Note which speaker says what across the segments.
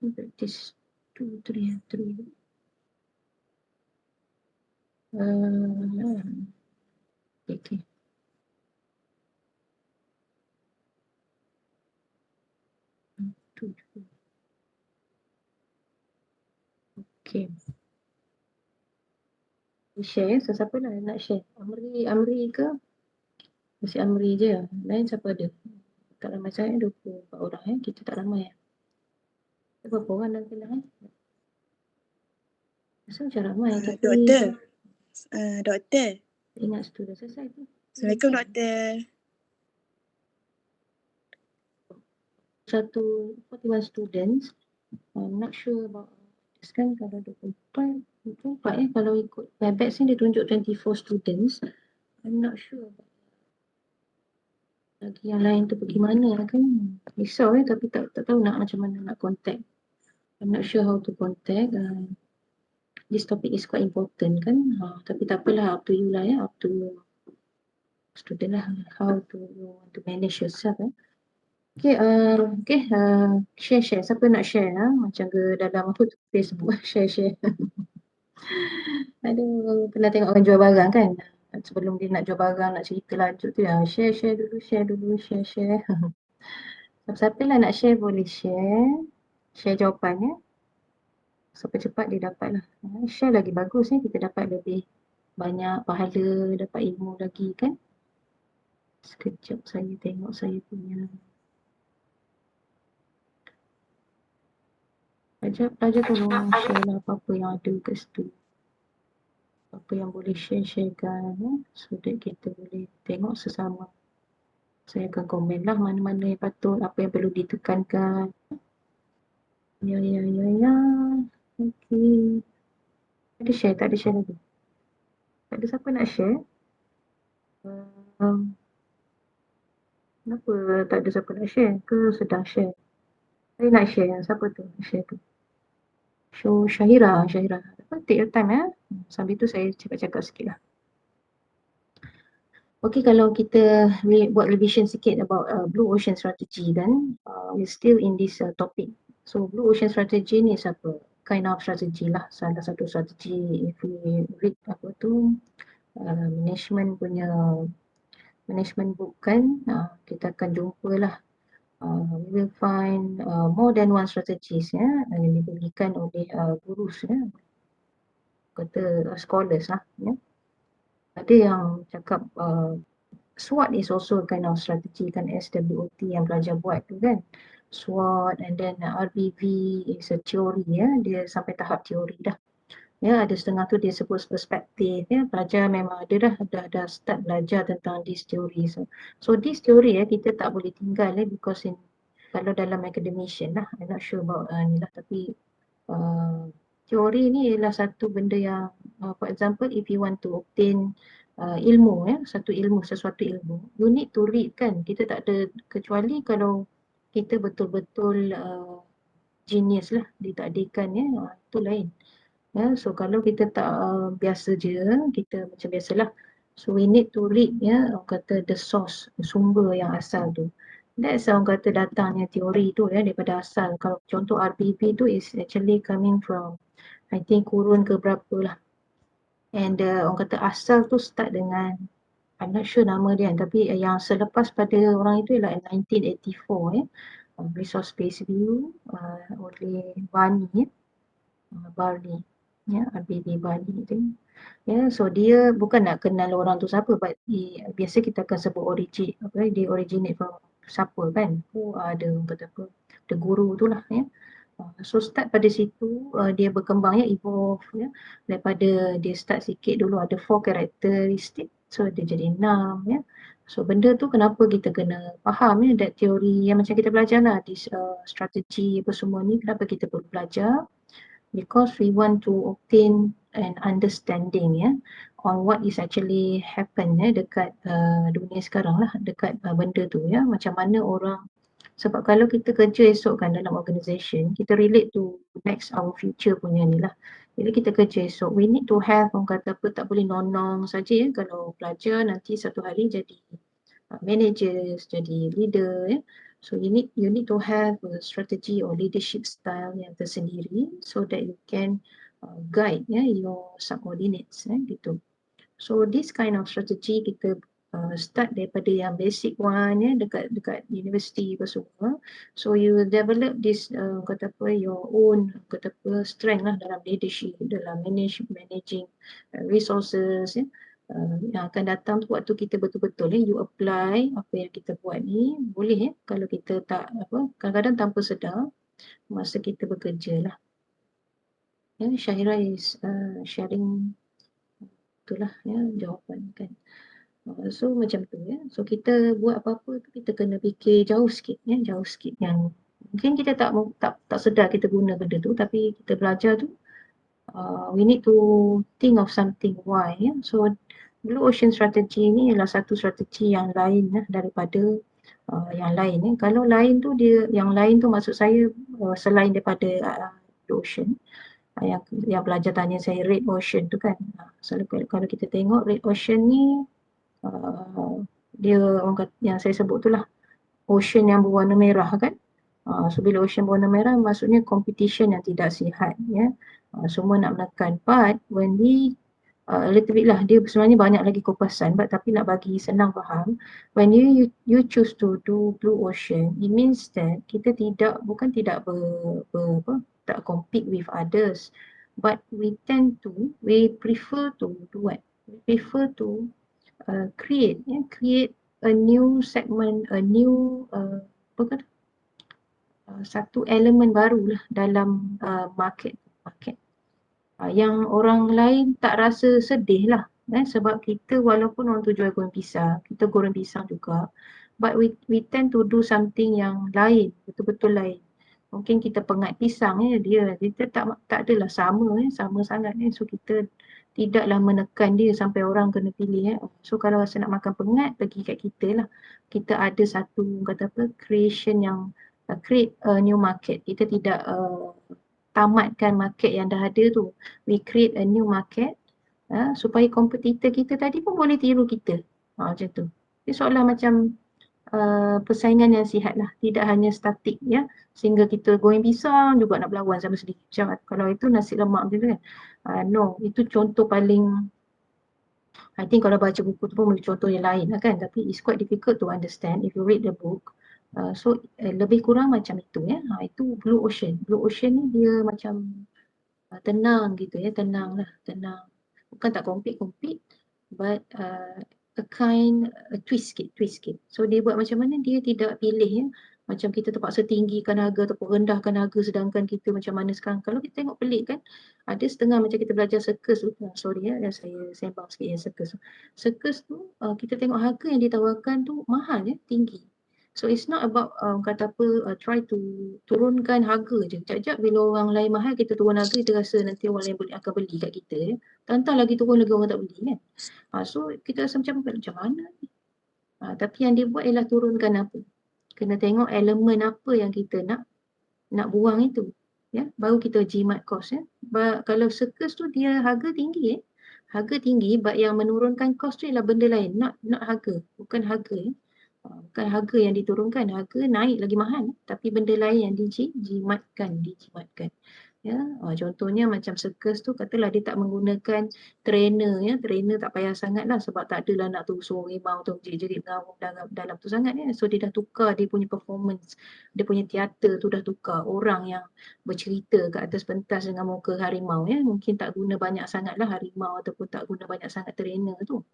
Speaker 1: Practice 2, 3, 3. Okay. Okay. Share, so siapa nak share? Amri ke? Masih Amri je. Lain siapa ada? Tak ramai sangat, 24 orang kita tak ramai berapa orang dalam kelas Rasa macam ramai tapi
Speaker 2: Doktor. Doktor.
Speaker 1: Ingat situ dah selesai tu.
Speaker 2: Assalamualaikum doktor.
Speaker 1: 41 students. I'm not sure about this kan kalau 24 kalau ikut Webex ni dia tunjuk 24 students. I'm not sure lagi yang lain tu pergi mana kan. Risau tapi tak tahu macam mana nak contact. I'm not sure how to contact. This topic is quite important kan. Tapi tak apalah, up to you lah up to student lah how to manage yourself Okay, share. Siapa nak share macam ke dalam Facebook share. Aduh, pernah tengok orang jual barang kan? Sebelum dia nak jual barang, nak cerita lanjut tu share dulu. Siapa lah nak share boleh share jawapan Siapa cepat dia dapat lah. Share lagi bagus kita dapat lebih banyak pahala, dapat ilmu lagi kan? Sekejap saya tengok saya punya. Pelajar tolong share lah apa-apa yang ada kat situ. Apa yang boleh sharekan so that kita boleh tengok sesama. Saya akan komen lah mana-mana yang patut, apa yang perlu ditekankan. Ya. Okay. Ada share, tak ada share lagi? Tak ada siapa nak share? Kenapa tak ada siapa nak share? Ke sedang share? Saya nak share, siapa tu share tu? So Syahira. Take your time Sambil tu saya cakap-cakap sikit lah. Okay, kalau kita buat revision sikit about Blue Ocean Strategy then we're still in this topic. So Blue Ocean Strategy ni apa? Kind of strategy lah. Salah satu strategi if we read management book kan, kita akan jumpa lah. We will find more than one strategies yang diberikan oleh gurus kata scholars lah Ada yang cakap SWOT is also kind of strategy kan, SWOT yang pelajar buat tu kan. SWOT and then RBV is a theory dia sampai tahap teori dah. Ada setengah tu dia sebut perspektif pelajar memang ada dah start belajar tentang this theory. So this theory kita tak boleh tinggal because kalau dalam academician lah, I'm not sure about ni lah tapi teori ni ialah satu benda yang for example if you want to obtain ilmu sesuatu ilmu you need to read kan. Kita tak ada kecuali kalau kita betul-betul genius lah ditakdirkan itu lain so kalau kita tak biasa je kita macam biasalah so we need to read orang kata the source, sumber yang asal tu. That's orang kata datangnya teori tu daripada asal. Kalau contoh RBB tu is actually coming from I think kurun ke berapa lah. And orang kata asal tu start dengan I'm not sure nama dia tapi yang selepas pada orang itu ialah 1984 Resource Based View oleh Barney RBB Barney tu. So dia bukan nak kenal orang tu siapa but biasa kita akan sebut dia originate from siapa kan. Ada orang kata apa, the guru tu lah So start pada situ dia berkembang evolve daripada dia start sikit dulu ada 4 karakteristik so dia jadi 6 So benda tu kenapa kita kena faham that teori yang macam kita belajar lah this strategi apa semua ni kenapa kita perlu belajar because we want to obtain an understanding on what is actually happen dekat dunia sekarang lah dekat benda tu macam mana orang. Sebab kalau kita kerja esok kan dalam organisation, kita relate to next our future punya ni lah. Bila kita kerja esok, we need to have orang kata apa, tak boleh nonong saja kalau pelajar nanti satu hari jadi managers, jadi leader So you need to have a strategy or leadership style yang tersendiri so that you can guide your subordinates gitu. So this kind of strategy kita start daripada yang basic one dekat universiti apa semua. So you will develop this kata apa your own kata apa strength lah dalam leadership, dalam managing resources yang akan datang tu waktu kita betul-betul you apply apa yang kita buat ni boleh kalau kita tak apa kadang-kadang tanpa sedar masa kita bekerja lah. Syahira is sharing itulah jawapan kan. So macam tu So kita buat apa-apa tu kita kena fikir jauh sikit jauh sikit yang mungkin kita tak sedar kita guna benda tu tapi kita belajar tu we need to think of something why So Blue Ocean Strategy ni adalah satu strategi yang lain daripada yang lain Kalau lain tu yang lain tu maksud saya selain daripada Blue Ocean yang pelajar tanya saya Red Ocean tu kan. Kalau kita tengok Red Ocean ni dia orang kata, yang saya sebut tu lah ocean yang berwarna merah kan. So bila ocean berwarna merah maksudnya competition yang tidak sihat semua nak menekan. But when we a little bit lah dia sebenarnya banyak lagi kupasan tapi nak bagi senang faham when you choose to do Blue Ocean it means that kita bukan tidak tak compete with others but we prefer to do what we prefer to create a new segment a new satu elemen baru lah dalam market yang orang lain tak rasa sedih lah sebab kita walaupun orang tu jual goreng pisang kita goreng pisang juga but we tend to do something yang lain betul-betul lain mungkin kita pengat pisang kita tak adalah sama sangat so kita tidaklah menekan dia sampai orang kena pilih so kalau rasa nak makan pengat pergi kat kita lah kita ada satu kata apa creation yang create a new market kita tidak tamatkan market yang dah ada tu. We create a new market supaya kompetitor kita tadi pun boleh tiru kita. Macam tu. Dia seolah macam persaingan yang sihat lah. Tidak hanya statik sehingga kita goreng pisang juga nak berlawan sama sendiri. Macam kalau itu nasi lemak macam tu kan. No, itu contoh paling I think kalau baca buku tu pun boleh contoh yang lain lah kan. Tapi it's quite difficult to understand if you read the book. So lebih kurang macam itu itu Blue Ocean. Blue Ocean ni dia macam tenang gitu tenang bukan tak compete but a kind twist sikit so dia buat macam mana dia tidak pilih macam kita terpaksa tinggikan harga ataupun rendahkan harga sedangkan kita macam mana sekarang kalau kita tengok pelik kan ada setengah macam kita belajar circus tu sorry saya sembang sikit yang circus tu kita tengok harga yang ditawarkan tu mahal tinggi. So it's not about kata apa try to turunkan harga je. Sekejap bila orang lain mahal kita turun harga kita rasa nanti orang lain akan beli kat kita Tantang lagi turun lagi orang tak beli kan. So kita rasa macam mana ni. Tapi yang dia buat ialah turunkan apa. Kena tengok elemen apa yang kita nak buang itu. Baru kita jimat kos Kalau circus tu dia harga tinggi Harga tinggi but yang menurunkan kos tu ialah benda lain not harga. Bukan harga bukan harga yang diturunkan, harga naik lagi mahal tapi benda lain yang dijimatkan. Contohnya macam circus tu katalah dia tak menggunakan trainer trainer tak payah sangat lah sebab tak adalah nak suruh rimau tu jerit-jerit mengarung dalam tu sangat so dia dah tukar dia punya performance dia punya teater tu dah tukar orang yang bercerita kat atas pentas dengan muka harimau mungkin tak guna banyak sangat lah harimau ataupun tak guna banyak sangat trainer tu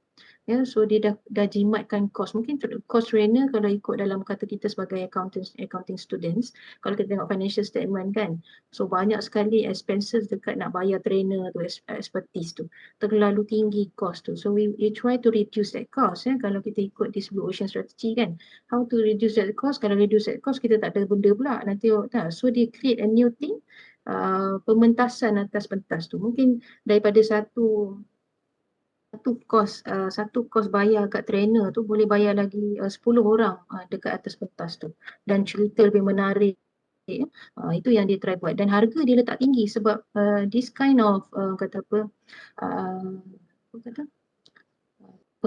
Speaker 1: so dia dah jimatkan kos. Mungkin kos trainer kalau ikut dalam kata kita sebagai accounting students, kalau kita tengok financial statement kan, so banyak sekali expenses dekat nak bayar trainer tu, expertise tu. Terlalu tinggi kos tu. So we try to reduce that cost kalau kita ikut this Blue Ocean strategy kan. How to reduce that cost? Kalau reduce that cost kita tak ada benda pula nanti so they create a new thing pementasan atas pentas tu. Mungkin daripada satu kos bayar kat trainer tu boleh bayar lagi 10 orang dekat atas pentas tu dan cerita lebih menarik itu yang dia try buat dan harga dia letak tinggi sebab this kind of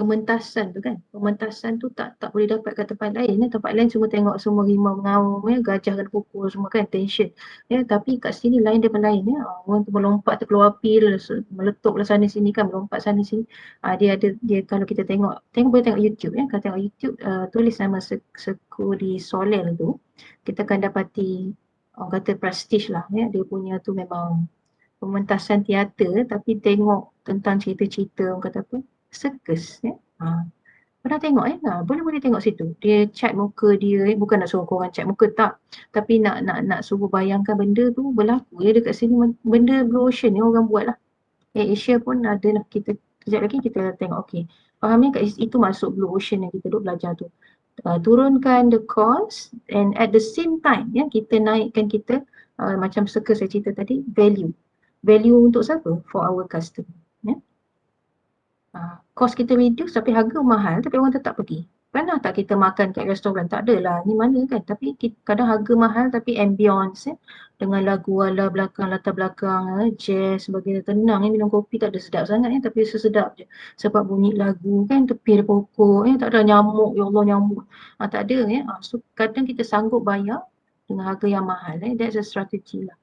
Speaker 1: pementasan tu kan. Pementasan tu tak boleh dapat kat tempat lain. Tempat lain semua tengok semua rimau mengaum, gajah kena pukul semua kan, tension. Tapi kat sini lain daripada lain. Orang tu melompat terkeluar api, meletup lah sana sini kan, melompat sana sini. Dia kalau kita tengok boleh tengok YouTube Kalau tengok YouTube, tulis nama Seku di Solel tu, kita akan dapati orang kata prestige lah. Dia punya tu memang pementasan teater, tapi tengok tentang cerita-cerita orang kata apa, circus. Pernah tengok boleh tengok situ. Dia cat muka dia, bukan nak suruh korang cat muka, tak, tapi nak suruh bayangkan benda tu berlaku dekat sini. Benda Blue Ocean ni orang buat lah. Asia pun ada lah. Kita kejap lagi kita tengok. Okay, faham kat itu masuk Blue Ocean yang kita duk belajar tu. Turunkan the cost and at the same time kita naikkan kita macam circus saya cerita tadi, value untuk siapa? For our customer. Kos kita reduce tapi harga mahal, tapi orang tetap pergi. Pernah tak kita makan kat restoran? Tak adalah, ni mana kan. Tapi kadang harga mahal tapi ambience dengan lagu ala belakang, latar belakang, jazz sebagainya, tenang minum kopi tak ada sedap sangat tapi sesedap je. Sebab bunyi lagu kan, tepi ada pokok, tak ada nyamuk, ya Allah nyamuk. Tak ada So kadang kita sanggup bayar dengan harga yang mahal. That's a strategy lah.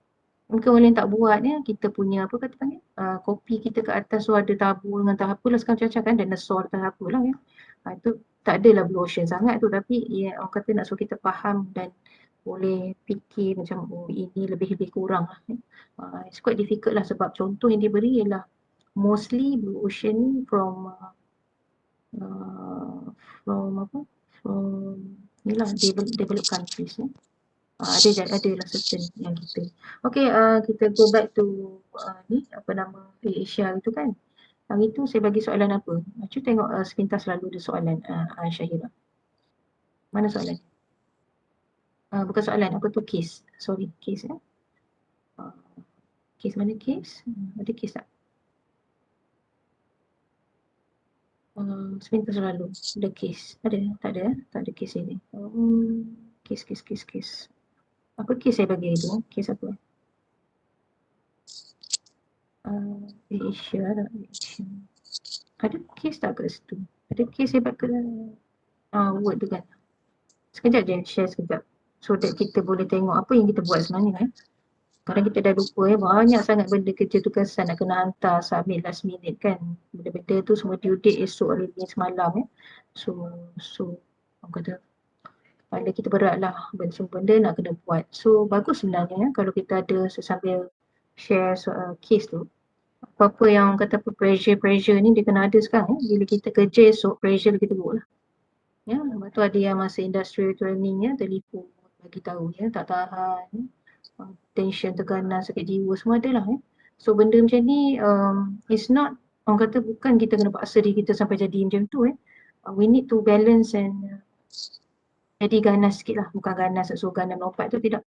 Speaker 1: Mungkin orang lain tak buat kita punya apa kata panggil, kopi kita kat atas tu ada tabur dengan tahap apalah sekarang cuaca kan, dinosaur tahap apalah itu tak adalah Blue Ocean sangat tu, tapi orang kata nak suruh kita faham dan boleh fikir macam ini lebih kurang lah. It's quite difficult lah sebab contoh yang dia beri ialah mostly Blue Ocean from ni lah developed countries adalah certain yang kita. Okay, kita go back to Asia itu kan. Hari tu saya bagi soalan apa? Cuba tengok sepintas lalu ada soalan Syahira. Mana soalan? Bukan soalan, apa tu, case. Sorry, case case mana case? Ada case tak? Sepintas lalu ada case. Ada? Tak ada? Tak ada case ini. Case. Apa case saya bagi itu? Case apa? Asia. Ada case tak kat situ? Ada case hebat ke word tu kan? Sekejap je share sekejap. So that kita boleh tengok apa yang kita buat sebenarnya Kadang kita dah lupa banyak sangat benda kerja tugasan nak kena hantar, submit last minute kan. Benda-benda tu semua due date esok hari ni semalam So orang kata kepala kita berat lah, semua benda nak kena buat. So bagus sebenarnya kalau kita ada sambil share case tu. Apa-apa yang kata apa pressure ni dia kena ada sekarang Bila kita kerja esok, pressure kita teruk lah. Lepas tu ada yang masa industrial training telefon bagi tahu tak tahan, tension, tekanan, sakit jiwa semua ada lah So benda macam ni it's not, orang kata bukan kita kena paksa diri kita sampai jadi macam tu we need to balance and jadi ganas sikit lah, bukan ganas nak suruh ganas melompat tu, tidak.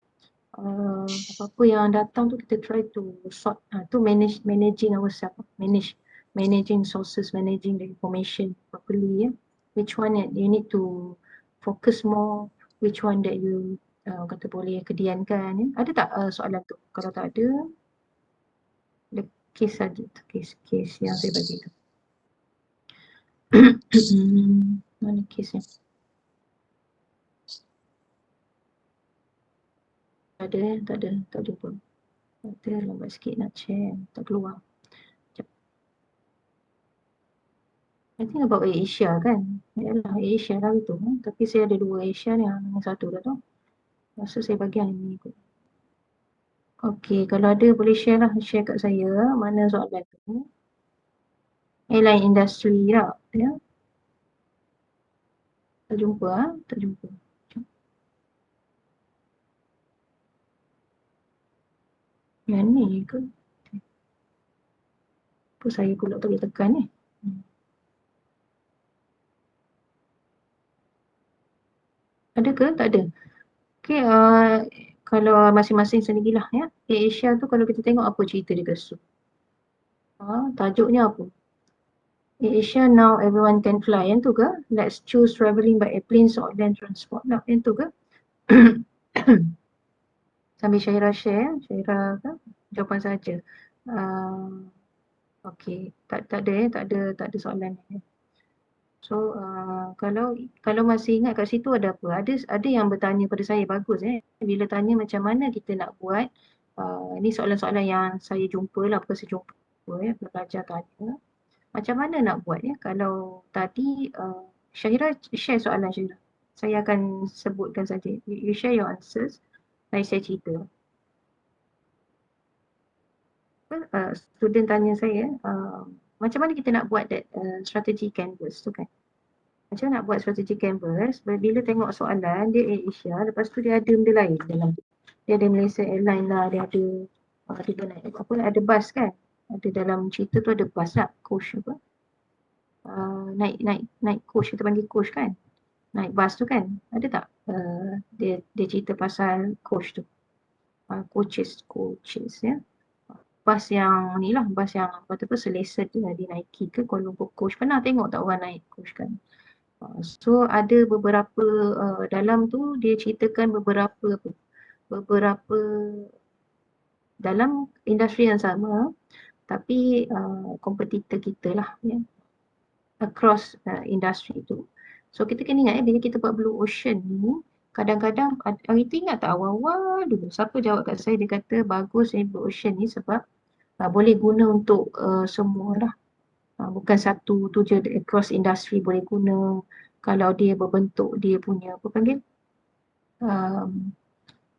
Speaker 1: Apa-apa yang datang tu kita try to sort, tu managing ourselves, managing sources, managing the information properly which one that you need to focus more, which one that you kata boleh kediankan Ada tak soalan tu? Kalau tak ada, the case saja, case yang saya bagi tu. Mana case ni? Tak jumpa. Kita lambat sikit nak share, tak keluar. I think about Asia kan. Yalah Asia lah itu tapi saya ada 2 Asia ni, yang satu dah tu. Maksud saya bagi yang ini kot. Okay, kalau ada boleh share lah, share kat saya mana soalan tu. Airline industry tak tak jumpa tak jumpa. Yang ni ke? Apa saya pula tak boleh tekan ni? Ada ke? Tak ada. Okay, kalau masing-masing sendirilah Asia tu kalau kita tengok apa cerita dia kat situ. Tajuknya apa? Asia now everyone can fly, yang tu ke? Let's choose travelling by airplanes or land transport. Nak yang tu ke? Sambil Syahira share, Syahira jawapan saja. Okay, tak ada soalan ni. So kalau masih ingat kat situ ada apa? Ada yang bertanya pada saya, bagus bila tanya macam mana kita nak buat. Ni soalan-soalan yang saya jumpa lah, bukan saya jumpa pelajar tanya. Macam mana nak buat kalau tadi Syahira share soalan Syahira. Saya akan sebutkan saja. You share your answers. Saya cerita. Student tanya saya, macam mana kita nak buat that strategi canvas tu kan. Macam mana nak buat strategi canvas, bila tengok soalan, dia Asia, lepas tu dia ada benda lain dalam tu. Dia ada Malaysia Airline lah, dia ada ada bus kan. Ada dalam cerita tu ada bus lah, coach apa. Naik coach, kita panggil coach kan. Naik bus tu kan, ada tak? Dia cerita pasal coach tu. Coaches ya. Bas yang ni lah, bas yang apa selesa tu dinaiki ke Kuala Lumpur coach. Pernah tengok tak orang naik coach kan? So ada beberapa dalam tu dia ceritakan beberapa dalam industri yang sama tapi kompetitor kita lah ya, across industri tu. So kita kena ingat bila kita buat Blue Ocean ni, kadang-kadang hari tu ingat tak awal-awal dulu siapa jawab kat saya, dia kata bagus Blue Ocean ni sebab boleh guna untuk semua lah. Bukan satu tu je, across industri boleh guna. Kalau dia berbentuk dia punya apa panggil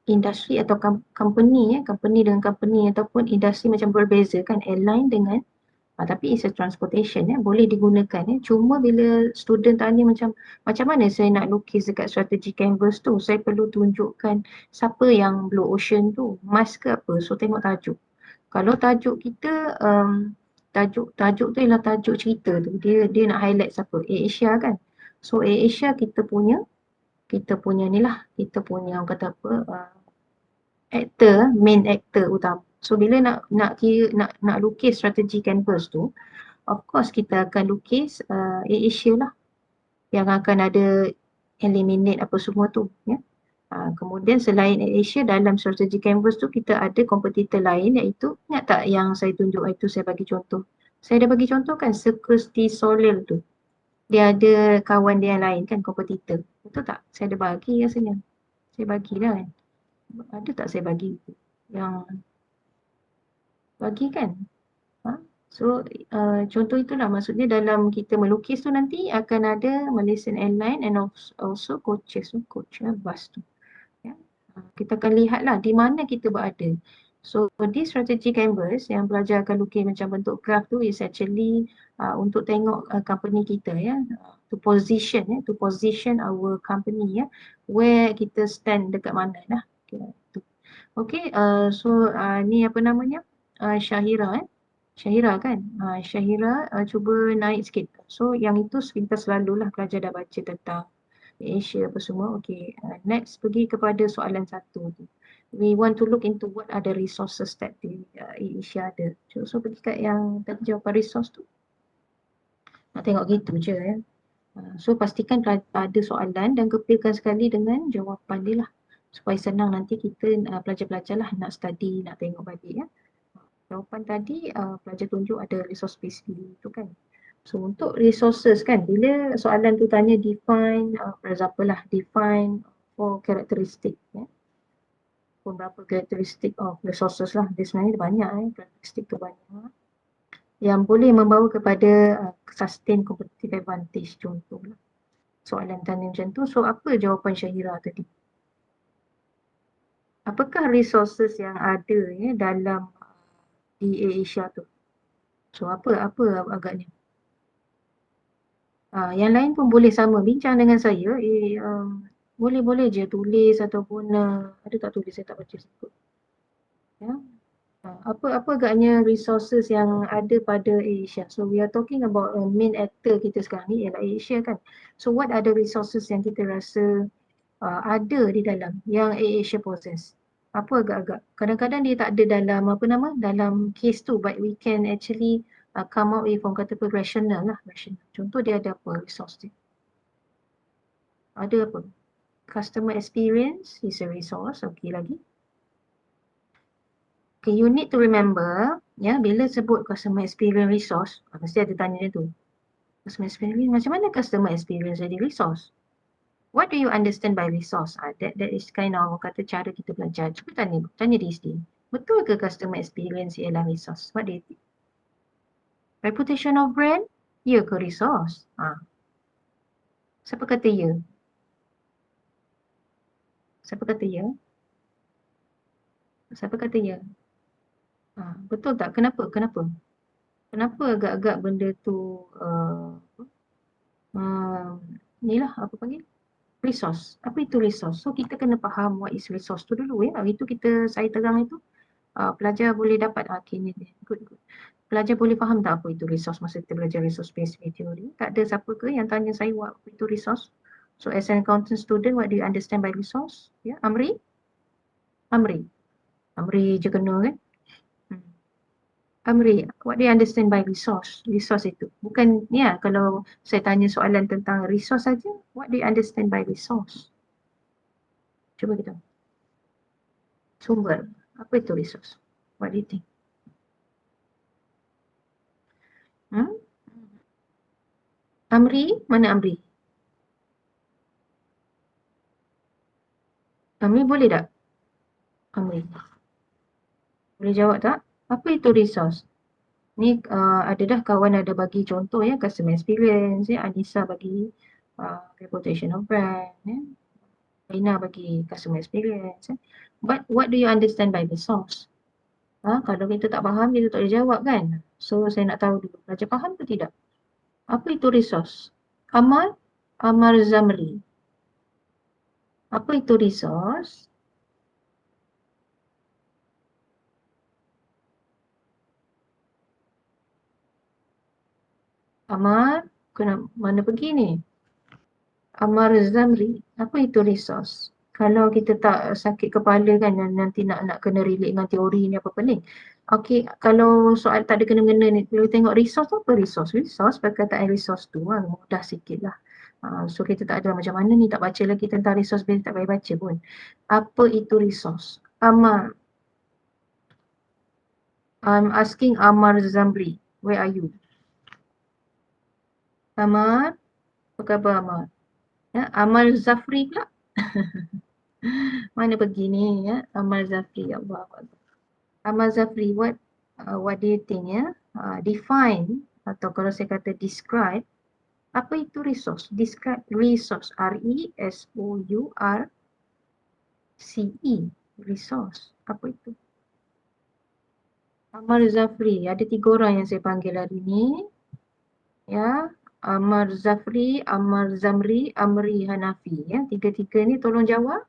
Speaker 1: industri atau company company dengan company ataupun industri macam berbeza kan, airline dengan tapi it's a transportation boleh digunakan cuma bila student tanya macam mana saya nak lukis dekat strategi canvas tu, saya perlu tunjukkan siapa yang Blue Ocean tu, mas ke apa. So tengok tajuk. Kalau tajuk kita tajuk tu ialah tajuk cerita tu, dia nak highlight siapa, Asia kan. So Asia kita punya ni lah, kita punya orang kata apa, main actor utama. So bila nak lukis strategi canvas tu, of course kita akan lukis Asia lah yang akan ada eliminate apa semua tu ya. Kemudian selain Asia, dalam strategi canvas tu kita ada kompetitor lain, iaitu ingat tak yang saya tunjuk itu, saya bagi contoh. Saya dah bagi contoh kan, Circus Soleil tu. Dia ada kawan dia yang lain kan, kompetitor. Betul tak? Saya ada bagi rasanya. Saya bagilah kan. Ada tak saya bagi? Yang bagi kan? So contoh itulah, maksudnya dalam kita melukis tu nanti akan ada Malaysian Airline and also coaches, coach bus tu. Kita akan lihatlah di mana kita berada. So di strategi canvas yang pelajar akan lukis macam bentuk graph tu is actually untuk tengok company kita to position our company where kita stand dekat mana lah. Okay, so ni apa namanya, Syahira Syahira kan, Syahira cuba naik sikit. So yang itu kita selalulah pelajar dah baca tentang Asia apa semua. Okay, next pergi kepada soalan 1 tu. We want to look into what are the resources that di Asia ada. So pergi kat yang tadi jawapan resource tu. Nak tengok gitu je So pastikan ada soalan dan kepilkan sekali dengan jawapan dia lah. Supaya senang nanti kita pelajar-pelajar lah nak study, nak tengok balik Jawapan tadi pelajar tunjuk ada resource base tu kan. So untuk resources kan, bila soalan tu tanya define, for example lah, define for characteristic pun berapa karakteristik of resources lah. Dia sebenarnya banyak karakteristik tu banyak yang boleh membawa kepada sustain competitive advantage contohlah. Soalan tanya macam tu, so apa jawapan Syahira tadi? Apakah resources yang ada dalam di Asia tu? So apa agaknya? Yang lain pun boleh sama bincang dengan saya. Boleh je tulis ataupun ada tak tulis, saya tak baca sebut. Apa agaknya resources yang ada pada Asia. So we are talking about main actor kita sekarang ni ialah Asia kan. So what are the resources yang kita rasa ada di dalam yang Asia possess? Apa agak-agak? Kadang-kadang dia tak ada dalam case tu, but we can actually come out with orang kata rational lah. Rational. Contoh dia ada apa resource dia? Ada apa? Customer experience is a resource. Okay lagi. Okay, you need to remember bila sebut customer experience resource, mesti ada tanya dia tu. Customer experience, macam mana customer experience jadi resource? What do you understand by resource? That is kind of kata cara kita belajar. Cuba tanya diri sendiri. Betul ke customer experience ialah resource? What do you think? Reputation of brand? Ya ke resource? Siapa kata ya? Siapa kata ya? Siapa kata ya? Betul tak? Kenapa? Kenapa? Kenapa agak-agak benda tu inilah apa panggil? Resource. Apa itu resource? So kita kena faham what is resource tu dulu ya. Hari tu saya terang itu pelajar boleh dapat ni good. Pelajar boleh faham tak apa itu resource masa kita belajar resource based theory? Tak ada siapa ke yang tanya saya what itu resource? So as an accountant student, what do you understand by resource? Ya, Amri je kena kan? Amri, what do you understand by resource? Resource itu. Bukan kalau saya tanya soalan tentang resource saja, what do you understand by resource? Cuba kita. Sumber. Apa itu resource? What do you think? Amri, mana Amri? Amri boleh tak? Amri. Boleh jawab tak? Apa itu resource? Ni ada dah kawan ada bagi contoh ya, customer experience ya, Anissa bagi reputation of brand ya. Aina bagi customer experience ya. But what do you understand by resource? Kalau kita tak faham, kita tak boleh jawab kan? So saya nak tahu dulu, pelajar faham ke tidak? Apa itu resource? Amar Zamri. Apa itu resource? Amar, mana pergi ni? Amar Zamri, apa itu resource? Kalau kita tak sakit kepala kan nanti nak kena relate dengan teori ni apa pening. Okey, kalau soal tak ada kena-mengena ni, kalau tengok resource tu apa resource? Resource, perkataan resource tu mudah sikit lah. So kita tak ada macam mana ni tak baca lagi tentang resource bila tak payah baca pun. Apa itu resource? Amar. I'm asking Amar Zamri. Where are you? Amar, apa khabar Amar? Ya, Amal Zafri pula. Mana pergi ni ya? Amal Zafri, ya Allah. Amal Zafri, what do you think ya? Define atau kalau saya kata describe, apa itu resource? Describe resource, R-E-S-O-U-R-C-E, resource. Apa itu? Amal Zafri, ada 3 orang yang saya panggil hari ni. Ya, Amar Zafri, Amar Zamri, Amri Hanafi. Ya, 3-3 ni tolong jawab.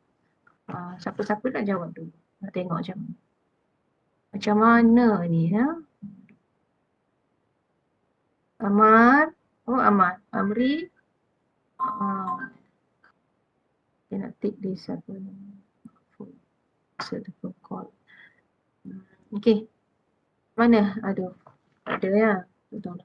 Speaker 1: Siapa-siapa nak jawab dulu. Nak tengok macam mana. Macam mana ni ya? Amar. Oh Amar. Amri. Dia nak take this apa ni. Phone call. Okay. Mana? Aduh. Ada ya. Betul.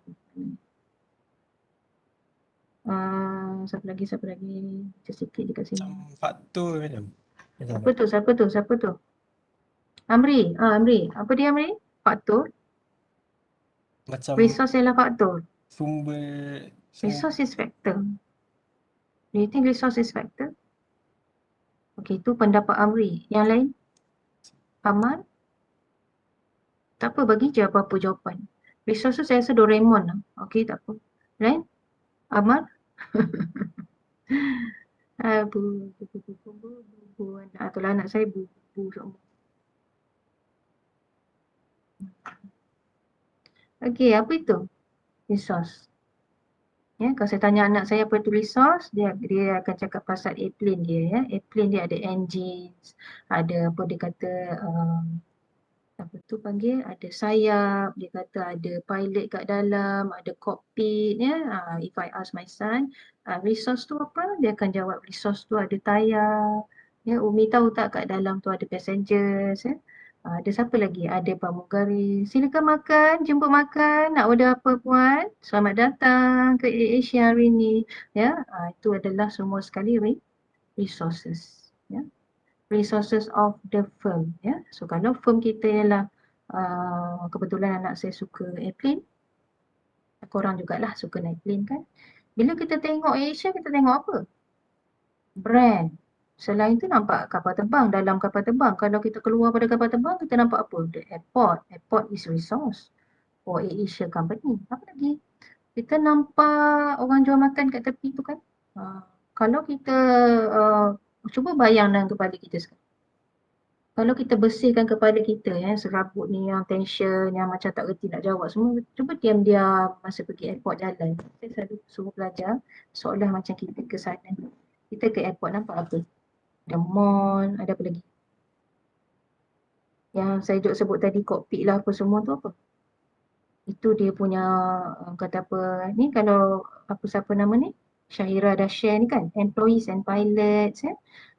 Speaker 1: Siapa lagi? Macam sikit dekat sini.
Speaker 3: Faktor macam.
Speaker 1: Siapa tu? Amri. Amri. Apa dia Amri? Faktor.
Speaker 3: Macam
Speaker 1: Resource ialah faktor.
Speaker 3: sumber.
Speaker 1: Resource is factor. Do you think resource is factor? Okay, itu pendapat Amri. Yang lain? Amar? Tak apa, bagi je apa-apa jawapan. Resource tu saya rasa Doraemon lah. Okay, tak apa. Lain? Amar? Itulah anak saya bu semua. Okay, apa itu? Resource. Ya, kalau saya tanya anak saya apa itu resource, dia akan cakap pasal airplane dia ya. Airplane dia ada engines, ada apa dia kata apa tu panggil, ada sayap, dia kata ada pilot kat dalam, ada cockpit ya. If I ask my son, resource tu apa? Dia akan jawab resource tu ada tayar. Ya, Umi tahu tak kat dalam tu ada passengers ya. Ada siapa lagi? Ada pramugari. Silakan makan, jemput makan. Nak order apa puan? Selamat datang ke Asia hari ni. Ya, itu adalah semua sekali resources. Ya. Resources of the firm ya. So kalau firm kita ialah kebetulan anak saya suka airplane, Korang jugalah suka naik plane kan. Bila kita tengok Asia, kita tengok apa? Brand. Selain tu nampak kapal terbang, dalam kapal terbang. Kalau kita keluar pada kapal terbang, kita nampak apa? The airport. Airport is resource for Asia company. Apa lagi? Kita nampak orang jual makan kat tepi tu kan. Kalau kita cuba bayang dalam kepala kita sekarang. Kalau kita bersihkan kepala kita serabut ni yang tension, yang macam tak reti nak jawab semua, cuba diam-diam masa pergi airport jalan. Saya selalu suruh pelajar seolah macam kita ke sana. Kita ke airport nampak apa? Ada mall, ada apa lagi? Yang saya duk sebut tadi cockpit lah apa semua tu apa? Itu dia punya kata apa ni, kalau apa siapa nama ni? Syahira dah share ni kan, employees and pilots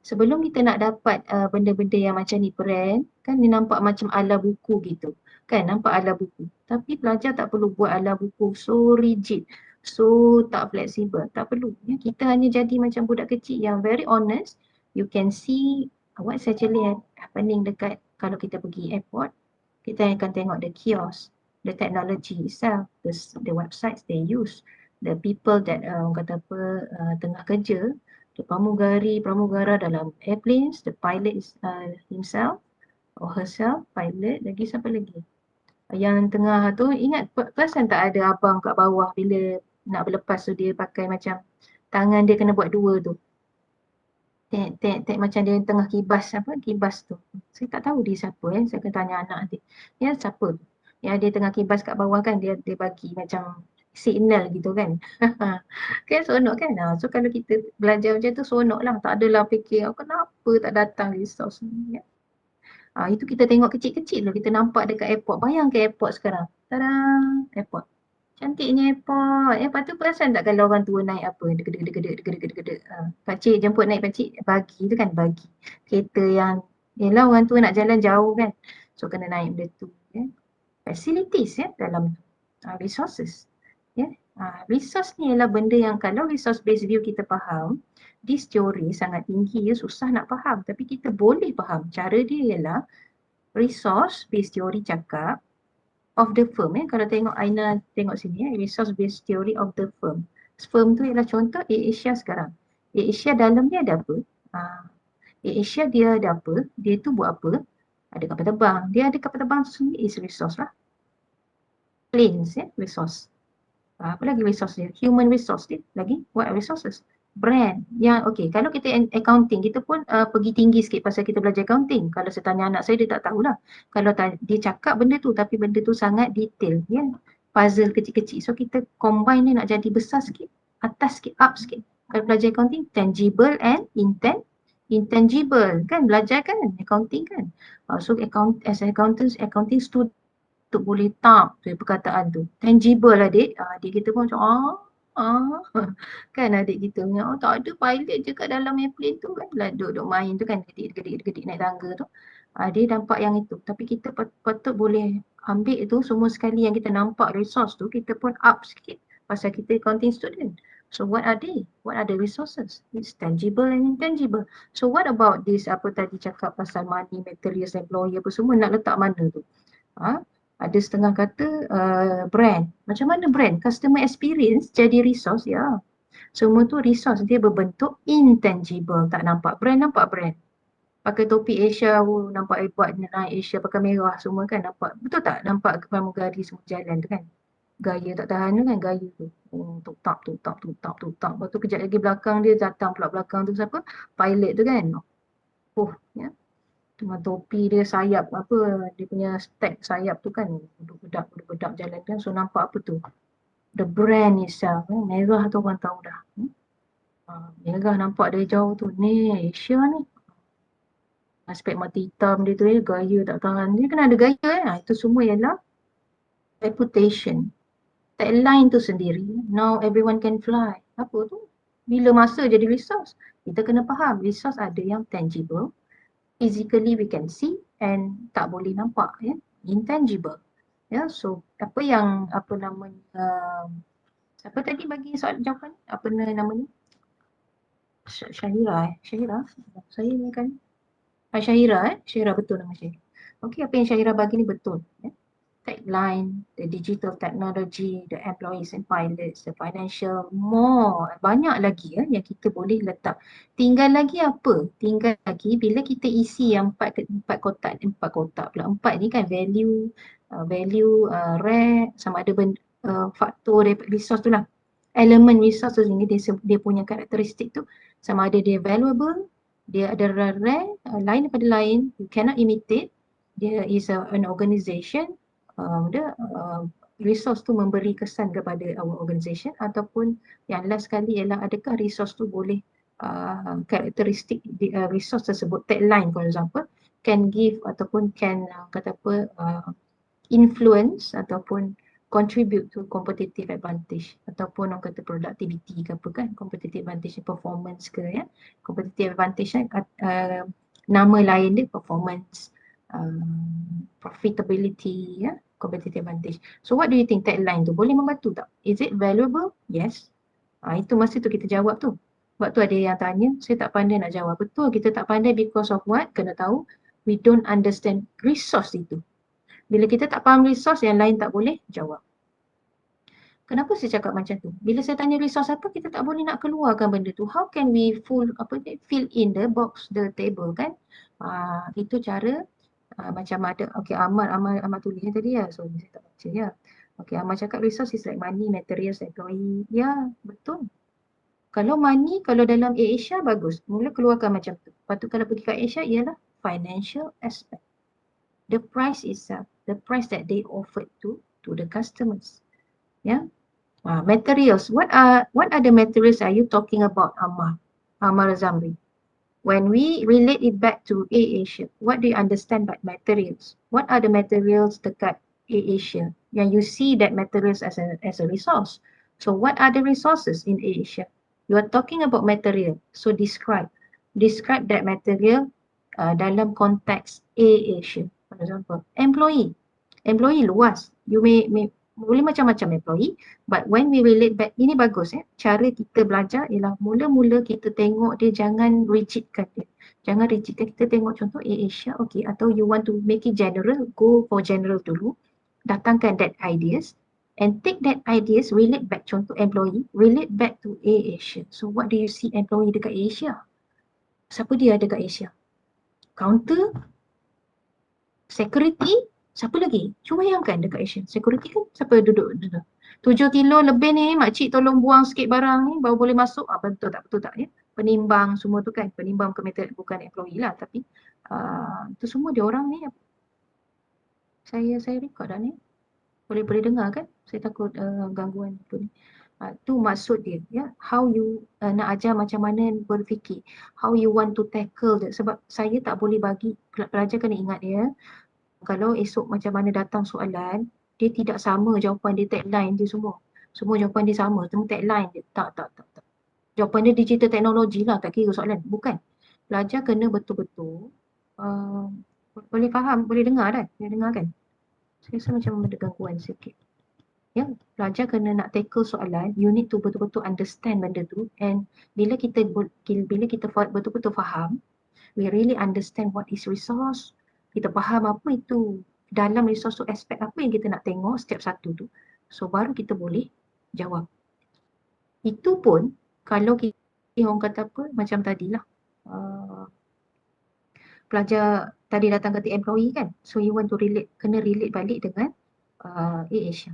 Speaker 1: sebelum kita nak dapat benda-benda yang macam ni brand kan, dia nampak macam ala buku gitu kan, nampak ala buku, tapi pelajar tak perlu buat ala buku so rigid, so tak fleksibel, tak perlu ya. Kita hanya jadi macam budak kecil yang very honest. You can see what's actually happening dekat, kalau kita pergi airport, kita akan tengok the kiosk, the technology itself, the websites they use, the people that kata apa tengah kerja, the pramugara dalam airplanes, the pilot is, himself or herself, pilot, lagi siapa lagi? Yang tengah tu, ingat perasan tak ada abang kat bawah bila nak berlepas tu dia pakai macam tangan dia kena buat dua tu. Tek macam dia tengah kibas tu. Saya tak tahu dia siapa saya akan tanya anak nanti. Ya siapa tu? Yang dia tengah kibas kat bawah kan, dia bagi macam signal gitu kan. Kan seronok kan? So kalau kita belajar macam tu seronok lah. Tak adalah fikir kenapa tak datang resource ni. Ya. Itu kita tengok kecil-kecil lah, kita nampak dekat airport. Bayangkan airport sekarang. Tada! Airport. Cantiknya airport. Lepas tu perasan tak kalau orang tua naik apa? Degedeg. Pakcik jemput naik pakcik. Bagi tu kan, bagi. Kereta yang, yelah orang tua nak jalan jauh kan. So kena naik benda tu. Ya. Facilities dalam resources. Ya. Resource ni ialah benda yang kalau resource based view kita faham, this teori sangat tinggi susah nak faham. Tapi kita boleh faham. Cara dia ialah resource based theory cakap of the firm. Kalau tengok Aina tengok sini resource based theory of the firm. Firm tu ialah contoh AirAsia sekarang. AirAsia dalam dia ada apa? AirAsia dia ada apa? Dia tu buat apa? Ada kapal terbang. Dia ada kapal terbang tu sendiri is resource lah. Planes resource. Apa lagi resource dia? Human resource dia lagi. What resources? Brand. Yang okay, kalau kita accounting, kita pun pergi tinggi sikit pasal kita belajar accounting. Kalau saya tanya anak saya, dia tak tahulah. Kalau dia cakap benda tu, tapi benda tu sangat detail. Ya? Puzzle kecil-kecil. So kita combine ni nak jadi besar sikit, atas sikit, up sikit. Kalau belajar accounting, tangible and intangible. Kan belajar kan accounting kan. So as accountants, accounting student untuk boleh tap perkataan tu. Tangible adik. Adik kita pun macam kan adik kita punya, tak ada pilot je kat dalam airplane tu kan. Duduk main tu kan, gedik naik tangga tu. Dia nampak yang itu. Tapi kita patut boleh ambil tu semua sekali yang kita nampak resource tu, kita pun up sikit. Pasal kita accounting student. So what are they? What are the resources? It's tangible and intangible. So what about this apa tadi cakap pasal money, materials, employer apa semua nak letak mana tu? Ada setengah kata brand. Macam mana brand? Customer experience jadi resource ya. Semua tu resource, dia berbentuk intangible. Tak nampak brand, nampak brand. Pakai topi Asia, nampak hebat naik Asia pakai merah semua kan, nampak. Betul tak? Nampak pramugari semua jalan tu kan. Gaya tak tahan tu kan, gaya tu. Tutap. Lepas tu kejap lagi belakang dia datang pula belakang tu siapa? Pilot tu kan. Ya. Dengan topi dia sayap dia punya stack sayap tu kan, budak-budak jalan kan, so nampak apa tu, the brand itself. Merah tu orang tahu dah. Merah nampak dari jauh tu, ni Asia ni. Aspek mata hitam dia tu gaya tak tahan, dia kena ada gaya itu semua ialah reputation. Tagline tu sendiri, now everyone can fly. Apa tu? Bila masa jadi resource, kita kena faham resource ada yang tangible, physically we can see, and tak boleh nampak intangible. So apa yang siapa tadi bagi soalan jawapan? Apa namanya? Syahira saya ni kan Syahira Syahira betul nama saya. Okey, apa yang Syahira bagi ni betul. tagline, the digital technology, the employees and pilots, the financial, more. Banyak lagi yang kita boleh letak. Tinggal lagi apa? Tinggal lagi bila kita isi yang empat kotak pula. Empat ni kan value, rare, sama ada faktor daripada resource tu lah. Elemen resource tu sendiri dia punya karakteristik tu sama ada dia valuable, dia ada rare, lain daripada lain, you cannot imitate, dia is an organisation, resource tu memberi kesan kepada our organisation, ataupun yang last sekali ialah adakah resource tu boleh karakteristik resource tersebut, tagline for example, can give ataupun can influence ataupun contribute to competitive advantage, ataupun orang kata productivity ke apa kan, competitive advantage performance ke ya, competitive advantage nama lain dia performance, profitability ya, competitive advantage. So what do you think tagline tu boleh membantu tak? Is it valuable? Yes. Itu masa tu kita jawab tu. Sebab tu ada yang tanya, saya tak pandai nak jawab. Betul, kita tak pandai because of what? Kena tahu we don't understand resource itu. Bila kita tak faham resource, yang lain tak boleh jawab. Kenapa saya cakap macam tu? Bila saya tanya resource apa, kita tak boleh nak keluarkan benda tu. How can we fill in the box, the table kan? Itu cara macam ada, okay, Ahmad tulis tadi ya, so saya tak baca ya. Okay, Ahmad cakap resource is like money, materials, employee. Ya, betul. Kalau money, kalau dalam Asia bagus, mula keluarkan macam tu. Lepas tu kalau pergi ke Asia ialah financial aspect. The price itself, the price that they offered to the customers. Yeah. Materials. What are the materials are you talking about, Ammar Zamri? When we relate it back to AirAsia, what do you understand by materials? What are the materials dekat AirAsia? Yang you see that materials as a resource. So what are the resources in AirAsia? You are talking about material. So describe that material dalam konteks AirAsia. For example, employee luas. You may boleh macam-macam employee, but when we relate back, ini bagus cara kita belajar ialah mula-mula kita tengok dia, jangan rigidkan dia. Jangan rigidkan, kita tengok contoh AirAsia, okay, atau you want to make it general, go for general dulu. Datangkan that ideas and take that ideas, relate back, contoh employee, relate back to AirAsia. So what do you see employee dekat AirAsia? Siapa dia dekat Asia? Counter, security, siapa lagi? Cuba bayangkan dekat Asia. Security kan siapa duduk? 7 kilo lebih ni, makcik tolong buang sikit barang ni baru boleh masuk. Betul tak ya? Penimbang semua tu kan, penimbang bukan employee lah, tapi tu semua dia orang ni. Saya record dah ni. Boleh dengar kan? Saya takut gangguan tu ni. Tu maksud dia ya, how you nak ajar macam mana berfikir, how you want to tackle that. Sebab saya tak boleh bagi pelajar kena ingat ya, kalau esok macam mana datang soalan, dia tidak sama jawapan dia, tagline dia semua jawapan dia sama, semua tagline dia, tak. Jawapan dia digital teknologi lah, tak kira soalan, bukan. Pelajar kena betul-betul boleh faham, boleh dengar kan? Saya rasa macam ada gangguan sikit. Ya, pelajar kena nak tackle soalan, you need to betul-betul understand benda tu, and bila kita betul-betul faham, we really understand what is resource, kita faham apa itu dalam resource tu, aspek apa yang kita nak tengok setiap satu tu, so baru kita boleh jawab. Itu pun kalau kita orang kata apa, macam tadilah pelajar tadi datang kata employee kan, so you want to kena relate balik dengan AirAsia.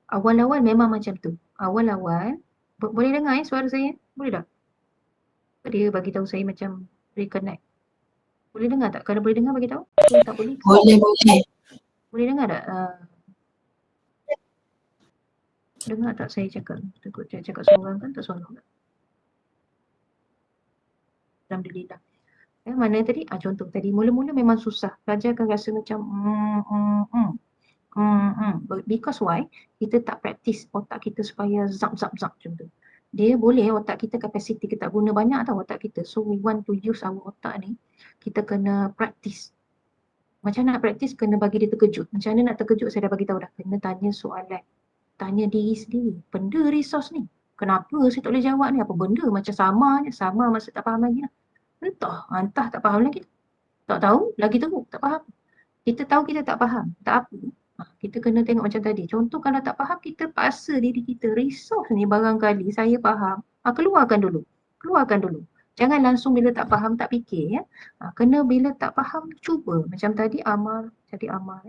Speaker 1: Awal-awal memang macam tu. Awal-awal, boleh dengar suara saya? Boleh tak? Dia bagi tahu saya macam reconnect. Boleh dengar tak? Kalau boleh dengar bagi tahu. Kalau tak boleh.
Speaker 2: Boleh.
Speaker 1: Boleh dengar tak? Dengar tak saya cakap? Takut saya cakap seorang kan, tak seorang tak? Alhamdulillah. Mana tadi? Contoh tadi, mula-mula memang susah. Pelajar akan rasa macam because why? Kita tak praktis otak kita supaya zap macam tu. Dia boleh, otak kita kapasiti kita tak guna banyak tau otak kita. So we want to use our otak ni, kita kena praktis. Macam nak praktis, kena bagi dia terkejut. Macam mana nak terkejut, saya dah bagi tahu dah. Kena tanya soalan. Tanya diri sendiri, benda resource ni, kenapa saya tak boleh jawab ni? Apa benda? Macam sama masa tak faham lagi lah. Entah tak faham lagi. Tak tahu, lagi teruk, tak faham. Kita tahu kita tak faham, tak apa. Kita kena tengok macam tadi. Contoh kalau tak faham, kita paksa diri kita. Resource ni barangkali saya faham. Keluarkan dulu. Keluarkan dulu. Jangan langsung bila tak faham, tak fikir. Ya. Kena bila tak faham, cuba. Macam tadi Amal, jadi Amal.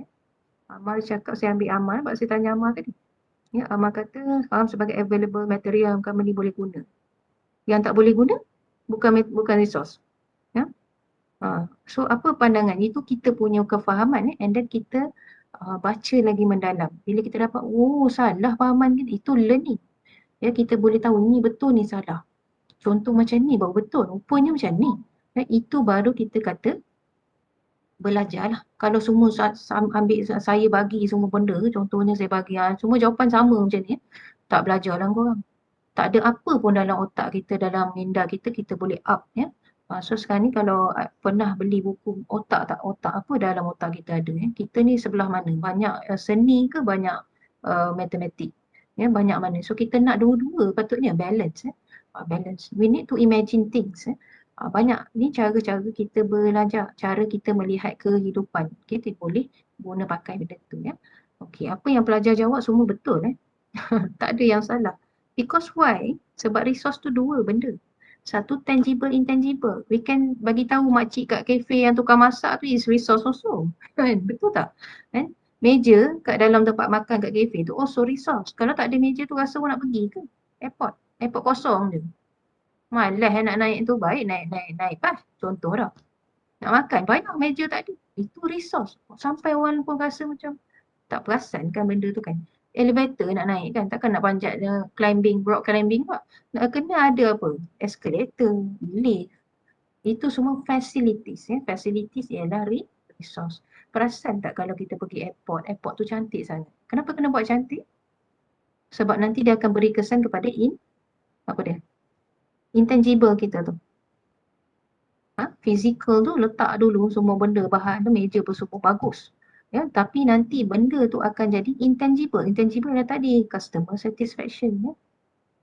Speaker 1: Amal cakap saya ambil Amal, sebab saya tanya Amal tadi. Ya, Amal kata faham sebagai available material yang company boleh guna. Yang tak boleh guna, bukan resource. Ya. So apa pandangan? Itu kita punya kefahaman. And then kita baca lagi mendalam. Bila kita dapat, salah fahaman kita, itu learning. Ya, kita boleh tahu ni betul, ni salah. Contoh macam ni baru betul, rupanya macam ni. Ya, itu baru kita kata belajar lah. Kalau semua ambil saya bagi semua benda, contohnya saya bagi semua jawapan sama macam ni, tak belajar lah korang. Tak ada apa pun dalam otak kita, dalam minda kita, kita boleh up. Ya. So sekarang ni kalau pernah beli buku otak apa dalam otak kita ada, kita ni sebelah mana, banyak seni ke banyak matematik, ya, banyak mana. So kita nak dua-dua, patutnya balance. Balance, we need to imagine things. Banyak ni cara-cara kita belajar, cara kita melihat kehidupan, kita boleh guna pakai benda tu. Ya. Okey, apa yang pelajar jawab semua betul. Tak ada yang salah. Because why? Sebab resource tu dua benda. Satu tangible, intangible. We can bagi tahu makcik kat kafe yang tukang masak tu is resource also. Kan? Betul tak? Kan? Meja kat dalam tempat makan kat kafe tu also resource. Kalau tak ada meja tu rasa orang nak pergi ke? Airport. Airport kosong je. Malas nak naik tu, baik naik pas. Contoh dah. Nak makan banyak meja tak ada. Itu resource. Sampai orang pun rasa macam tak perasan kan benda tu kan. Elevator nak naik kan, takkan nak panjat climbing, rock climbing tak. Nak kena ada apa? Escalator, lift. Itu semua facilities. Ya. Facilities ialah resource. Perasan tak kalau kita pergi airport, airport tu cantik sangat. Kenapa kena buat cantik? Sebab nanti dia akan beri kesan kepada intangible kita tu. Physical tu letak dulu semua benda, bahan tu, meja pun semua bagus. Ya, tapi nanti benda tu akan jadi intangible. Intangible dah tadi, customer satisfaction. Ya.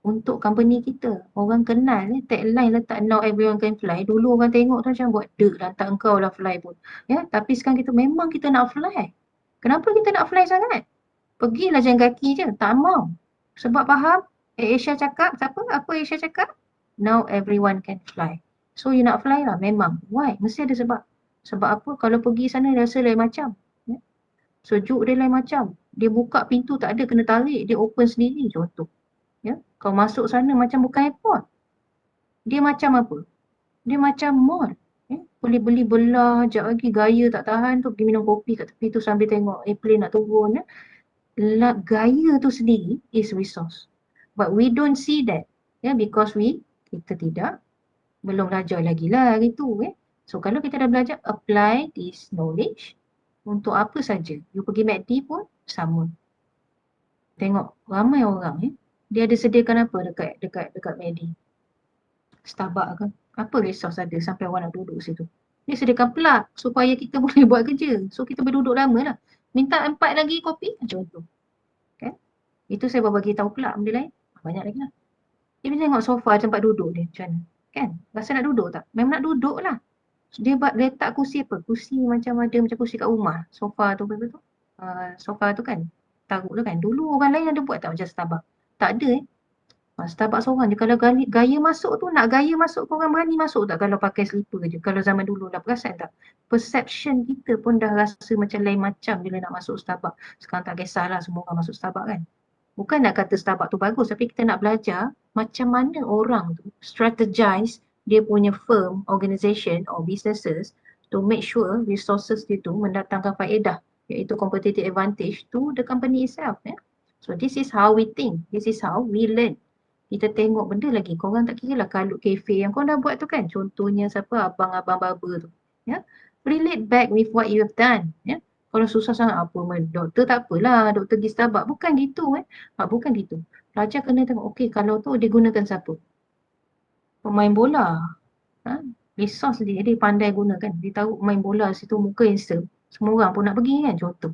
Speaker 1: Untuk company kita, orang kenal, tagline letak now everyone can fly. Dulu orang tengok tu macam buat lantak engkau lah fly pun. Ya, tapi sekarang kita memang kita nak fly. Kenapa kita nak fly sangat? Pergilah jalan kaki je, tak mau. Sebab faham, Asia cakap, apa Asia cakap? Now everyone can fly. So you nak fly lah, memang. Why? Mesti ada sebab. Sebab apa? Kalau pergi sana rasa lain macam. Sejuk dia lain macam. Dia buka pintu tak ada, kena tarik. Dia open sendiri, contoh. Ya, kau masuk sana macam bukan airport. Dia macam apa? Dia macam mall. Ya, boleh beli belah, sekejap lagi gaya tak tahan tu, pergi minum kopi kat tepi tu sambil tengok airplane nak turun. Ya. Gaya tu sendiri is resource. But we don't see that. Ya, because kita belum belajar lagi lah hari tu. So kalau kita dah belajar, apply this knowledge untuk apa saja. You pergi MACD pun sama. Tengok ramai orang dia ada sediakan apa dekat MACD? Starbucks ke? Apa resource ada sampai orang nak duduk situ? Dia sediakan plug supaya kita boleh buat kerja. So kita boleh duduk lama lah. Minta 4 lagi kopi, contoh. Okay? Itu saya baru bagi tahu pula benda lain. Banyak lagi lah. Dia tengok sofa tempat duduk dia macam mana. Kan? Rasa nak duduk tak? Memang nak duduk lah. Dia letak kursi apa? Kursi macam kursi kat rumah. Sofa tu betul tu. Sofa tu kan. Taruh tu kan. Dulu orang lain ada buat tak macam Starbucks? Tak ada Starbucks seorang je. Kalau gaya masuk tu, nak gaya masuk, korang berani masuk tak kalau pakai slipper je? Kalau zaman dulu lah, perasan tak? Perception kita pun dah rasa macam lain macam bila nak masuk Starbucks. Sekarang tak kisahlah semua orang masuk Starbucks kan. Bukan nak kata Starbucks tu bagus, tapi kita nak belajar macam mana orang tu strategize dia punya firm, organisation or businesses to make sure resources dia tu mendatangkan faedah, iaitu competitive advantage to the company itself. So this is how we think, this is how we learn. Kita tengok benda lagi, korang tak kira lah kalut kafe yang korang dah buat tu kan, contohnya siapa, abang-abang barber tu. Relate back with what you have done. Kalau susah sangat apa, doktor tak apalah, doktor pergi Starbucks. Bukan gitu bukan gitu. Pelajar kena tengok, okey kalau tu dia gunakan siapa? Pemain bola. Resource dia pandai gunakan. Dia tahu main bola situ muka handsome. Semua orang pun nak pergi kan, contoh.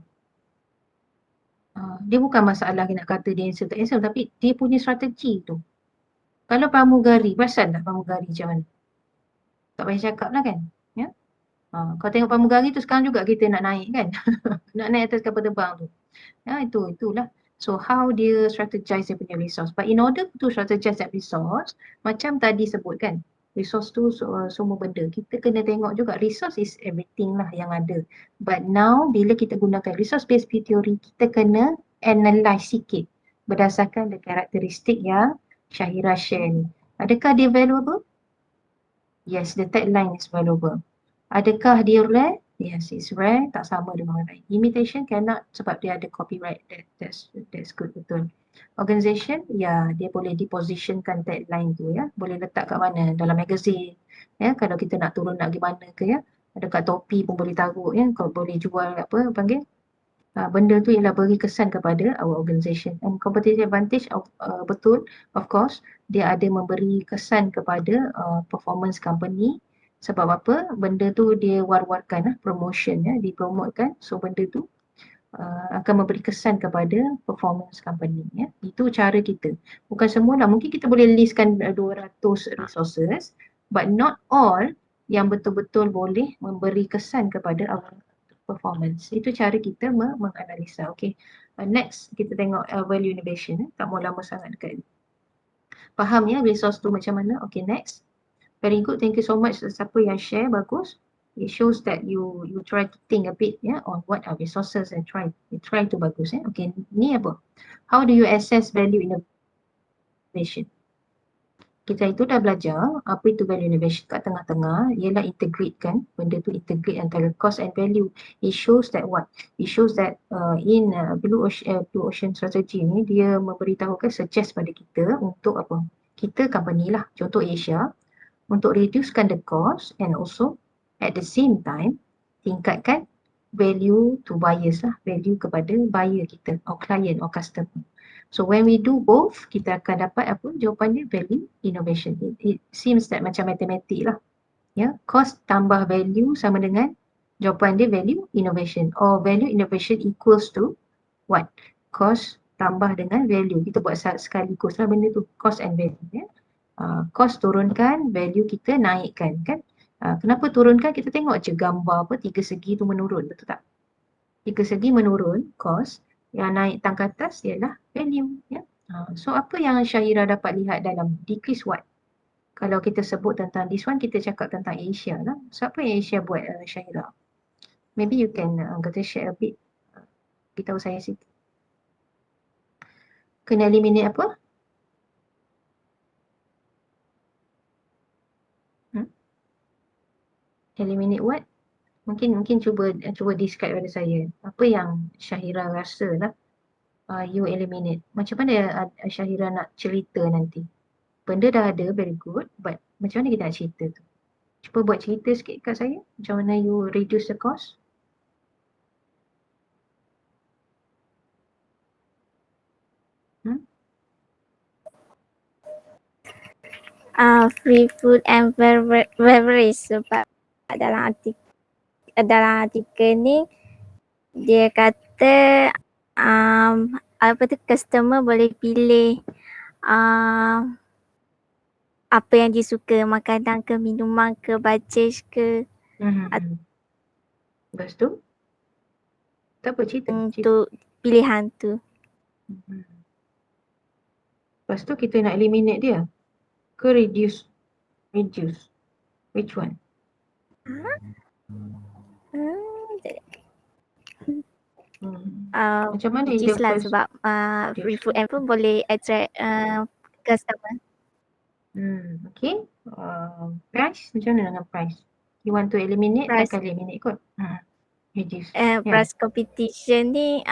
Speaker 1: Dia bukan masalah nak kata dia handsome tak handsome, tapi dia punya strategi tu. Kalau pramugari, perasan tak pramugari macam mana? Tak payah cakap lah kan. Kau tengok pramugari tu sekarang juga kita nak naik kan. Nak naik atas kapal terbang tu. Itulah. So how dia strategize dia punya resource. But in order to strategize that resource, macam tadi sebut kan, resource tu semua benda. Kita kena tengok juga resource is everything lah yang ada. But now bila kita gunakan resource based theory, kita kena analyse sikit berdasarkan the karakteristik yang Syahira share ni. Adakah dia valuable? Yes, the tagline is valuable. Adakah dia rare? Yes, it's rare, tak sama dengan orang lain. Imitation cannot sebab dia ada copyright. That's good, betul. Organization, ya, dia boleh dipositionkan tagline tu ya. Boleh letak kat mana? Dalam magazine. Ya, kalau kita nak turun nak pergi mana ke ya. Ada kat topi pun boleh taruh ya. Kau boleh jual apa panggil. Benda tu ialah beri kesan kepada our organisation. And competitive advantage betul, of course, dia ada memberi kesan kepada performance company. Sebab apa? Benda tu dia war-warkan promotion ya, dipromotkan. So benda tu akan memberi kesan kepada performance company ya. Itu cara kita. Bukan semua lah. Mungkin kita boleh listkan 200 resources, but not all yang betul-betul boleh memberi kesan kepada our performance. Itu cara kita menganalisa. Okay. Next kita tengok value innovation. Tak mau lama sangat dekat. Faham ya resource tu macam mana? Okay, next. Very good. Thank you so much siapa yang share, bagus. It shows that you try to think a bit on what are resources and try to bagus. Okay, ni apa? How do you assess value innovation? Kita itu dah belajar apa itu value innovation kat tengah-tengah, ialah integrate kan, benda tu integrate antara cost and value. It shows that what? It shows that in Blue Ocean strategy ni dia memberitahukan suggest pada kita untuk apa? Kita company lah, contoh Asia, untuk reducekan the cost and also at the same time tingkatkan value to buyers lah, value kepada buyer kita or client or customer. So when we do both, kita akan dapat apa? Jawapannya value innovation. It seems that macam matematik lah. Ya, cost tambah value sama dengan jawapan dia value innovation. Or value innovation equals to what? Cost tambah dengan value. Kita buat sekaligus lah benda tu. Cost and value. Ya. Cost turunkan, value kita naikkan kan. Kenapa turunkan? Kita tengok je gambar apa, tiga segi tu menurun, betul tak? Tiga segi menurun, cost. Yang naik tang ke atas ialah value. Ya? So apa yang Syahira dapat lihat dalam decrease what? Kalau kita sebut tentang this one, kita cakap tentang Asia lah. So apa yang Asia buat Syahira? Maybe you can kata share a bit. Beritahu saya sikit. Kena eliminate apa? Eliminate what? Mungkin cuba describe pada saya. Apa yang Syahira rasa lah you eliminate. Macam mana Syahira nak cerita nanti? Benda dah ada, very good. But macam mana kita nak cerita tu? Cuba buat cerita sikit kat saya. Macam mana you reduce the cost?
Speaker 4: Free food and beverage sebab dalam artikel ni dia kata apa tu customer boleh pilih apa yang dia suka, makanan ke, minuman ke, budget ke.
Speaker 1: Lepas tu? Tak apa cerita.
Speaker 4: Untuk pilihan tu.
Speaker 1: Lepas tu kita nak eliminate dia ke reduce? Which one? Macam mana
Speaker 4: which is lah sebab free food and food boleh attract customer.
Speaker 1: Okay. Price, macam mana dengan price? You want to eliminate, takkan eliminate kot. Reduce.
Speaker 4: Price competition ni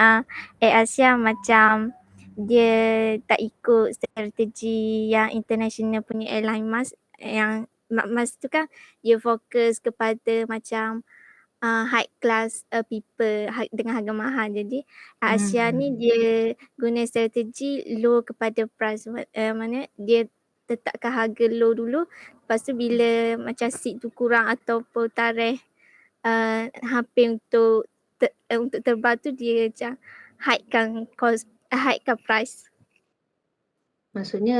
Speaker 4: Asia macam dia tak ikut strategi yang international punya airline yang mas tu kan dia fokus kepada macam high class people dengan harga mahal. Jadi Asia ni dia guna strategi low kepada price, mana dia letakkan harga low dulu, lepas tu bila macam seat tu kurang ataupun tarikh hampir untuk terbang tu dia macam hightkan price.
Speaker 1: Maksudnya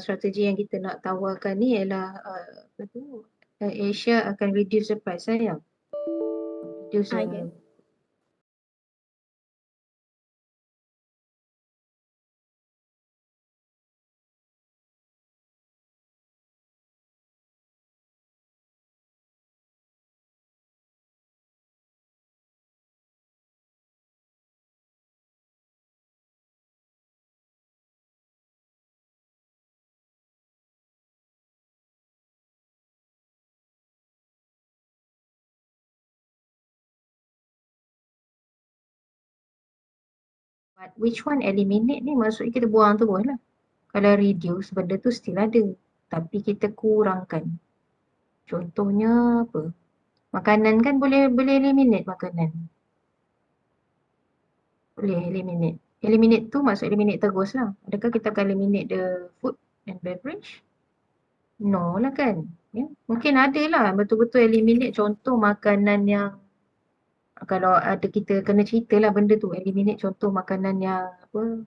Speaker 1: strategi yang kita nak tawarkan ni ialah Asia akan reduce the price reduce But which one eliminate ni maksudnya kita buang terus lah. Kalau reduce benda tu still ada tapi kita kurangkan. Contohnya apa? Makanan kan boleh eliminate makanan. Boleh eliminate. Eliminate tu maksud eliminate terus lah. Adakah kita akan eliminate the food and beverage? No lah kan. Ya? Mungkin ada lah betul-betul eliminate contoh makanan yang kalau ada kita kena cerita lah benda tu. Eliminate contoh makanan yang apa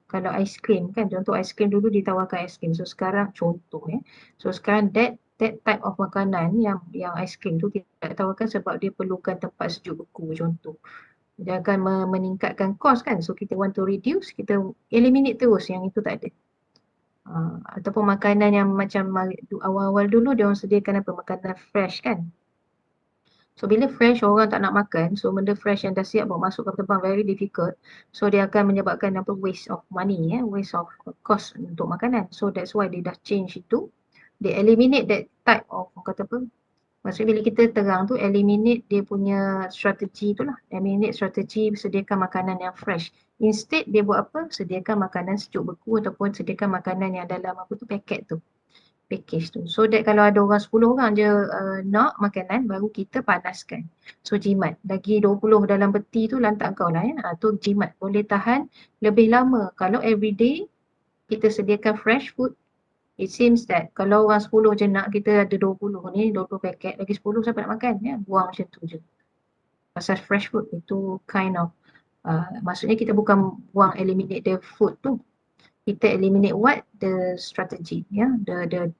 Speaker 1: kalau aiskrim kan, contoh aiskrim dulu ditawarkan aiskrim. So sekarang contoh So sekarang that type of makanan yang aiskrim tu tidak tawarkan sebab dia perlukan tempat sejuk beku contoh. Dia akan meningkatkan kos kan. So kita want to reduce, kita eliminate terus yang itu tak ada. Ataupun makanan yang macam awal-awal dulu dia orang sediakan apa? Makanan fresh kan. So bila fresh orang tak nak makan, so benda fresh yang dah siap bawa masuk kapal terbang very difficult. So dia akan menyebabkan apa waste of money, waste of cost untuk makanan. So that's why dia dah change itu. They eliminate that type of kata apa? Maksudnya bila kita terang tu eliminate dia punya strategi tu lah. Eliminate strategi sediakan makanan yang fresh. Instead dia buat apa? Sediakan makanan sejuk beku ataupun sediakan makanan yang dalam apa tu packet tu. Package tu. So that kalau ada orang 10 orang je nak makanan baru kita panaskan. So jimat. Lagi 20 dalam peti tu lantak kau lah tu jimat. Boleh tahan lebih lama. Kalau everyday kita sediakan fresh food, it seems that kalau orang 10 je nak, kita ada 20 ni, 20 paket, lagi 10 siapa nak makan buang macam tu je. Pasal fresh food itu kind of maksudnya kita bukan buang eliminate the food tu. Kita eliminate what? The strategy, the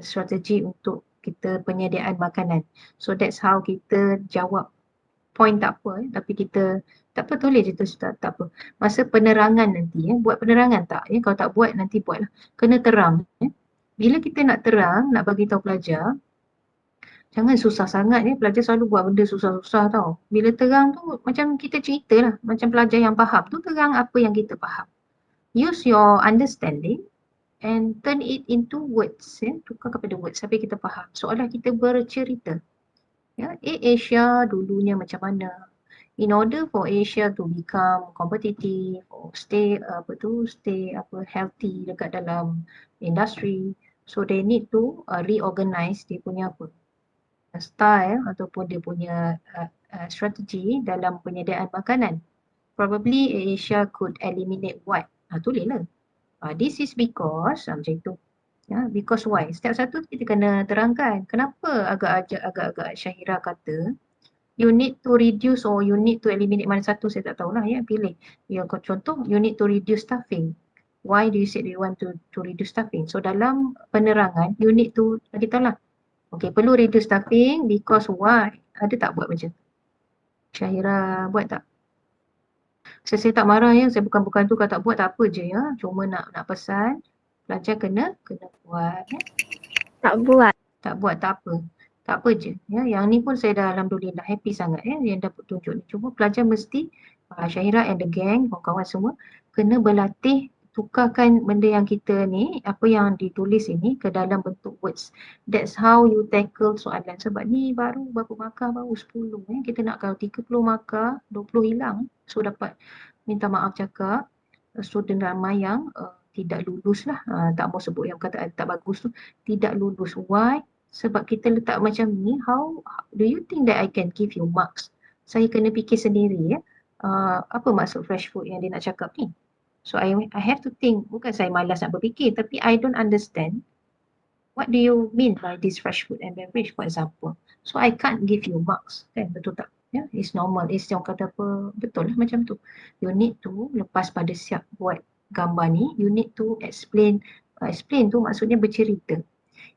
Speaker 1: strategi untuk kita penyediaan makanan. So that's how kita jawab point tak apa tapi kita tak apa tulis je tu tak apa. Masa penerangan nanti buat penerangan tak? Kalau tak buat nanti buatlah. Kena terang. Bila kita nak terang, nak bagi tahu pelajar, jangan susah sangat pelajar selalu buat benda susah-susah tau. Bila terang tu macam kita ceritalah, macam pelajar yang faham tu terang apa yang kita faham. Use your understanding and turn it into words. Tukar kepada words sampai kita faham. Seolah kita bercerita. Asia dulunya macam mana. In order for Asia to become competitive or stay healthy dekat dalam industri, so they need to reorganize dia punya style ataupun dia punya strategi dalam penyediaan makanan. Probably Asia could eliminate what? Tulislah. This is because macam itu. Because why? Setiap satu kita kena terangkan. Kenapa agak-agak Syahira kata you need to reduce or you need to eliminate mana satu saya tak tahulah pilih. Contoh you need to reduce staffing. Why do you say you want to reduce staffing? So dalam penerangan you need to bagi tahulah. Okay, perlu reduce staffing because why? Ada tak buat macam tu? Syahira buat tak? Saya tak marah saya bukan tu kalau tak buat tak apa je cuma nak pesan pelajar kena buat
Speaker 4: Tak buat.
Speaker 1: Tak buat tak apa je yang ni pun saya dah alhamdulillah happy sangat yang dapat tunjuk ni. Cuma pelajar mesti Syahira and the gang, kawan-kawan semua kena berlatih tukarkan benda yang kita ni, apa yang ditulis ini ke dalam bentuk words. That's how you tackle soalan. Sebab ni baru berapa markah, baru 10 kita nak kalau 30 markah, 20 hilang. So dapat minta maaf cakap student ramai yang tidak lulus lah. Tak mau sebut yang kata tak bagus tu, tidak lulus. Why? Sebab kita letak macam ni, how do you think that I can give you marks? Saya kena fikir sendiri apa maksud fresh food yang dia nak cakap ni. So I have to think, bukan saya malas nak berfikir, tapi I don't understand what do you mean by this fresh food and beverage for example. So I can't give you marks, kan, betul tak? It's normal, it's yang kata apa, betul lah macam tu. You need to, lepas pada siap buat gambar ni, you need to explain tu maksudnya bercerita.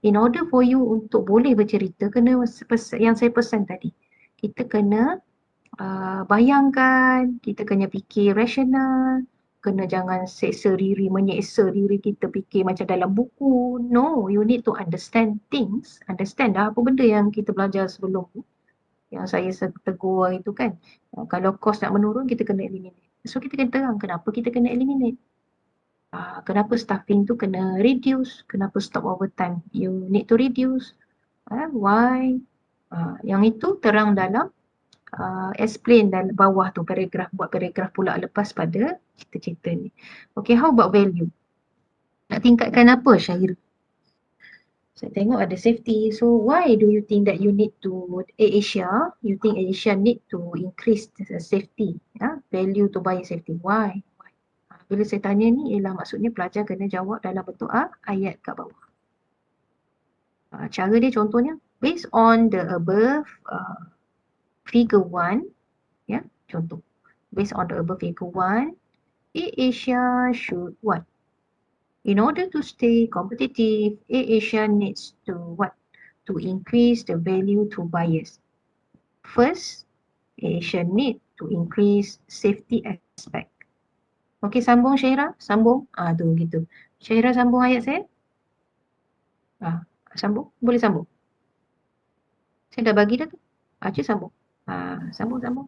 Speaker 1: In order for you untuk boleh bercerita, kena yang saya pesan tadi, kita kena bayangkan, kita kena fikir rasional, kena jangan seksa diri, menyeksa diri kita fikir macam dalam buku. No, you need to understand things. Understand dah apa benda yang kita belajar sebelum tu. Yang saya tegur itu kan. Kalau kos nak menurun, kita kena eliminate. So kita kena terang kenapa kita kena eliminate. Kenapa staffing tu kena reduce. Kenapa stop overtime you need to reduce. Why. Yang itu terang dalam explain dalam bawah tu paragraf, buat paragraf pula lepas pada cerita-cerita ni. Okay, how about value? Nak tingkatkan apa Syahira? Saya tengok ada safety. So why do you think that you need to, AirAsia, you think AirAsia need to increase the safety, value to buyer safety? Why? Bila saya tanya ni ialah maksudnya pelajar kena jawab dalam bentuk ayat kat bawah. Cara dia contohnya, based on the above figure 1, contoh. Based on the above figure 1, AirAsia should what? In order to stay competitive, AirAsia needs to what? To increase the value to buyers. First, AirAsia need to increase safety aspect. Okey, sambung Syahira, sambung. Tu gitu. Syahira sambung ayat saya. Sambung, boleh sambung. Saya dah bagi dah tu. Cik sambung. Sambung.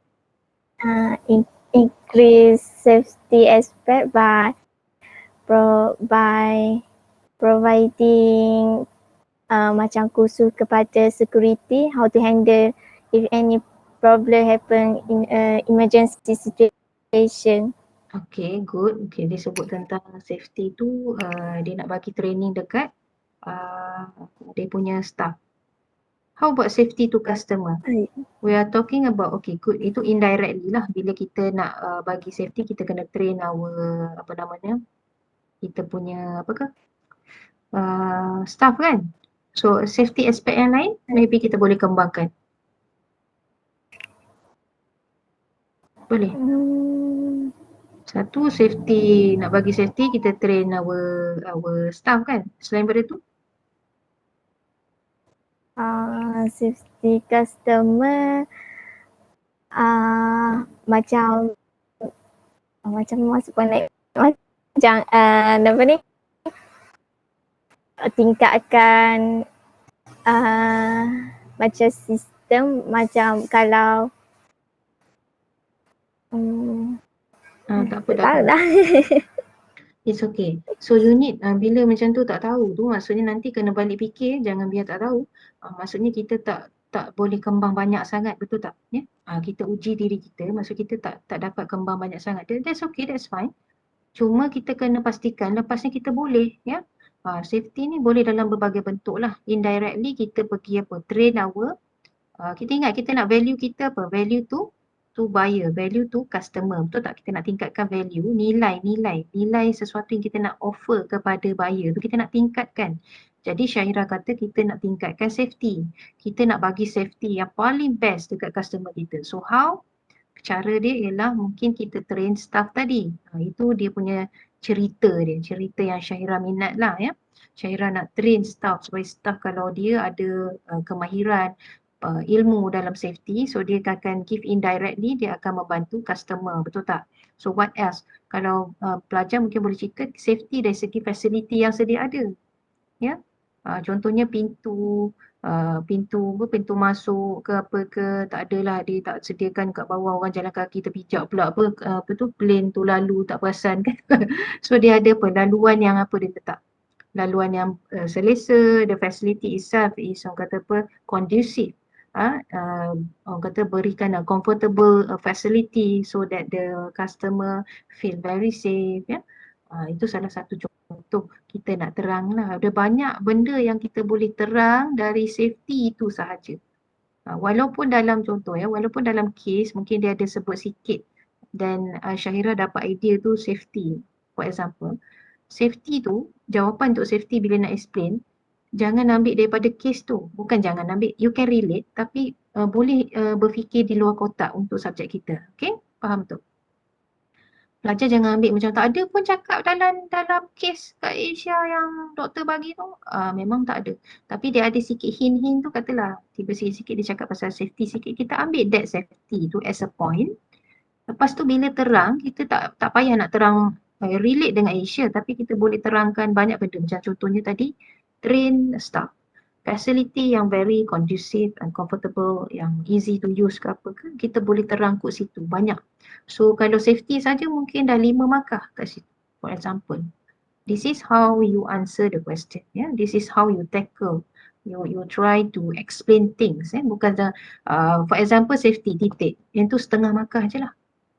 Speaker 4: Increase safety aspect by providing macam kursus kepada security, how to handle if any problem happen in emergency situation.
Speaker 1: Okay, good. Okay, dia sebut tentang safety tu, dia nak bagi training dekat dia punya staff. How about safety to customer? We are talking about, okay, good. Itu indirectly lah. Bila kita nak bagi safety, kita kena train our, kita punya, staff kan? So, safety aspect yang lain, maybe kita boleh kembangkan. Boleh? Satu, safety, nak bagi safety, kita train our staff kan? Selain daripada tu?
Speaker 4: Safety customer, macam masuk pandai, macam apa ni, tingkatkan macam sistem, macam kalau
Speaker 1: tak apa. It's okay. So you need, bila macam tu tak tahu tu, maksudnya nanti kena balik fikir, jangan biar tak tahu. Maksudnya kita tak boleh kembang banyak sangat, betul tak? Ya? Kita uji diri kita, maksud kita tak dapat kembang banyak sangat. That's okay, that's fine. Cuma kita kena pastikan lepasnya kita boleh, ya. Safety ni boleh dalam berbagai bentuk lah. Indirectly kita pergi train our, kita ingat kita nak value kita apa? Value to buyer, value to customer. Betul tak? Kita nak tingkatkan value, nilai sesuatu yang kita nak offer kepada buyer tu kita nak tingkatkan. Jadi Syahira kata kita nak tingkatkan safety. Kita nak bagi safety yang paling best dekat customer kita. So how? Cara dia ialah mungkin kita train staff tadi. Itu dia punya cerita yang Syahira minat lah ya. Syahira nak train staff supaya staff kalau dia ada kemahiran, ilmu dalam safety, so dia akan give indirectly, dia akan membantu customer, betul tak? So what else? Kalau pelajar mungkin boleh cerita safety dari segi facility yang sedia ada, ya. Contohnya pintu masuk ke apa ke, tak adalah, dia tak sediakan kat bawah, orang jalan kaki terpijak pula plane tu lalu tak perasan kan. So dia ada laluan yang dia letak, laluan yang selesa, the facility itself is orang kata conducive. Orang kata berikan a comfortable facility so that the customer feel very safe, ya. Itu salah satu contoh kita nak terang lah. Ada banyak benda yang kita boleh terang dari safety itu sahaja. Walaupun dalam contoh walaupun dalam case mungkin dia ada sebut sikit dan Syahira dapat idea tu safety. For example, safety tu, jawapan untuk safety bila nak explain, jangan ambil daripada case tu. Bukan jangan ambil, you can relate tapi boleh berfikir di luar kotak untuk subjek kita. Okay? Faham tu? Pelajar jangan ambil macam tak ada pun cakap dalam case kat Asia yang doktor bagi tu. Memang tak ada. Tapi dia ada sikit hint-hint tu, katalah tiba sikit dia cakap pasal safety sikit. Kita ambil that safety tu as a point. Lepas tu bila terang, kita tak payah nak terang relate dengan Asia, tapi kita boleh terangkan banyak benda. Macam contohnya tadi, train staff, facility yang very conducive and comfortable, yang easy to use ke apa ke, kita boleh terang kat situ banyak. So kalau safety saja mungkin dah 5 markah kat situ. For example, this is how you answer the question, This is how you tackle You try to explain things. Bukan for example safety titik. Yang tu setengah markah je lah.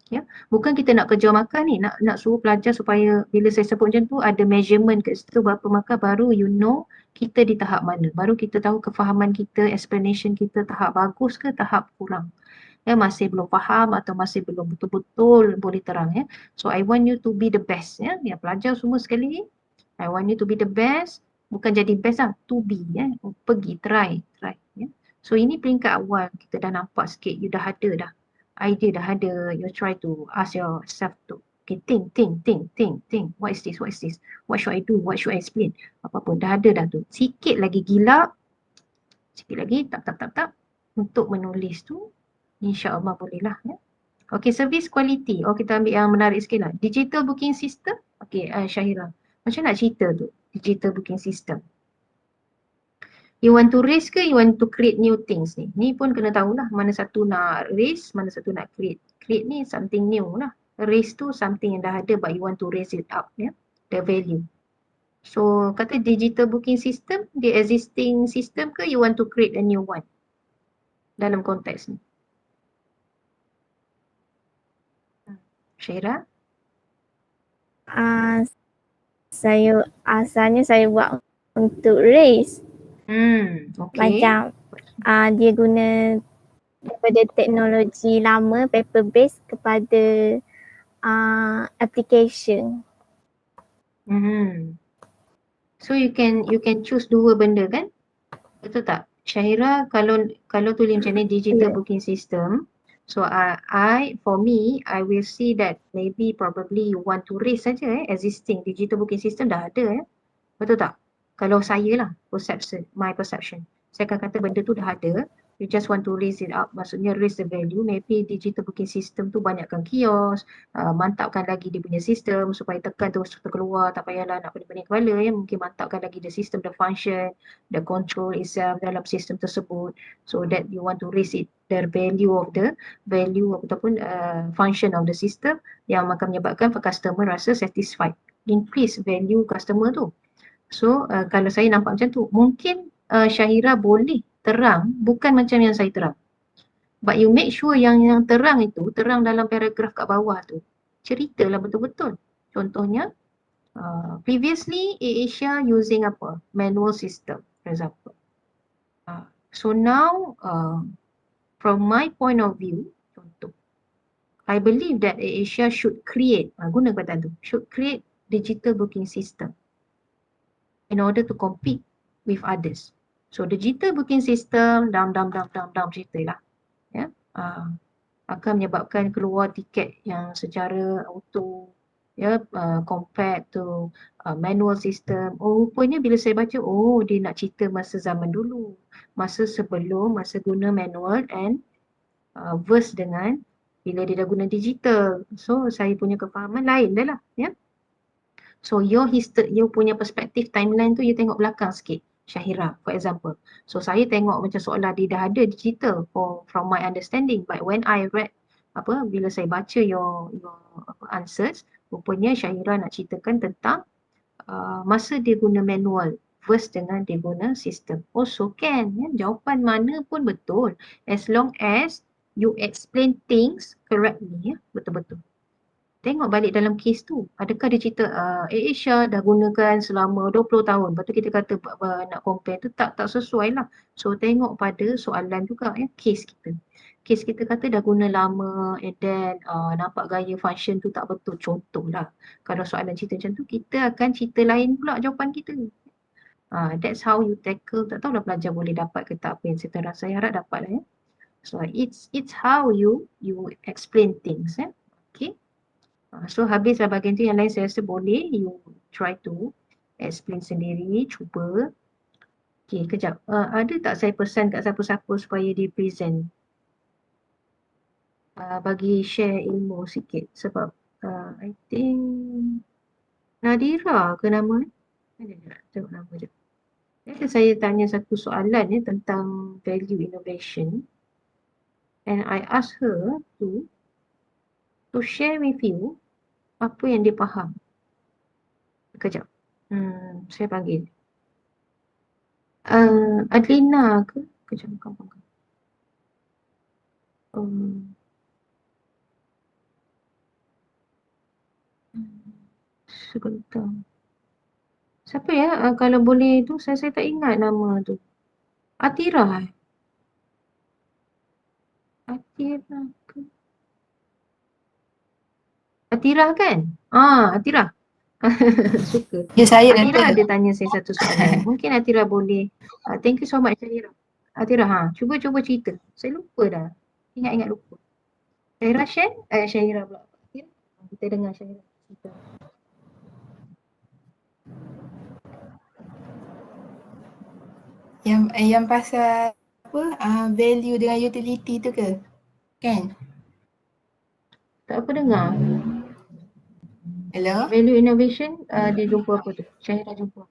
Speaker 1: Ya, bukan kita nak kejar markah ni, nak suruh pelajar supaya bila saya sebut macam tu ada measurement kat situ berapa markah, baru you know kita di tahap mana. Baru kita tahu kefahaman kita, explanation kita tahap bagus ke tahap kurang. Ya, masih belum faham atau masih belum betul-betul boleh terang ya. So I want you to be the best ya. Ya, pelajar semua sekali, I want you to be the best. Bukan jadi best lah, to be ya. Pergi, try ya. So ini peringkat awal, kita dah nampak sikit, you dah ada dah. Idea dah ada, you try to ask yourself to okay, think. What is this? What should I do? What should I explain? Apa-apa, dah ada dah tu. Sikit lagi gila, sikit lagi tap. Untuk menulis tu, insya-Allah boleh lah ya. Okay, service quality. Oh, kita ambil yang menarik sikit lah. Digital booking system. Okay, Syahira. Macam nak cerita tu, digital booking system. You want to raise ke you want to create new things ni? Ni pun kena tahulah mana satu nak raise, mana satu nak create. Create ni something new lah. Raise tu something yang dah ada but you want to raise it up ya. The value. So kata digital booking system, the existing system ke you want to create a new one? Dalam konteks ni. Syahira?
Speaker 4: Saya asalnya saya buat untuk raise.
Speaker 1: Okay.
Speaker 4: Macam dia guna daripada teknologi lama paper based kepada application.
Speaker 1: So you can choose dua benda kan? Betul tak? Syahira kalau tulis macam ni digital booking system, so for me I will see that maybe probably you want to raise saja existing digital booking system dah ada betul tak? Kalau saya lah my perception, saya akan kata benda tu dah ada, you just want to raise it up, maksudnya raise the value. Maybe digital booking system tu banyakkan kios, mantapkan lagi dia punya sistem supaya tekan terus terkeluar, tak payahlah nak pening-pening kepala ya. Mungkin mantapkan lagi the system, the function, the control itself dalam sistem tersebut, so that you want to raise it, the value ataupun function of the system yang akan menyebabkan customer rasa satisfied, increase value customer tu. So kalau saya nampak macam tu, mungkin Syahira boleh terang bukan macam yang saya terang. But you make sure yang terang itu, terang dalam paragraf kat bawah tu, ceritalah betul-betul. Contohnya, previously AirAsia using apa? Manual system, for example. So now, from my point of view, contoh, I believe that AirAsia should create, guna perkataan tu, should create digital booking system in order to compete with others. So digital booking system, cerita lah. Ya, akan menyebabkan keluar tiket yang secara auto, ya, compared to manual system. Oh, rupanya bila saya baca, oh dia nak cerita masa zaman dulu, masa guna manual and verse dengan bila dia dah guna digital. So saya punya kefahaman lain dah lah, ya. So you punya perspektif timeline tu you tengok belakang sikit, Syahira, for example. So saya tengok macam seolah dia dah ada digital from my understanding, but when I read bila saya baca your answers, rupanya Syahira nak ceritakan tentang masa dia guna manual versus dengan dia guna sistem. Also can, ya, jawapan mana pun betul as long as you explain things correctly, ya, betul-betul. Tengok balik dalam kes tu, adakah dia cerita AirAsia dah gunakan selama 20 tahun, lepas tu kita kata nak compare tu tak sesuai lah. So tengok pada soalan juga ya, kes kita kata dah guna lama and then nampak gaya function tu tak betul, contohlah. Kalau soalan cerita macam tu, kita akan cerita lain pula jawapan kita. That's how you tackle. Tak tahulah pelajar boleh dapat ke tak apa yang saya terang, saya harap dapat lah ya. So it's how you explain things ya. Okay. So habislah bahagian tu, yang lain saya rasa boleh you try to explain sendiri, cuba. Okay, kejap. Ada tak saya pesan kat siapa-siapa supaya dia present? Bagi share ilmu sikit sebab I think Nadira ke nama ni? Tengok nama je. Saya tanya satu soalan ya tentang value innovation and I ask her to share with you apa yang dia faham. Kejap. Saya panggil. Adlina ke? Kejap bukan. Sebentar. Siapa ya? Kalau boleh tu saya tak ingat nama tu. Atira. Atira ke? Atira kan? Atira. Suka.
Speaker 5: Ya, saya
Speaker 1: Atira
Speaker 5: Dato'.
Speaker 1: ada tanya saya satu soalan. Mungkin Atira boleh. Thank you so much Syahira. Atira, cuba cerita. Saya lupa dah. Ingat lupa. Syahira share? Syahira pula. Atira, kita dengar Syahira cerita.
Speaker 5: Yang pasal apa? Value dengan utility tu ke? Kan?
Speaker 1: Tak apa dengar.
Speaker 5: Hello?
Speaker 1: Value innovation, dia jumpa apa tu? Syahira jumpa.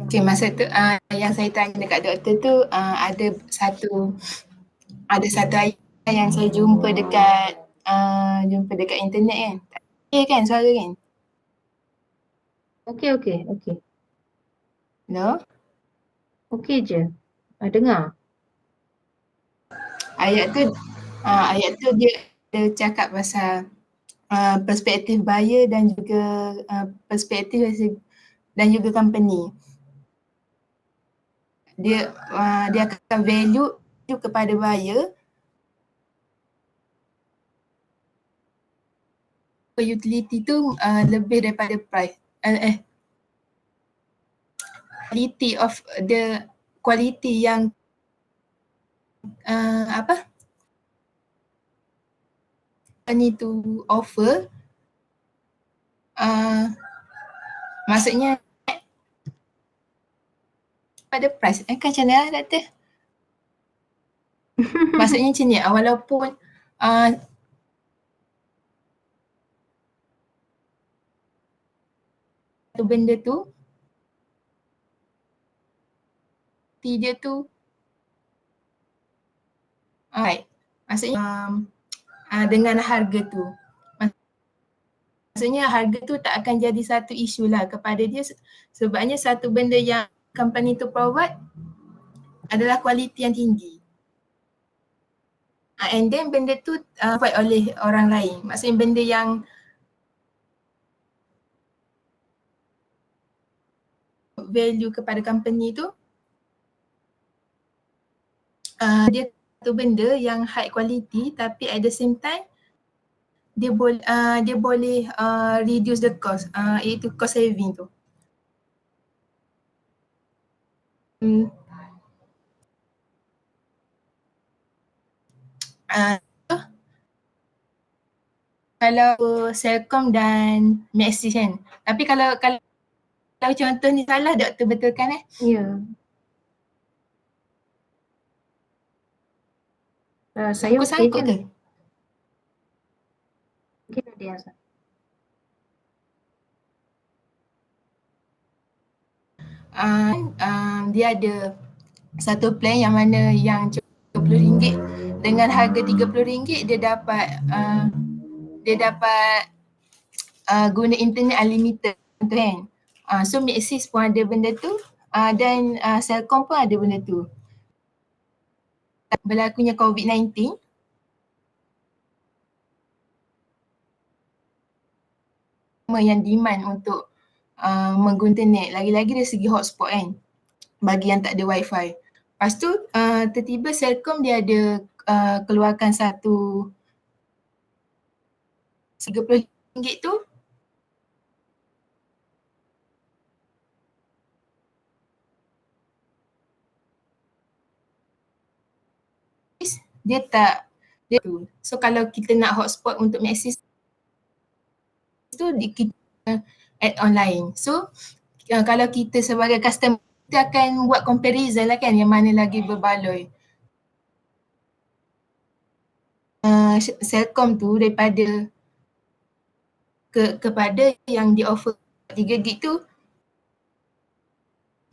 Speaker 5: Okay, masa tu yang saya tanya dekat doktor tu ada satu ayat yang saya jumpa dekat internet kan. Okay kan suara kan?
Speaker 1: Okey.
Speaker 5: Hello?
Speaker 1: Okey je. Dengar.
Speaker 5: Ayat tu dia cakap pasal perspektif buyer dan juga perspektif dan juga company. Dia akan value kepada buyer utility tu lebih daripada price. Quality yang company tu offer, maksudnya pada price. Kan macam mana doktor? Maksudnya macam ni, walaupun satu benda tu dia tu maksudnya dengan harga tu. Maksudnya harga tu tak akan jadi satu isu lah kepada dia sebabnya satu benda yang company tu provide adalah kualiti yang tinggi. And then benda tu provide oleh orang lain. Maksudnya benda yang value kepada company tu dia satu benda yang high quality tapi at the same time dia boleh reduce the cost, iaitu cost saving tu. Kalau Celcom dan Maxis kan. Tapi kalau contoh ni salah doktor betulkan
Speaker 1: Ya. Saya okey
Speaker 5: sangkut
Speaker 1: je.
Speaker 5: ke?
Speaker 1: Mungkin ada yang salah.
Speaker 5: Dia ada satu plan yang mana yang RM30 dengan harga RM30 dia dapat guna internet unlimited tu kan. So Maxis pun ada benda tu dan Celcom pun ada benda tu. Berlakunya COVID-19 yang demand untuk menggunakan internet, lagi-lagi dari segi hotspot kan bagi yang tak ada wifi. Lepas tu tiba-tiba Celcom dia ada keluarkan satu RM30 tu dia tu. So kalau kita nak hotspot untuk Maxis tu kita add online. So kalau kita sebagai customer kita akan buat comparison lah kan yang mana lagi berbaloi. Celcom tu daripada kepada yang di offer 3GB tu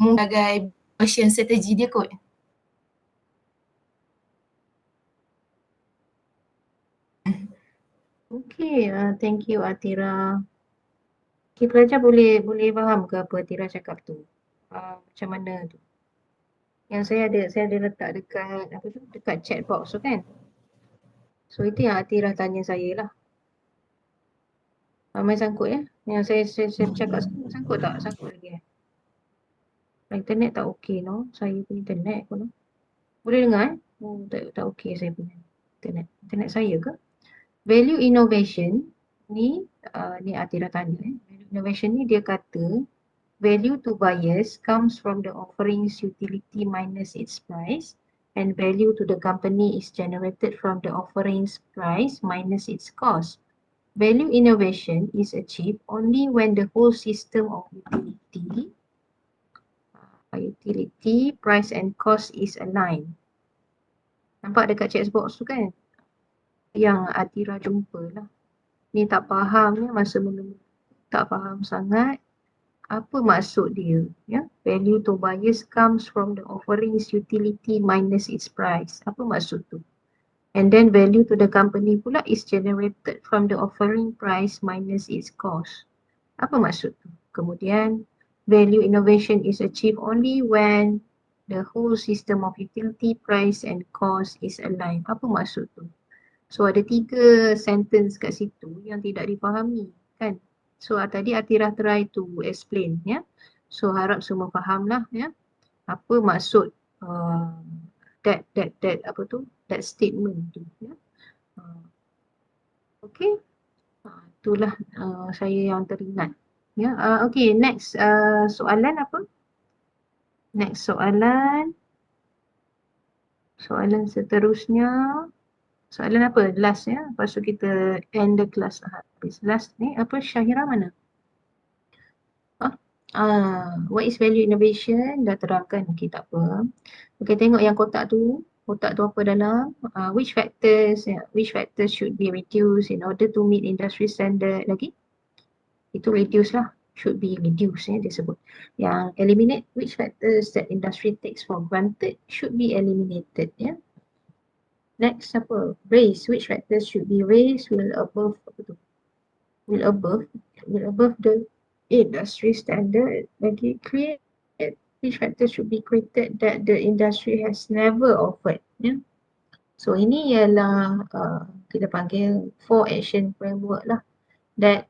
Speaker 5: sebagai version strategi dia kot.
Speaker 1: Okay, thank you Atira. Okay, pelajar boleh faham ke apa Atira cakap tu? Macam mana tu? Yang saya ada letak dekat apa tu? Dekat chat box tu kan. So itu yang Atira tanya saya lah. Ramai sangkut ya? Yang saya cakap sangkut tak? Sangkut lagi internet tak okey no. Saya punya internet pun. Boleh dengar Oh, tak okey saya punya internet. Internet saya ke? Value innovation ni ni Atira tanya Value innovation ni dia kata value to buyers comes from the offerings utility minus its price and value to the company is generated from the offerings price minus its cost. Value innovation is achieved only when the whole system of utility, price and cost is aligned. Nampak dekat chat box tu kan? Yang Atira jumpa lah. Ni tak faham ya masa mula-mula. Tak faham sangat apa maksud dia. Ya? Value to buyers comes from the offerings utility minus its price. Apa maksud tu? And then value to the company pula is generated from the offering price minus its cost. Apa maksud tu? Kemudian value innovation is achieved only when the whole system of utility, price and cost is aligned. Apa maksud tu? So ada 3 sentence kat situ yang tidak dipahami kan. So tadi Atira try to explain ya. So harap semua faham lah ya. Apa maksud that apa tu? That statement tu ya. Okay. Itulah saya yang teringat. Ya, okay, next soalan apa? Next soalan. Soalan seterusnya. Soalan apa? Last ya. Lepas tu kita end the class habis. Last ni apa? Syahira mana? What is value innovation? Dah terangkan. Okay, tak apa. Okay, tengok yang kotak tu. Kotak tu apa dalam? Which factors should be reduced in order to meet industry standard lagi? Itu reduce lah. Should be reduced ya dia sebut. Yang eliminate, which factors that industry takes for granted should be eliminated ya. Next apa? Raise, which factors should be raised will above the industry standard. Lagi create, which factors should be created that the industry has never offered ya. So ini ialah kita panggil 4 action framework lah that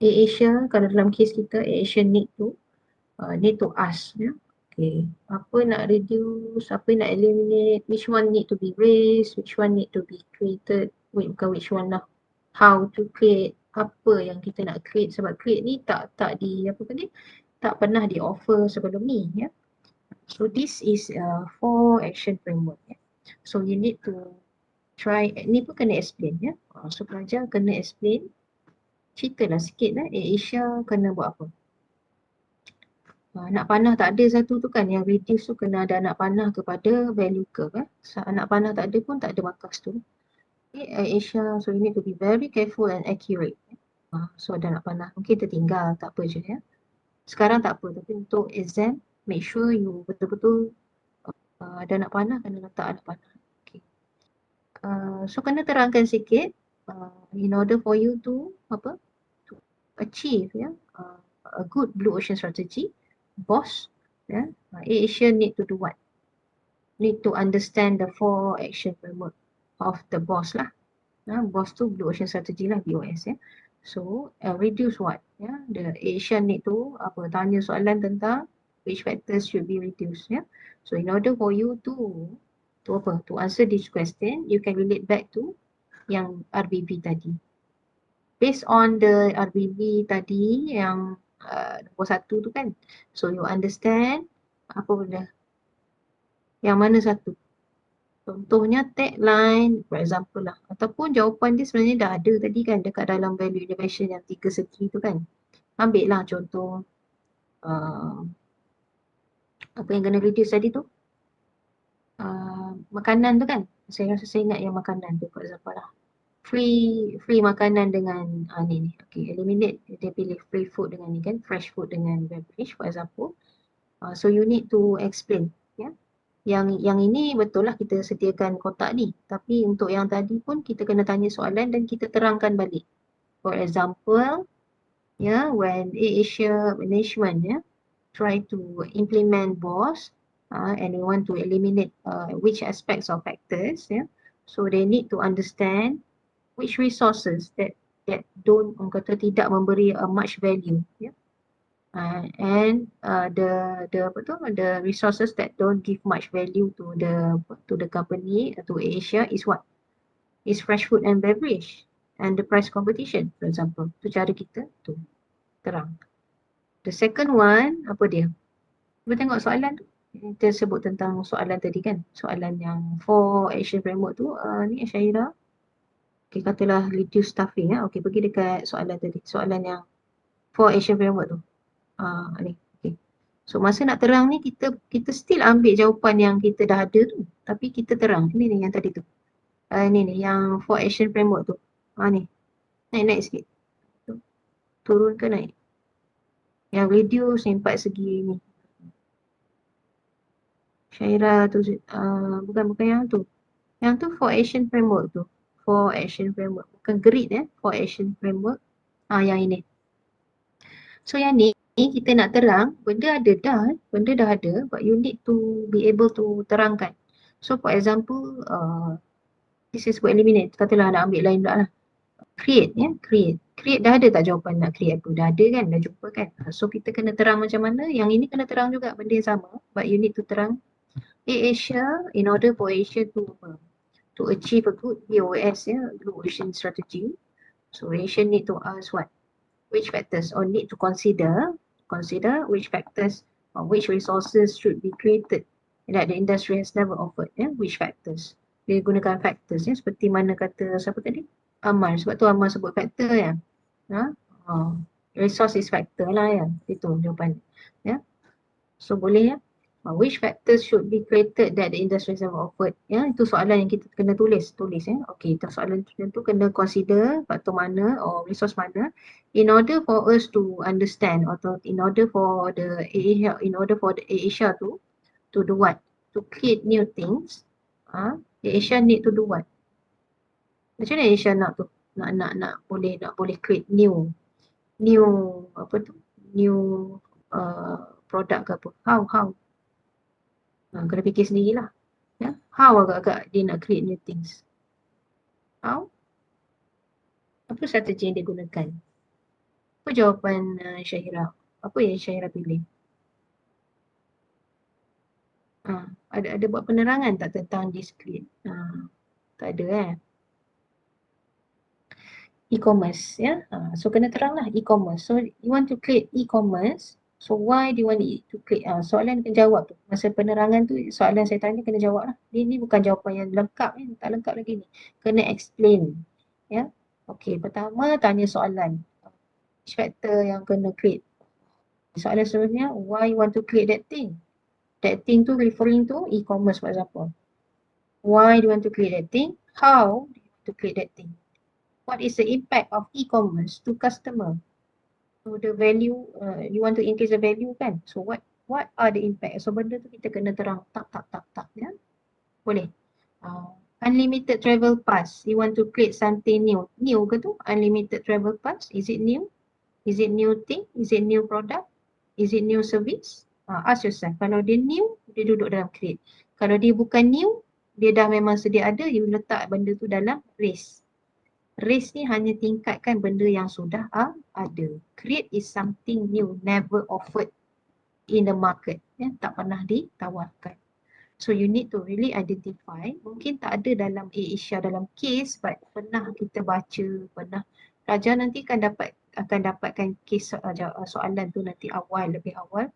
Speaker 1: AirAsia, kalau dalam kes kita AirAsia need to ask ya. Okay, apa nak reduce, apa nak eliminate, which one need to be raised, which one need to be created, bukan which one lah, how to create, apa yang kita nak create, sebab create ni tak pernah di offer sebelum ni ya. So this is 4 action framework ya. So you need to try, ni pun kena explain ya. So pelajar kena explain, ceritalah sikit lah AirAsia kena buat apa. Nak panah tak ada satu tu kan, yang reduce tu kena ada anak panah kepada value curve kan. Anak panah tak ada pun tak ada markas tu. Okay, AirAsia, so you need to be very careful and accurate. So ada anak panah, mungkin tertinggal, tak apa je ya. Sekarang tak apa, tapi untuk exam, make sure you betul-betul ada anak panah, kena letak anak panah. Okay. So kena terangkan sikit, in order for you to achieve a good blue ocean strategy, boss AirAsia need to do what? Need to understand the 4 action framework of the boss lah. Boss tu blue ocean strategy lah, BOS ya. So reduce what? The AirAsia need to tanya soalan tentang which factors should be reduced ya. So in order for you to answer this question, you can relate back to yang RBB tadi. Based on the RBB tadi yang nombor 1 tu kan. So you understand apa benda? Yang mana satu? Contohnya tagline, for example lah. Ataupun jawapan dia sebenarnya dah ada tadi kan dekat dalam value innovation yang 3 segi tu kan. Ambil lah contoh apa yang kena reduce tadi tu. Makanan tu kan. Saya rasa saya ingat yang makanan tu, for example lah. Free makanan dengan ni. Okay, eliminate, dia pilih free food dengan ni kan, fresh food dengan beverage for example. So you need to explain Yang ini betul lah kita sediakan kotak ni. Tapi untuk yang tadi pun kita kena tanya soalan dan kita terangkan balik. For example, when AirAsia management try to implement BOS and they want to eliminate which aspects of factors, so they need to understand which resources that don't, orang kata tidak memberi much value, and the resources that don't give much value to the company, to AirAsia, is what? Is fresh food and beverage and the price competition, for example. Tu cara kita tu terang. The second one, apa dia? Cuba tengok soalan tu. Kita sebut tentang soalan tadi kan. Soalan yang 4 action framework tu, ni Syaira. Okay, katalah reduce staffing. Okay, pergi dekat soalan tadi. Soalan yang 4 action framework tu. Ni. Okay. So masa nak terang ni kita still ambil jawapan yang kita dah ada tu. Tapi kita terang. Ini ni yang tadi tu. Ni yang 4 action framework tu. Ni. Naik sikit. Turun ke naik? Yang reduce ni 4 segi ni. Syaira tu, bukan yang tu. Yang tu 4 action framework tu. 4 action framework. Bukan grid 4 action framework. Yang ini. So yang ni kita nak terang, benda ada dah. Benda dah ada, but you need to be able to terangkan. So for example, this is for eliminate. Katalah nak ambil lain pula lah. Create, create. Create dah ada tak jawapan nak create apa? Dah ada kan? Dah jumpa kan? So kita kena terang macam mana? Yang ini kena terang juga benda yang sama. But you need to terang AirAsia, in order for Asia to achieve a good BOS, Blue Ocean Strategy. So Asia need to ask what? Which factors, or need to consider which factors or which resources should be created that the industry has never offered. Which factors? Dia gunakan factors, seperti mana kata siapa tadi? Amal. Sebab tu Amal sebut factor ya. Resource is factor lah Itu jawapan. So boleh which factors should be created that the industry has never offered. Itu soalan yang kita kena tulis. Okay, soalan tu kena consider faktor mana or resource mana in order for us to understand, atau in order for the AirAsia to do what? To create new things. AirAsia need to do what? Macam mana AirAsia nak tu? Nak boleh create new apa tu? New product ke apa? How? Kena fikir sendirilah. How agak-agak dia nak create new things? How? Apa strategi yang dia gunakan? Apa jawapan Syahira? Apa yang Syahira pilih? Ada buat penerangan tak tentang discrete? Tak ada E-commerce so kena terang lah e-commerce. So you want to create e-commerce. So why do you want it to create? Soalan kena jawab tu. Masa penerangan tu soalan saya tanya kena jawab lah. Ini bukan jawapan yang lengkap tak lengkap lagi ni. Kena explain. Okay, pertama tanya soalan. Which factor yang kena create? Soalan seterusnya, why you want to create that thing? That thing tu referring to e-commerce for example. Why do you want to create that thing? How do you want to create that thing? What is the impact of e-commerce to customer? So the value, you want to increase the value kan? So what are the impact? So benda tu kita kena terang tak boleh. Unlimited travel pass. You want to create something new. New ke tu? Unlimited travel pass. Is it new? Is it new thing? Is it new product? Is it new service? Ask yourself. Kalau dia new, dia duduk dalam create. Kalau dia bukan new, dia dah memang sedia ada, you letak benda tu dalam race. Race ni hanya tingkatkan benda yang sudah ada. Create is something new, never offered in the market. Tak pernah ditawarkan. So you need to really identify. Mungkin tak ada dalam AirAsia dalam case, but pernah kita baca, pelajar nanti akan dapatkan case soalan tu nanti lebih awal.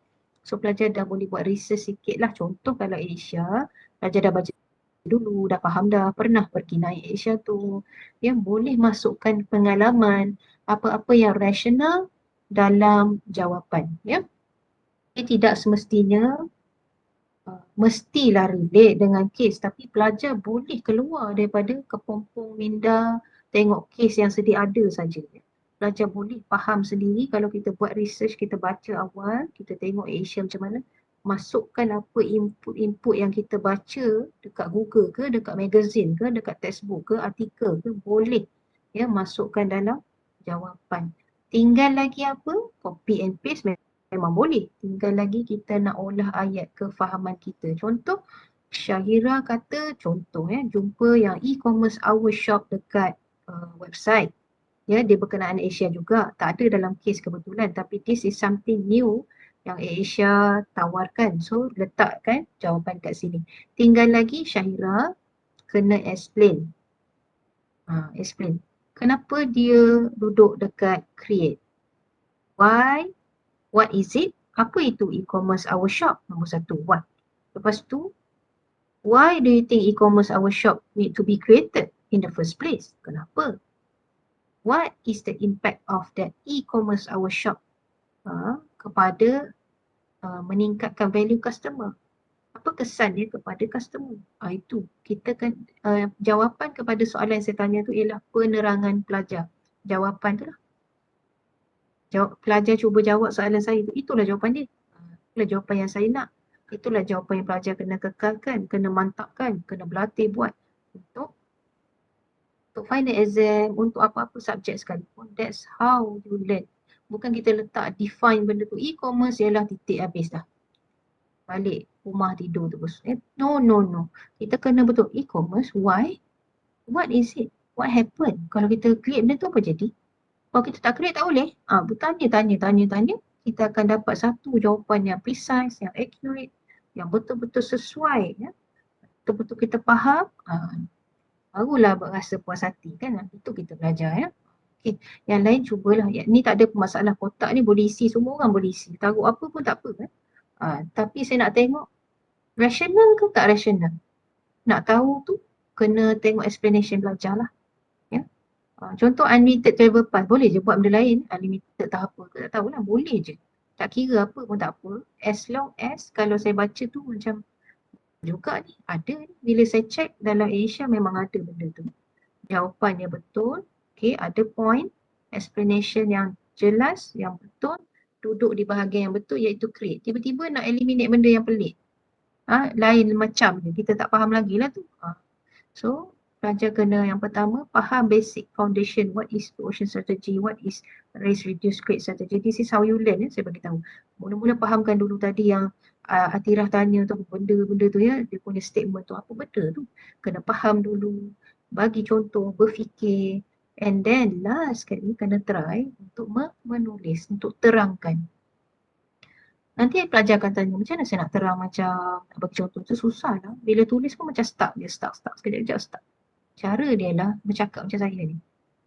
Speaker 1: So pelajar dah boleh buat research sikit lah. Contoh kalau AirAsia, pelajar dah baca dulu, dah faham dah, pernah pergi naik AirAsia tu, boleh masukkan pengalaman apa-apa yang rasional dalam jawapan. Tidak semestinya mestilah relate dengan kes, tapi pelajar boleh keluar daripada kepompong minda tengok kes yang sedia ada saja. Pelajar boleh faham sendiri kalau kita buat research, kita baca awal, kita tengok AirAsia macam mana, masukkan apa input yang kita baca dekat Google ke, dekat magazine ke, dekat textbook ke, artikel ke, boleh ya masukkan dalam jawapan. Tinggal lagi apa? Copy and paste memang boleh. Tinggal lagi kita nak olah ayat ke fahaman kita. Contoh, Syahira kata contoh jumpa yang e-commerce our shop dekat website. Ya, dia berkenaan Asia juga. Tak ada dalam kes kebetulan, tapi this is something new yang Asia tawarkan. So letakkan jawapan kat sini. Tinggal lagi Syahira kena explain. Explain. Kenapa dia duduk dekat create? Why? What is it? Apa itu e-commerce our shop? Nombor 1, what? Lepas tu, why do you think e-commerce our shop need to be created in the first place? Kenapa? What is the impact of that e-commerce our shop kepada meningkatkan value customer? Apa kesan dia kepada customer? Itu kita kan jawapan kepada soalan yang saya tanya tu ialah penerangan pelajar. Jawapan tu lah. Pelajar cuba jawab soalan saya tu, itulah jawapan dia. Itulah jawapan yang saya nak. Itulah jawapan yang pelajar kena kekalkan, kena mantapkan, kena berlatih buat untuk final exam, untuk apa-apa subjek sekalipun. That's how you learn. Bukan kita letak define benda tu. E-commerce ialah titik habis dah. Balik rumah tidur terus. No. Kita kena betul e-commerce, why? What is it? What happened? Kalau kita create benda tu apa jadi? Kalau kita tak create tak boleh. Tanya. Kita akan dapat satu jawapan yang precise, yang accurate, yang betul-betul sesuai. Ya? Betul-betul kita faham. Barulah rasa puas hati kan. Itu kita belajar ya. Okay. Yang lain cubalah. Ni tak ada masalah, kotak ni boleh isi, semua orang boleh isi. Taruh apa pun tak apa kan. Tapi saya nak tengok rasional ke tak rasional. Nak tahu tu kena tengok explanation belajar lah. Ya? Contoh unlimited travel pass, boleh je buat benda lain. Unlimited tak apa ke, tak tahulah, boleh je. Tak kira apa pun tak apa. As long as kalau saya baca tu macam juga ni, ada ni. Bila saya check dalam Asia memang ada benda tu. Jawapannya betul, okay, ada point, explanation yang jelas, yang betul, duduk di bahagian yang betul iaitu create. Tiba-tiba nak eliminate benda yang pelik. Lain macam je, kita tak faham lagi lah tu. So, pelajar kena yang pertama, faham basic foundation, what is ocean strategy, what is race reduce create strategy. This is how you learn, saya bagi tahu. Mula-mula fahamkan dulu tadi yang Atirah tanya tu, benda-benda tu ya, dia punya statement tu apa benda tu. Kena faham dulu, bagi contoh, berfikir, and then last sekali kena try untuk menulis, untuk terangkan. Nanti pelajar akan tanya, macam mana saya nak terang macam, nak bagi contoh tu susah lah. Bila tulis pun macam stuck, sekejap stuck. Cara dia lah bercakap macam saya ni.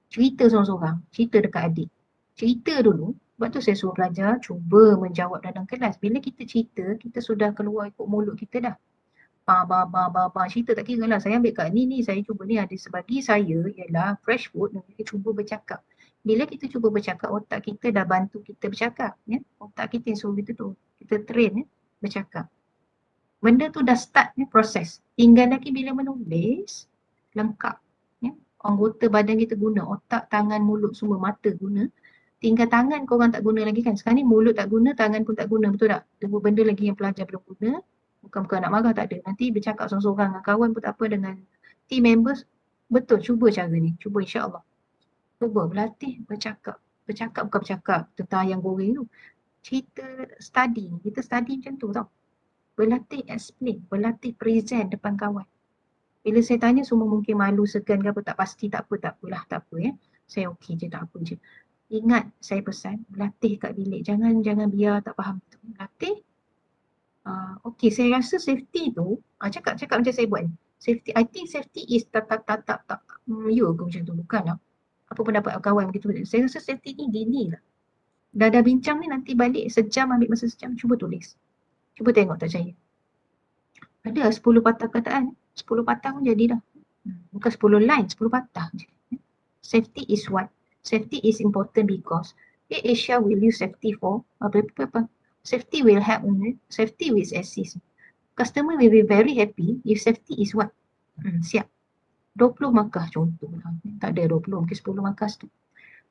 Speaker 1: Cerita seorang-seorang, cerita dekat adik. Cerita dulu, sebab tu saya suruh pelajar cuba menjawab dalam kelas. Bila kita cerita, kita sudah keluar ikut mulut kita dah. Cerita tak kira lah, saya ambil kat ni, saya cuba ni ada sebagi saya ialah fresh food dan kita cuba bercakap. Bila kita cuba bercakap, otak kita dah bantu kita bercakap. Ya? Otak kita yang suruh kita tu, kita train bercakap. Benda tu dah start proses. Tinggal lagi bila menulis, lengkap. Ya? Anggota badan kita guna, otak, tangan, mulut, semua, mata guna. Tinggal tangan korang tak guna lagi kan. Sekarang ni mulut tak guna, tangan pun tak guna, betul tak? Dua benda lagi yang pelajar belum guna. Bukan nak marah, tak ada. Nanti bercakap seorang-seorang dengan kawan pun tak apa, dengan team members. Betul, cuba cara ni. Cuba insyaAllah. Cuba berlatih bercakap. Bercakap bukan bercakap tentang ayam goreng tu. Cerita study. Kita study macam tu tau. Berlatih explain, berlatih present depan kawan. Bila saya tanya semua mungkin malu, segan ke apa, tak pasti, tak apalah, tak apa ya. Saya okey je, tak apa je. Ingat saya pesan, berlatih kat bilik. Jangan biar tak faham tu. Berlatih. Okey, saya rasa safety tu, cakap macam saya buat ni. Safety, I think safety is tak. You ke macam tu, bukan lah. Apa pendapat kawan begitu. Saya rasa safety ni gini lah. Dah bincang ni, nanti balik sejam, ambil masa sejam, cuba tulis. Cuba tengok tak percaya. Ada 10 patah kataan, 10 patah pun jadi dah. Bukan 10 line, 10 patah je. Safety is what? Safety is important because Asia will use safety for apa. Safety will help, safety will assist. Customer will be very happy if safety is what? Siap. 20 markah contoh lah. Tak ada 20, mungkin 10 markah tu.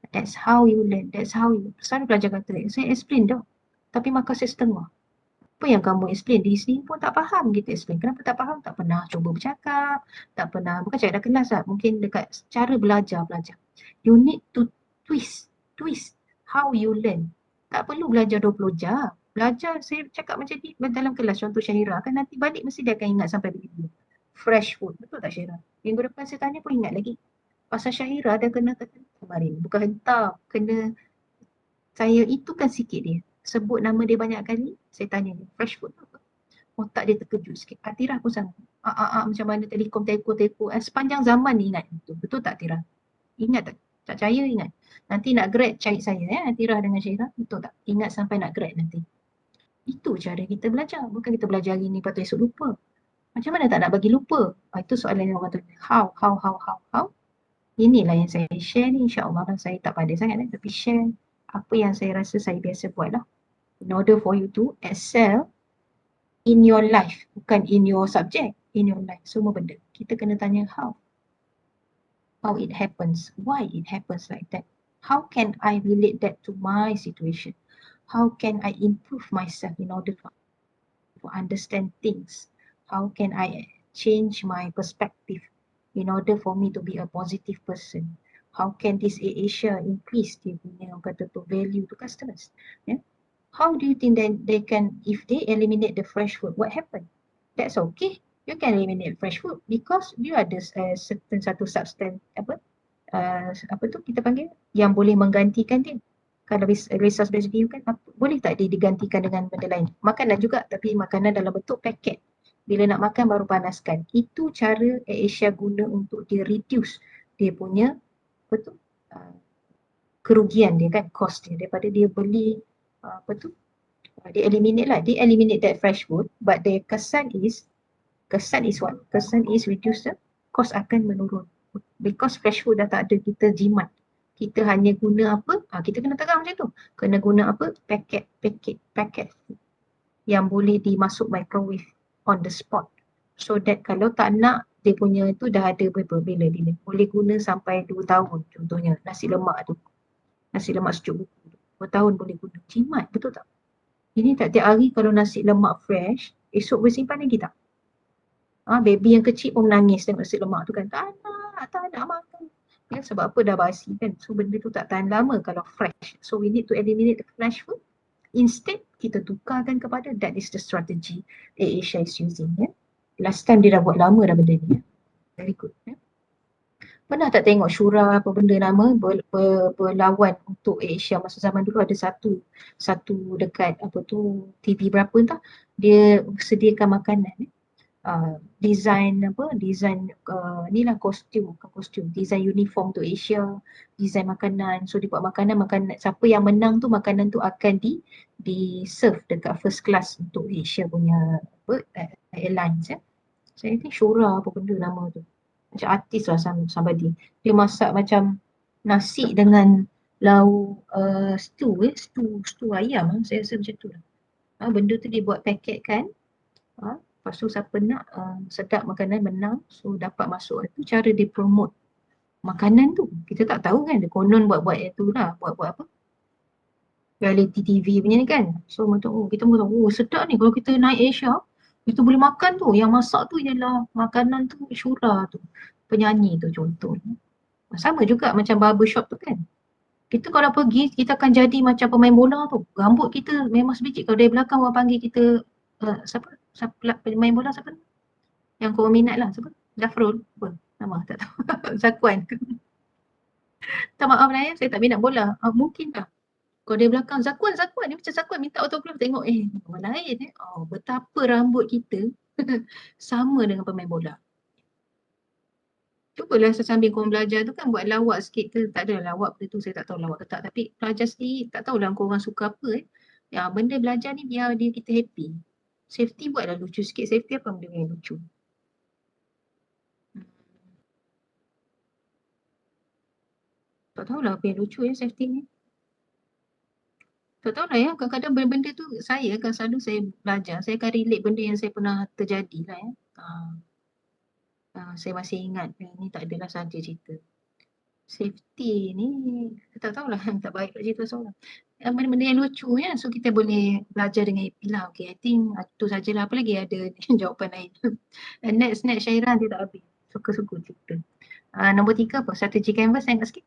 Speaker 1: That's how you learn. That's how you. Selalu pelajar kata, saya explain dah. Tapi markah saya setengah. Apa yang kamu explain di sini pun tak faham. Kita explain kenapa tak faham, tak pernah cuba bercakap, tak pernah, bukan cakap dah kelas lah, mungkin dekat cara belajar. You need to twist how you learn. Tak perlu belajar 20 jam. Belajar, saya cakap macam ni dalam kelas, contoh Syahira kan nanti balik mesti dia akan ingat sampai begitu. Fresh food, betul tak Syahira? Minggu depan saya tanya pun ingat lagi. Pasal Syahira dia kena kemarin, bukan hentam, kena saya itukan sikit dia. Sebut nama dia banyak kali, saya tanya dia, fresh food apa? Otak dia terkejut sikit. Atira pun sama. Macam mana telekom, teko. Sepanjang zaman ni ingat itu. Betul tak Atira? Ingat tak? Tak percaya ingat. Nanti nak grad cari saya Atira dengan Syahira. Betul tak? Ingat sampai nak grad nanti. Itu cara kita belajar. Bukan kita belajar hari ni lepas tu esok lupa. Macam mana tak nak bagi lupa? Itu soalan yang orang tanya. How? Inilah yang saya share ni, insyaAllah saya tak pandai sangat tapi share apa yang saya rasa saya biasa buat lah. In order for you to excel in your life, bukan in your subject, in your life. Semua benda. Kita kena tanya how it happens, why it happens like that. How can I relate that to my situation? How can I improve myself in order to understand things? How can I change my perspective in order for me to be a positive person? How can this Asia increase dia punya kata tu value to customers? Yeah? How do you think that they can, if they eliminate the fresh food, what happen? That's okay. You can eliminate fresh food because you ada certain satu substance apa tu kita panggil yang boleh menggantikan dia. Kalau resource based view kan boleh tak dia digantikan dengan benda lain? Makanan juga tapi makanan dalam bentuk paket. Bila nak makan baru panaskan. Itu cara Asia guna untuk dia reduce dia punya kerugian dia kan, cost dia daripada dia beli dia eliminate that fresh food, but the kesan is what? Kesan is reduce the cost akan menurun because fresh food dah tak ada, kita jimat, kita hanya guna apa, kita kena tegang macam tu, kena guna apa, paket yang boleh dimasuk microwave on the spot, so that kalau tak nak dia punya tu dah ada bila boleh guna sampai 2 tahun. Contohnya nasi lemak sejuk buku 2 tahun boleh guna, jimat, betul tak? Ini tak tiap hari kalau nasi lemak fresh, esok boleh simpan lagi tak? Baby yang kecil pun menangis tengok nasi lemak tu kan, tak nak makan. Ya, sebab apa, dah basi kan. So benda tu tak tahan lama kalau fresh. So we need to eliminate the fresh food. Instead, kita tukarkan kepada, that is the strategy Asia is using. Ya. Last time dia dah buat lama dah benda ni. Ya. Very good. Ya. Pernah tak tengok Syura apa benda nama berlawan untuk Asia masa zaman dulu, ada satu dekat apa tu TV berapa entah, dia sediakan makanan design inilah kostum, design uniform untuk Asia, design makanan. So dia buat makanan, siapa yang menang tu makanan tu akan di serve dekat first class untuk Asia punya airlines ya. Saya think Syura apa benda nama tu. Macam artis lah somebody. Dia masak macam nasi dengan lauk stew ayam. Saya rasa macam tu lah. Benda tu dia buat paket kan. Lepas tu siapa nak sedap makanan menang. So dapat masuk. Itu cara dia promote makanan tu. Kita tak tahu kan. Dia konon buat itu lah. Buat apa. Reality TV punya ni kan. So macam kita pun tahu sedap ni kalau kita naik Asia. Kita boleh makan tu. Yang masak tu ialah makanan tu Syura tu. Penyanyi tu contohnya. Sama juga macam barbershop tu kan. Kita kalau pergi, kita akan jadi macam pemain bola tu. Rambut kita memang sebiji. Kalau dari belakang orang panggil kita, siapa pemain bola siapa? Yang korang minat lah. Siapa? Zafrul? Apa? Nama tak tahu. Zakuan. Tak maaf lah ya, saya tak minat bola. Mungkin tak. Kalau dia belakang Zakuan ni macam Zakuan minta autograph, tengok orang lain betapa rambut kita sama dengan pemain bola. Cubalah sambil korang belajar tu kan buat lawak sikit ke, tak ada lawak benda tu saya tak tahu lawak ke tak, tapi belajar sendiri tak tahulah korang suka apa ya, benda belajar ni biar dia kita happy. Safety buatlah lucu sikit, safety apa benda yang lucu. Tak tahulah apa yang lucu safety ni. Tak tahulah ya, kadang-kadang benda-benda tu saya akan selalu saya belajar, saya akan relate benda yang saya pernah terjadi lah ya. Saya masih ingat, ni tak adalah sahaja cerita. Safety ni tak tahulah, tak baik nak cerita seorang. Benda-benda yang lucu ya, so kita boleh belajar dengan AP lah. Okay, I think tu sajalah. Apa lagi ada jawapan lain. Next Syairah dia tak habis. Suka-suka cerita. Nombor 3 apa? Strategi canvas saya ingat sikit.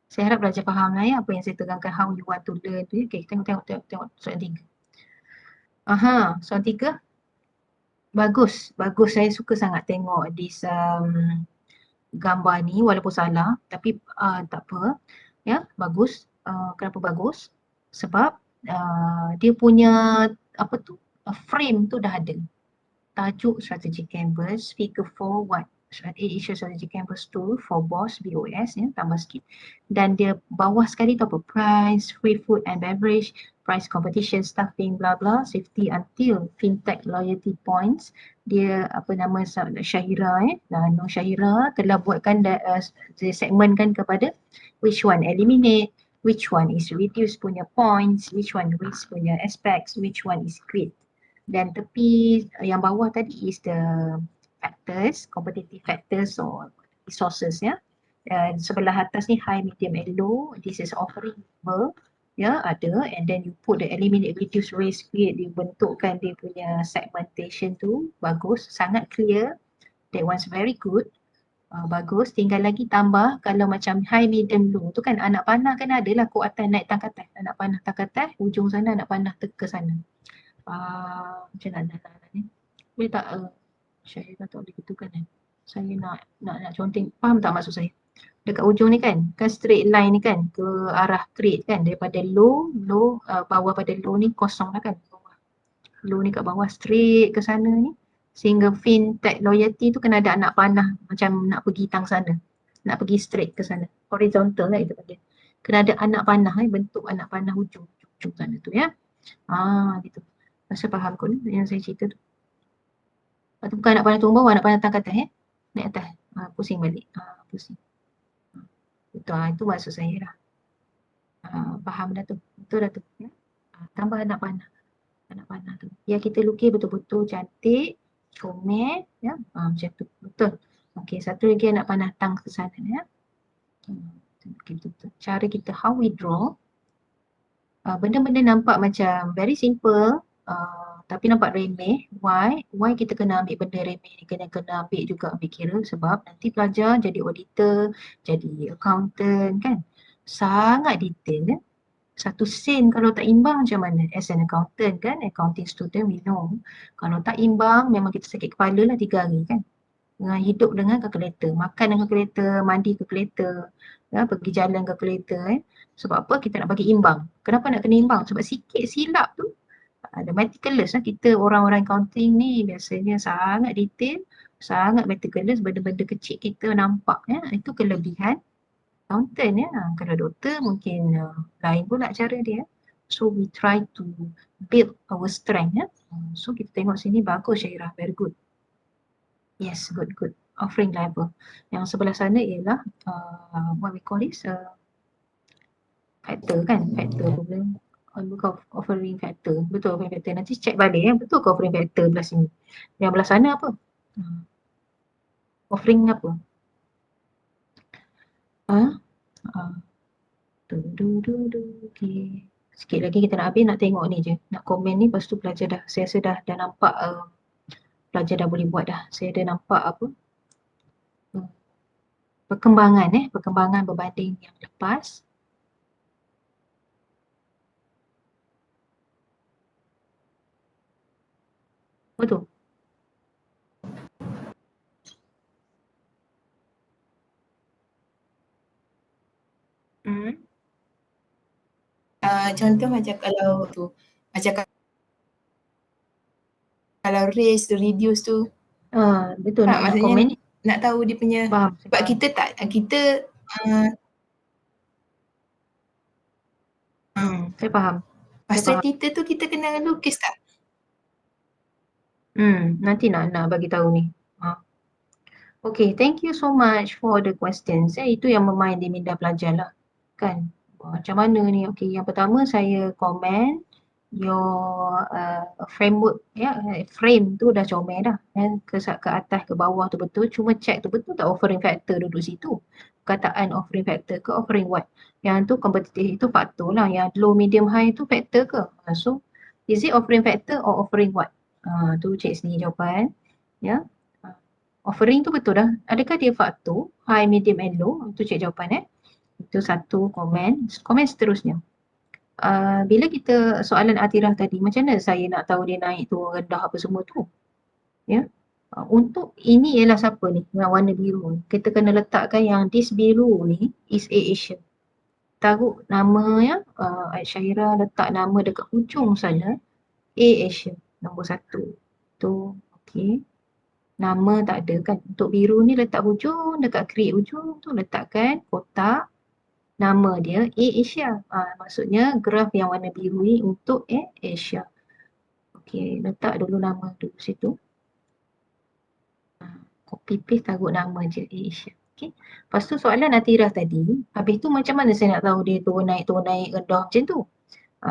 Speaker 1: Saya harap belajar faham lah ya apa yang saya terangkan, how you want to learn tu. Okay, tengok soalan 3. Soalan 3. Bagus. Saya suka sangat tengok this gambar ni walaupun salah tapi tak apa ya, bagus. Kenapa bagus? Sebab dia punya apa tu, frame tu dah ada. Tajuk Strategic Canvas, Figure 4 what? Asia Strategic Canvas Tool for BOS, BOS ya, tambah sikit. Dan dia bawah sekali tu apa? Price, free food and beverage, price competition, staffing, bla bla, safety until fintech loyalty points. Dia apa nama Syahira Nur Syahira telah buatkan segmenkan kepada which one eliminate, which one is reduce punya points, which one risk punya aspects, which one is create. Dan tepi yang bawah tadi is the factors, competitive factors or resources ya. Sebelah atas ni high, medium and low, this is offering level ya, ada, and then you put the eliminate, reduce, risk, create, dibentukkan dia punya segmentation tu, bagus, sangat clear, that one's very good. Bagus, tinggal lagi tambah kalau macam high, medium, low tu kan anak panah kan adalah kod atas naik tang atas, anak panah tang atas, ujung sana anak panah teka sana. Macam mana ni? Boleh tak Syahira tak boleh gitu kan? Saya nak conteng, faham tak maksud saya? Dekat ujung ni kan straight line ni kan ke arah create kan, daripada low bawah pada low ni kosong lah kan, low ni kat bawah straight ke sana ni, sehingga fintech loyalty tu kena ada anak panah macam nak pergi tang sana, nak pergi straight ke sana, horizontal lah itu panggil, kena ada anak panah bentuk anak panah ujung sana tu ya. Gitu. Rasa faham kot yang saya cerita tu. Atau bukan anak panah turun bawah, anak panah tang atas ya. Naik atas. Pusing balik. Pusing. Betul, itu maksud saya lah. Faham dah tu. Betul dah tu. Ya? Tambah anak panah. Anak panah tu. Ya, kita lukis betul-betul cantik. Comel. Ya? Macam tu. Betul. Okey, satu lagi anak panah tang ke sana ya. Okay, betul. Cara kita how we draw. Benda-benda nampak macam very simple. Tapi nampak remeh. Why kita kena ambil benda remeh ni, kena ambil juga ambil kira, sebab nanti pelajar jadi auditor, jadi accountant kan, sangat detail kan. Satu sen kalau tak imbang macam mana as an accountant kan, accounting student we know, kalau tak imbang memang kita sakit kepala lah 3 hari kan. Hidup dengan kalkulator, makan dengan kalkulator, mandi kalkulator, ya, pergi jalan kalkulator Sebab apa? Kita nak bagi imbang. Kenapa nak kena imbang? Sebab sikit silap tu ada meticulous lah. Kita orang-orang accounting ni biasanya sangat detail, sangat meticulous, benda-benda kecil kita nampak ya. Itu kelebihan accountant ya. Kalau doktor mungkin lain pula cara dia. So we try to build our strength ya. So kita tengok sini bagus Syairah, very good. Yes, good. Offering level. Yang sebelah sana ialah what we call this factor kan, factor problem. Bukan offering factor, betul offering factor. Nanti check balik ya, betul ke offering factor belah sini. Yang belah sana apa? Offering apa? Okay. Sikit lagi kita nak habis, nak tengok ni je. Nak komen ni, lepas tu pelajar dah, saya rasa dah nampak pelajar dah boleh buat dah. Saya dah nampak apa? Perkembangan berbanding yang lepas. Betul.
Speaker 5: Contoh macam kalau tu, macam kalau raise tu, reduce tu.
Speaker 1: Betul, nak
Speaker 5: maksudnya
Speaker 1: komen ni.
Speaker 5: Nak tahu dia punya,
Speaker 1: Faham.
Speaker 5: sebab kita
Speaker 1: Saya faham.
Speaker 5: Illustrator tu kita kena lukis tak?
Speaker 1: Nanti nak bagi tahu ni. Okay, thank you so much for the questions. Itu yang memain di minda pelajar lah. Kan? Macam mana ni? Okay, yang pertama saya komen your framework frame tu dah comel dah ke atas ke bawah tu betul, cuma check tu betul tak offering factor duduk situ, perkataan offering factor ke offering what, yang tu kompetitif itu faktor lah, yang low medium high tu factor ke. So is it offering factor or offering what, tu cik sendiri jawapan ya. Offering tu betul dah, adakah dia faktor high medium and low, itu cik jawapan itu satu komen seterusnya. Bila kita soalan Atirah tadi, macam mana saya nak tahu dia naik turun rendah apa semua tu? Ya. Untuk ini ialah siapa ni? Yang warna biru ni. Kita kena letakkan yang this biru ni is AirAsia. Taruh nama ya, Syahira letak nama dekat hujung sana, AirAsia nombor 1. Tu okey. Nama tak ada kan. Untuk biru ni letak hujung, dekat create hujung tu letakkan kotak. Nama dia AirAsia. Maksudnya graf yang warna biru ni untuk AirAsia. Okey, letak dulu nama dulu situ. Copy paste taruh nama je AirAsia. Okey. Lepas tu soalan Atirah tadi, habis tu macam mana saya nak tahu dia turun naik rendah macam tu?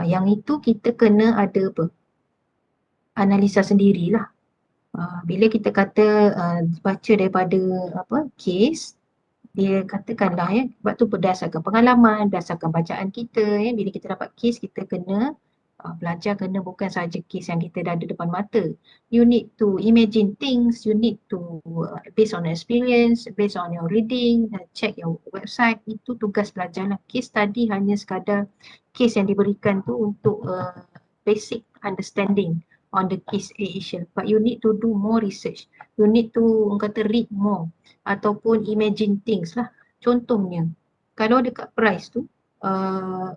Speaker 1: Yang itu kita kena ada apa? Analisa sendirilah. Bila kita kata baca daripada case, dia katakanlah sebab tu berdasarkan pengalaman, berdasarkan bacaan kita bila kita dapat kes kita kena belajar, kena bukan saja kes yang kita dah ada depan mata. You need to imagine things, you need to based on experience, based on your reading, check your website, itu tugas belajarlah. Case study hanya sekadar kes yang diberikan tu untuk basic understanding on the case AirAsia, but you need to do more research, you need to read more ataupun imagine things lah. Contohnya kalau dekat price tu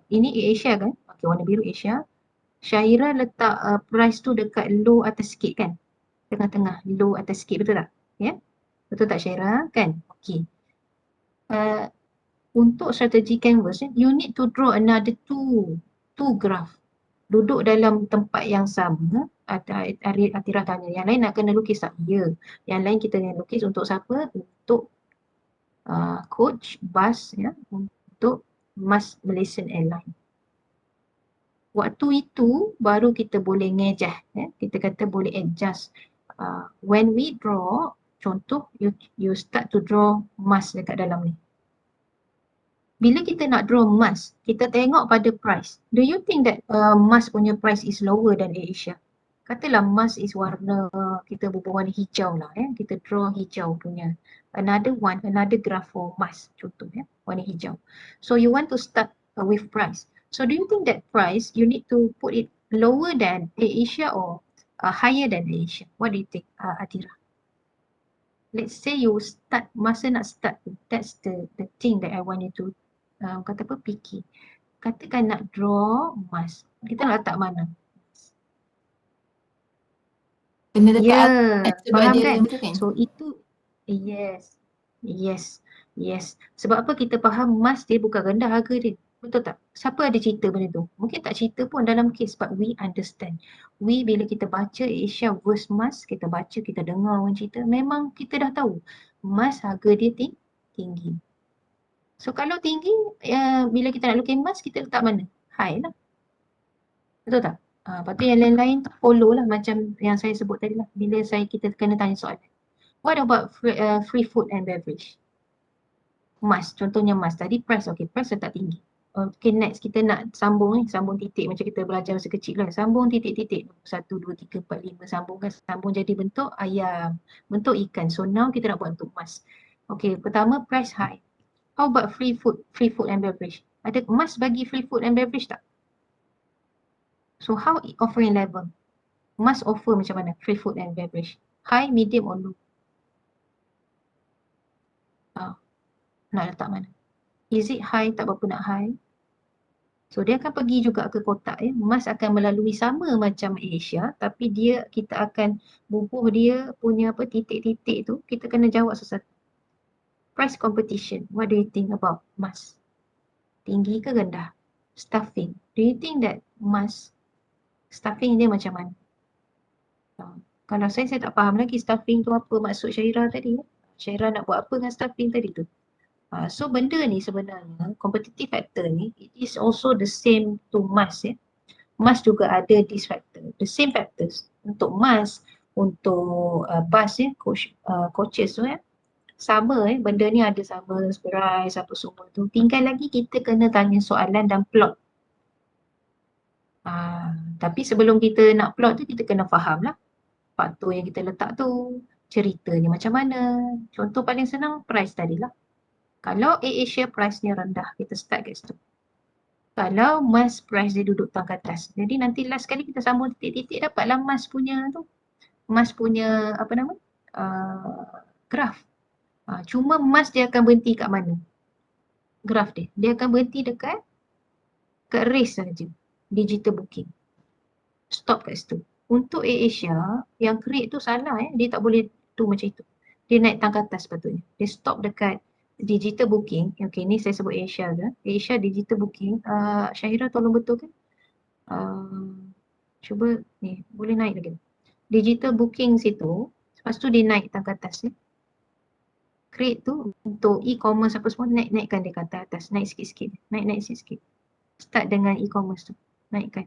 Speaker 1: ini AirAsia kan, okay, warna biru Asia, Syahira letak price tu dekat low atas sikit kan, tengah-tengah low atas sikit, betul tak? Ya, betul tak Syahira kan? Okay. Untuk strategi canvas you need to draw another two graph, duduk dalam tempat yang sama. Atirah tanya, yang lain nak kena lukis tak? Ya. Yang lain kita kena lukis untuk siapa? Untuk coach, bus ya, untuk Mas Malaysian Airlines. Waktu itu baru kita boleh ngejah, kita kata boleh adjust. When we draw, contoh you start to draw mas dekat dalam ni. Bila kita nak draw mas, kita tengok pada price. Do you think that mas punya price is lower than AirAsia? Katalah mas is warna, kita berwarna hijau lah kita draw hijau punya. Another graph for mas, contoh warna hijau. So you want to start with price. So do you think that price you need to put it lower than AirAsia or higher than AirAsia? What do you think, Atirah? Let's say you start, masa nak start, that's the thing that I want you to picky. Katakan nak draw mas, kita nak letak mana?
Speaker 5: Kena letak
Speaker 1: faham kan?
Speaker 5: kan?
Speaker 1: So itu yes. Sebab apa kita faham mas dia bukan rendah harga dia. Betul tak? Siapa ada cerita benda tu? Mungkin tak cerita pun dalam case, but we understand. Bila kita baca AirAsia versus mas, kita baca, kita dengar orang cerita, memang kita dah tahu mas harga dia tinggi. So kalau tinggi, bila kita nak lukis mas, kita letak mana? High lah. Betul tak? Lepas tu yang lain-lain follow lah macam yang saya sebut tadi lah. Bila kita kena tanya soalan. What about free food and beverage? Mas, contohnya mas. Tadi price, okay, price letak tinggi. Okay, next kita nak sambung titik macam kita belajar masa kecil lah. Sambung titik-titik. 1, 2, 3, 4, 5 sambungkan. Sambung jadi bentuk ayam, bentuk ikan. So now kita nak buat untuk mas. Okay, pertama price high. How about free food and beverage? Ada mas bagi free food and beverage tak? So how offering level? Must offer macam mana? Free food and beverage. High, medium or low? Nak letak mana? Is it high, tak berapa nak high? So dia akan pergi juga ke kotak Must akan melalui sama macam AirAsia, tapi kita akan bubuh dia punya titik-titik tu, kita kena jawab sesuatu. Price competition. What do you think about must? Tinggi ke rendah? Stuffing. Do you think that must stuffing dia macam mana? Kalau saya tak faham lagi stuffing tu apa maksud Syahira tadi. Syahira nak buat apa dengan stuffing tadi tu? So benda ni sebenarnya, competitive factor ni, it is also the same to must Mas juga ada these factor, the same factors. Untuk mas, untuk bus coaches tu sama benda ni ada sama, price apa semua tu. Tinggal lagi kita kena tanya soalan dan plot. Tapi sebelum kita nak plot tu kita kena faham lah faktor yang kita letak tu, ceritanya macam mana. Contoh paling senang price tadi lah. Kalau AirAsia price ni rendah, kita start kat situ. Kalau mas price dia duduk tang atas, jadi nanti last kali kita sambung titik-titik dapatlah mas punya tu. Mas punya apa nama? Graf. Cuma mas dia akan berhenti kat mana? Graf dia. Dia akan berhenti dekat race saja. Digital booking. Stop kat situ. Untuk AirAsia, yang create tu salah dia tak boleh tu macam itu. Dia naik tang atas sepatutnya. Dia stop dekat digital booking. Okay, ni saya sebut AirAsia je. AirAsia digital booking. Syahira tolong betulkan. Cuba ni, boleh naik lagi. Digital booking situ, lepas tu dia naik tang atas ni. Create tu untuk e-commerce apa semua, naikkan dia ke atas. Naik sikit-sikit. Naik sikit-sikit. Start dengan e-commerce tu. Naikkan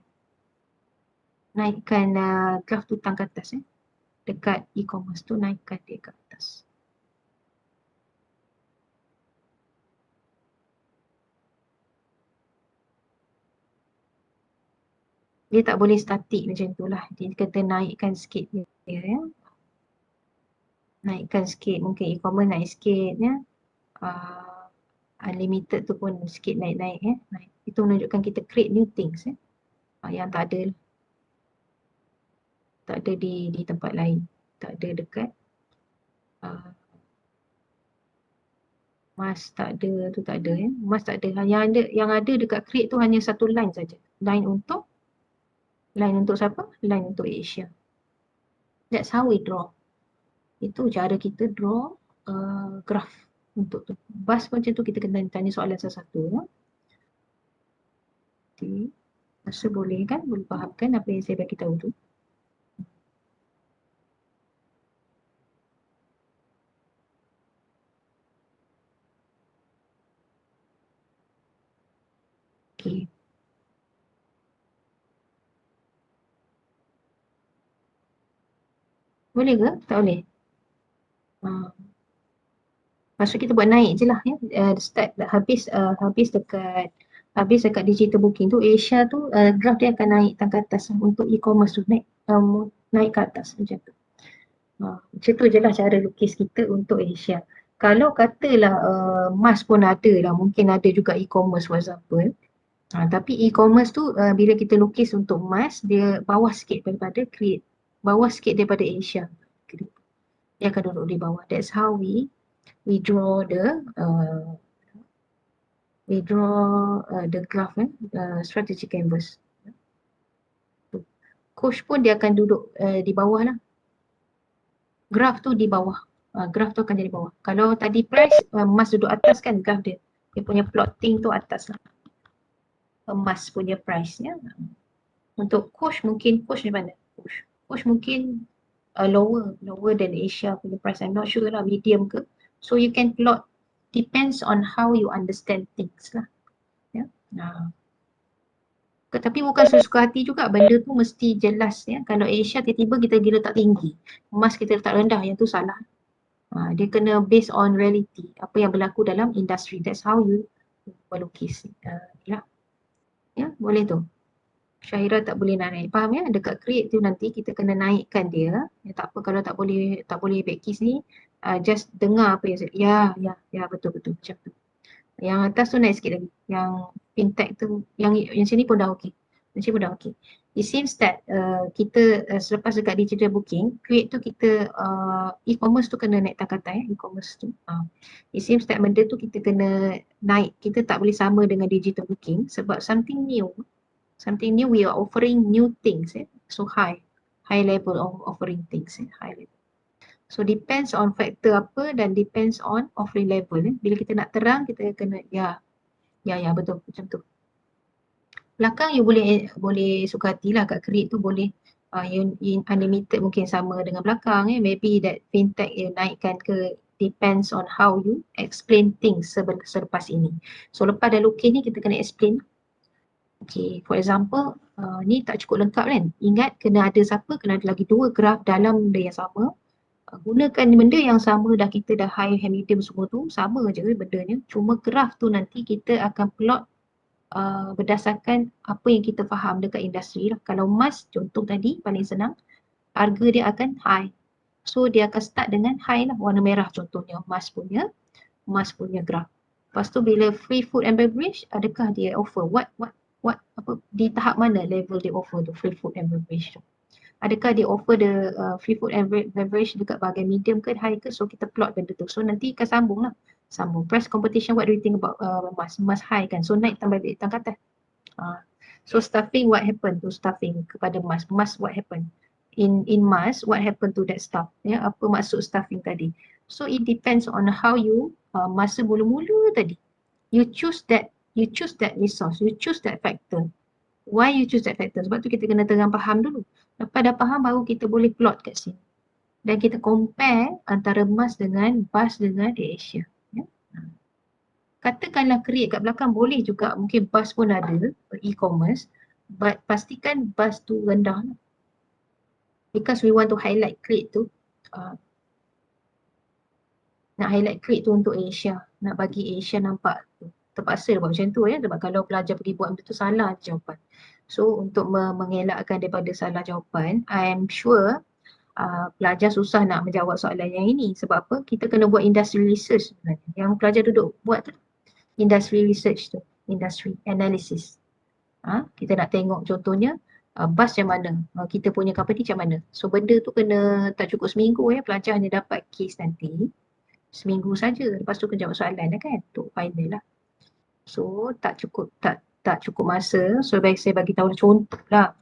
Speaker 1: graf tu tang ke atas dekat e-commerce tu, naikkan dia ke atas. Dia tak boleh statik macam tu lah. Dia kata naikkan sikit dia ya. Naikkan sikit, mungkin e-commerce naik sikit ya. Unlimited tu pun sikit naik-naik ya. Itu menunjukkan kita create new things ya. Yang tak ada di tempat lain. Tak ada dekat mas tak ada tu, tak ada ya. Mas tak ada. Yang ada dekat create tu hanya satu line saja. Line untuk siapa? Line untuk AirAsia. That's how we draw. Itu cara kita draw graph untuk tu. Bus macam tu kita kena tanya soalan satu-satu ya. Okay. Rasa boleh kan? Boleh fahamkan apa yang saya bagi tahu tu? Okay. Boleh ke? Tak boleh? Maksud kita buat naik je lah ya. Start habis dekat digital booking tu, AirAsia tu graph dia akan naik tang ke atas untuk e-commerce tu, naik ke atas macam tu. Macam tu je lah cara lukis kita untuk AirAsia. Kalau katalah mas pun ada lah, mungkin ada juga e-commerce for example. Tapi e-commerce tu bila kita lukis untuk mas, dia bawah sikit daripada create. Bawah sikit daripada AirAsia. Dia akan duduk di bawah. That's how we draw the graph strategy canvas. Coach pun dia akan duduk di bawah lah. Graph tu di bawah. Graph tu akan jadi bawah. Kalau tadi price, emas duduk atas kan graph dia. Dia punya plotting tu atas lah. Emas punya price ya. Untuk coach mungkin, coach di mana? Coach mungkin lower than AirAsia punya price. I'm not sure lah, medium ke. So you can plot, depends on how you understand things lah. Ya. Tapi bukan sesuka hati juga, benda tu mesti jelas ya. Kalau AirAsia tiba-tiba kita letak tinggi, emas kita letak rendah, yang tu salah. Dia kena based on reality, apa yang berlaku dalam industri. That's how you melukis. Ya, boleh tu. Syahira tak boleh naik. Faham ya? Dekat create tu nanti kita kena naikkan dia. Ya, tak apa kalau tak boleh backkis ni, just dengar apa yang saya. Ya betul macam tu. Yang atas tu naik sikit lagi. Yang fintech tu, yang sini pun dah okey. Yang sini pun dah okey. It seems that kita selepas dekat digital booking, create tu kita e-commerce tu kena naik tangkatan ya, e-commerce tu. It seems that benda tu kita kena naik. Kita tak boleh sama dengan digital booking sebab something new, we are offering new things ya. So high level of offering things ya, high level. So depends on factor apa dan depends on offering level ya. Bila kita nak terang kita kena ya betul macam tu. Belakang you boleh suka hatilah kat create tu, boleh unlimited mungkin sama dengan belakang ya. Maybe that fintech you naikkan ke, depends on how you explain things selepas ini. So lepas dah lukis ni kita kena explain Okay, for example, ni tak cukup lengkap kan? Ingat kena ada siapa? Kena ada lagi 2 graf dalam benda yang sama. Gunakan benda yang sama dah, kita dah high, medium semua tu sama je bendanya. Cuma graf tu nanti kita akan plot berdasarkan apa yang kita faham dekat industri lah. Kalau emas contoh tadi paling senang, harga dia akan high. So dia akan start dengan high lah, warna merah contohnya emas punya graf. Lepas tu bila free food and beverage, adakah dia offer what apa di tahap mana level dia offer tu free food and beverage tu? Adakah dia offer the free food and beverage dekat bahagian medium ke high ke? So kita plot benda tu. So nanti akan sambung lah. Sambung. Price competition, what do you think about emas high kan? So naik tambah ke atas. So stuffing, what happened to stuffing kepada emas? Emas, what happened? In emas, what happened to that stuff? Ya, apa maksud stuffing tadi? So it depends on how you masa mula-mula tadi. You choose that resource, you choose that factor. Why you choose that factor? Sebab tu kita kena tengah faham dulu. Lepas dah faham baru kita boleh plot kat sini. Dan kita compare antara emas dengan bus dengan Asia. Ya? Katakanlah create kat belakang boleh juga, mungkin bus pun ada e-commerce, but pastikan bus tu rendah lah. Because we want to highlight create tu. Nak highlight create tu untuk Asia. Nak bagi Asia nampak tu. Terpaksa buat macam tu ya, sebab kalau pelajar pergi buat benda tu salah jawapan. So untuk mengelakkan daripada salah jawapan, I am sure pelajar susah nak menjawab soalan yang ini. Sebab apa? Kita kena buat industry research sebenarnya. Yang pelajar duduk buat tu, industry research tu, industry analysis. Kita nak tengok contohnya bus macam mana, kita punya company macam mana. So benda tu kena tak cukup seminggu ya, pelajar hanya dapat case nanti seminggu saja. Lepas tu kena jawab soalan lah kan, untuk final lah. So tak cukup masa. So saya bagi tahu contoh lah.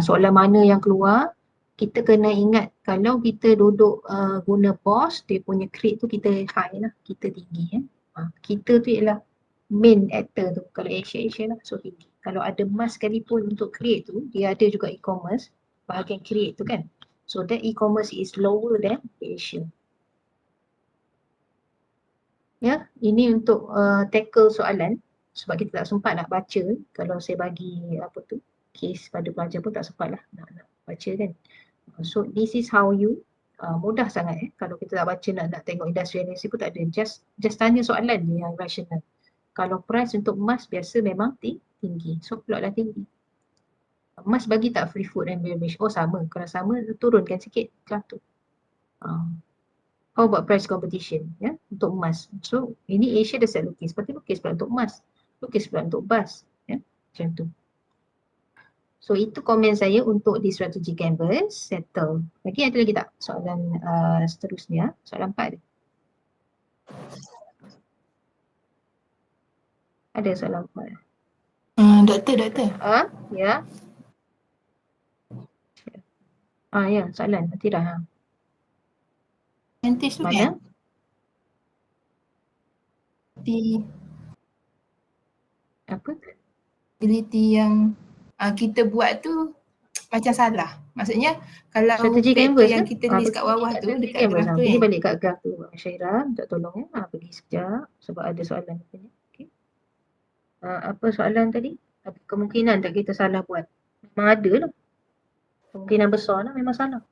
Speaker 1: Soalan mana yang keluar, kita kena ingat kalau kita duduk guna BOSS, dia punya create tu kita high lah, kita tinggi ya. Kita tu ialah main actor tu, kalau Asia lah, so tinggi. Kalau ada emas sekalipun untuk create tu, dia ada juga e-commerce, bahagian create tu kan. So that e-commerce is lower than Asia. Ya, ini untuk tackle soalan. Sebab kita tak sempat nak baca, kalau saya bagi apa tu case pada pelajar pun tak sempat lah nak baca kan. So this is how you mudah sangat kalau kita tak baca nak tengok industri analysis pun tak ada, just tanya soalan je yang rasional. Kalau price untuk emas biasa memang tinggi, so plot lah tinggi. Emas bagi tak free food and beverage? Oh sama, kalau sama turunkan sikit jatuh. How about price competition ya untuk emas? So ini Asia dah set lukis, lepas tu lukis pula untuk emas, lukis pula untuk bus ya, macam tu. So itu komen saya untuk di strategi canvas settle. Lagi ada lagi tak soalan seterusnya? Soalan 4 ada soalan 4.
Speaker 5: Doktor.
Speaker 1: Ya. Ya, soalan Atira.
Speaker 5: Percentage tu
Speaker 1: Mana?
Speaker 5: kan?
Speaker 1: Apa?
Speaker 5: Ability yang kita buat tu macam salah. Maksudnya kalau
Speaker 1: Strategi
Speaker 5: factor
Speaker 1: canvas
Speaker 5: yang
Speaker 1: kan?
Speaker 5: kita list kat bawah tu, dekat graf tu
Speaker 1: Pergi
Speaker 5: kan.
Speaker 1: balik kat graf tu Syairah, minta tolong ya. Pergi sekejap sebab ada soalan tadi. Okay. Apa soalan tadi? Ada kemungkinan tak kita salah buat? Memang ada lah. Kemungkinan besar lah memang salah.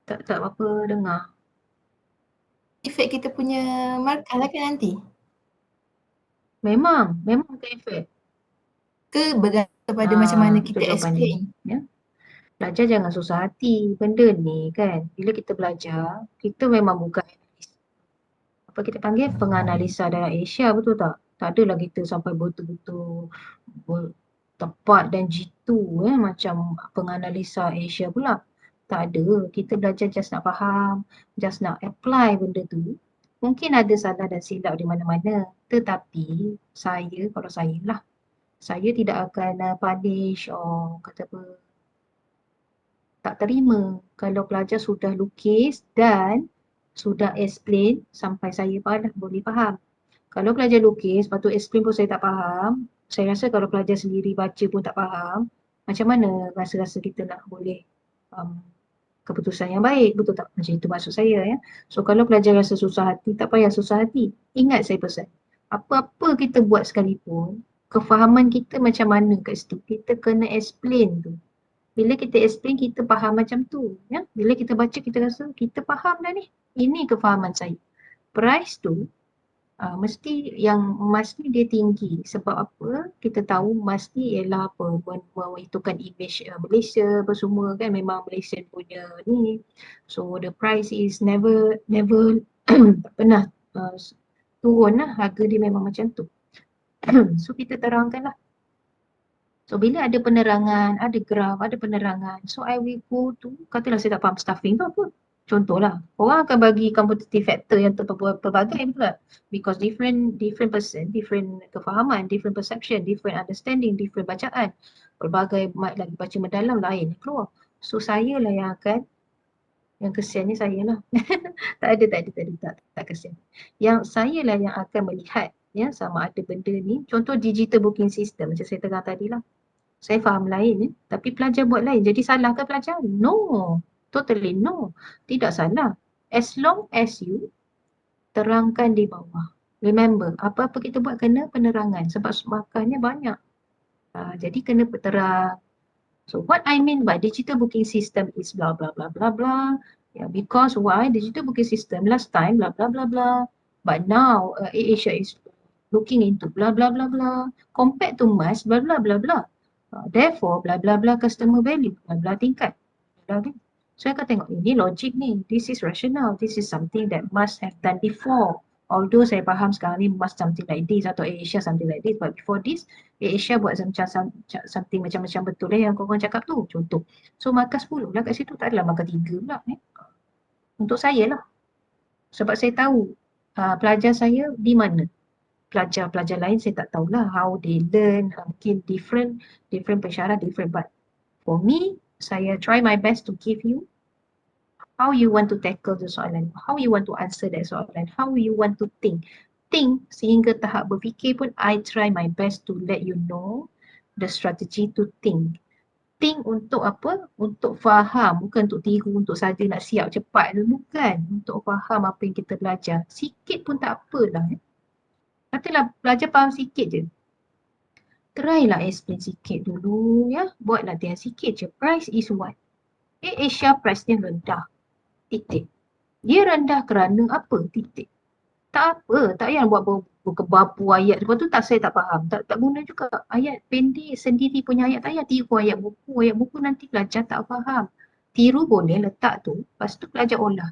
Speaker 1: Tak apa dengar.
Speaker 5: Efek kita punya markah lah kan nanti.
Speaker 1: Memang ke efek.
Speaker 5: Ke bergantung kepada macam mana kita explain.
Speaker 1: Ya. Belajar jangan susah hati. Benda ni kan, bila kita belajar, kita memang bukan apa kita panggil penganalisa dalam Asia, betul tak? Tak adalah kita sampai betul-betul tepat dan jitu macam penganalisa Asia pula. Tak ada. Kita belajar just nak faham, just nak apply benda tu. Mungkin ada salah dan silap di mana-mana. Tetapi kalau saya lah, saya tidak akan punish or kata apa, tak terima kalau pelajar sudah lukis dan sudah explain sampai saya boleh faham. Kalau pelajar lukis, lepas tu explain pun saya tak faham, saya rasa kalau pelajar sendiri baca pun tak faham, macam mana rasa-rasa kita nak boleh keputusan yang baik, betul tak? Macam itu maksud saya ya. So kalau pelajar rasa susah hati, tak payah susah hati. Ingat saya pesan, apa-apa kita buat sekalipun, kefahaman kita macam mana kat situ, kita kena explain tu. Bila kita explain, kita faham macam tu. Ya? Bila kita baca, kita rasa kita faham dah ni. Ini kefahaman saya. Price tu, mesti yang emas ni dia tinggi. Sebab apa? Kita tahu emas ni ialah apa? Mengitukan image Malaysia apa semua kan. Memang Malaysian punya ni. So the price is never tak pernah turun lah. Harga dia memang macam tu. So kita terangkan lah. So bila ada penerangan, ada graf, ada penerangan. So I will go to, katalah saya tak faham stuffing tu apa. Contohlah, orang akan bagi competitive factor yang pelbagai betul tak? Because different person, different kefahaman, different perception, different understanding, different bacaan. Pelbagai lagi baca mendalam lain keluar. So saya lah yang akan, yang kesian ni saya lah. tak kesian. Yang saya lah yang akan melihat ya sama ada benda ni. Contoh digital booking system macam saya terang tadi lah. Saya faham lain ya, tapi pelajar buat lain. Jadi salah ke pelajar? No. Totally no. Tidak salah. As long as you terangkan di bawah. Remember, apa-apa kita buat kena penerangan sebab makannya banyak. Jadi kena terang. So what I mean by digital booking system is blah blah blah blah blah. Yeah, because why? Digital booking system last time blah blah blah blah. But now AirAsia is looking into blah blah blah blah. Compared to MAS blah blah blah blah. Therefore blah blah blah customer value, blah blah tingkat. Blah, blah. So saya akan tengok ini logik ni. This is rational. This is something that must have done before. Although saya faham sekarang ni must something like this atau AirAsia something like this. But before this, AirAsia buat something macam-macam betul yang korang cakap tu. Contoh. So markah 10 lah kat situ. Tak adalah markah 3 pula. Untuk saya lah. Sebab saya tahu pelajar saya di mana. Pelajar-pelajar lain saya tak tahulah how they learn, mungkin different pensyarah, different, but for me, saya try my best to give you how you want to tackle the soalan, how you want to answer that soalan, how you want to think sehingga tahap berfikir pun I try my best to let you know the strategy to think untuk apa? Untuk faham, bukan untuk tiru, untuk saja nak siap cepat tu, bukan. Untuk faham apa yang kita belajar, sikit pun tak apalah. Katalah belajar faham sikit je. Try lah explain sikit dulu ya. Buat latihan sikit je. Price is what? AirAsia price dia rendah. Titik. Dia rendah kerana apa? Titik. Tak apa. Tak payah buat berkebapu ayat. Sebab tu saya tak faham. Tak guna juga. Ayat pendek sendiri punya ayat. Tak payah tiru ayat buku. Ayat buku nanti belajar tak faham. Tiru boleh letak tu. Lepas tu belajar olah.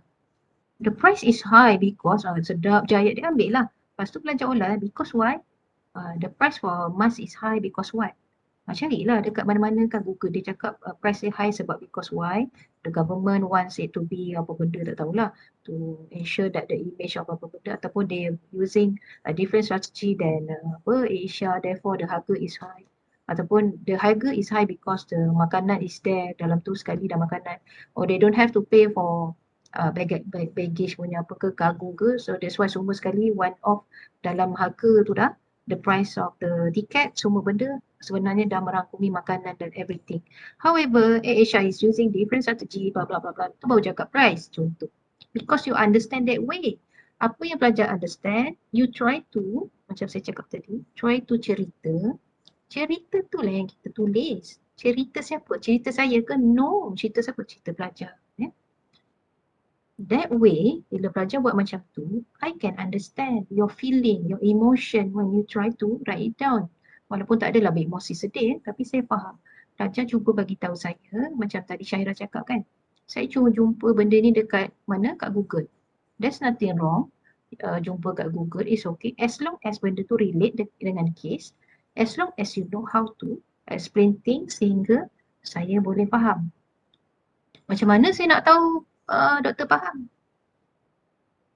Speaker 1: The price is high because sedap je ayat dia ambil lah. Lepas tu belajar olah because why? The price for mask is high because what? Carilah dekat mana-mana kan Google dia cakap price is high sebab because why? The government wants it to be apa benda tak tahulah, to ensure that the image of apa benda ataupun they using a different strategy than AirAsia, therefore the harga is high. Ataupun the harga is high because the makanan is there, dalam tu sekali dah makanan. Or they don't have to pay for baggage punya apa ke, kargo ke, so that's why semua sekali one off dalam harga tu dah, the price of the ticket, semua benda sebenarnya dah merangkumi makanan dan everything. However, AirAsia is using different strategy, blah blah blah blah, tu baru cakap price contoh. Because you understand that way. Apa yang pelajar understand, you try to, macam saya cakap tadi, try to cerita tu lah yang kita tulis. Cerita siapa? Cerita saya ke? No. Cerita siapa? Cerita pelajar. That way, bila pelajar buat macam tu, I can understand your feeling, your emotion when you try to write it down. Walaupun tak adalah emosi sedih, tapi saya faham. Pelajar cuba bagi tahu saya, macam tadi Syairah cakap kan, saya cuma jumpa benda ni dekat mana? Kat Google. There's nothing wrong. Jumpa kat Google is okay. As long as benda tu relate dengan case, as long as you know how to explain things sehingga saya boleh faham. Macam mana saya nak tahu doktor faham?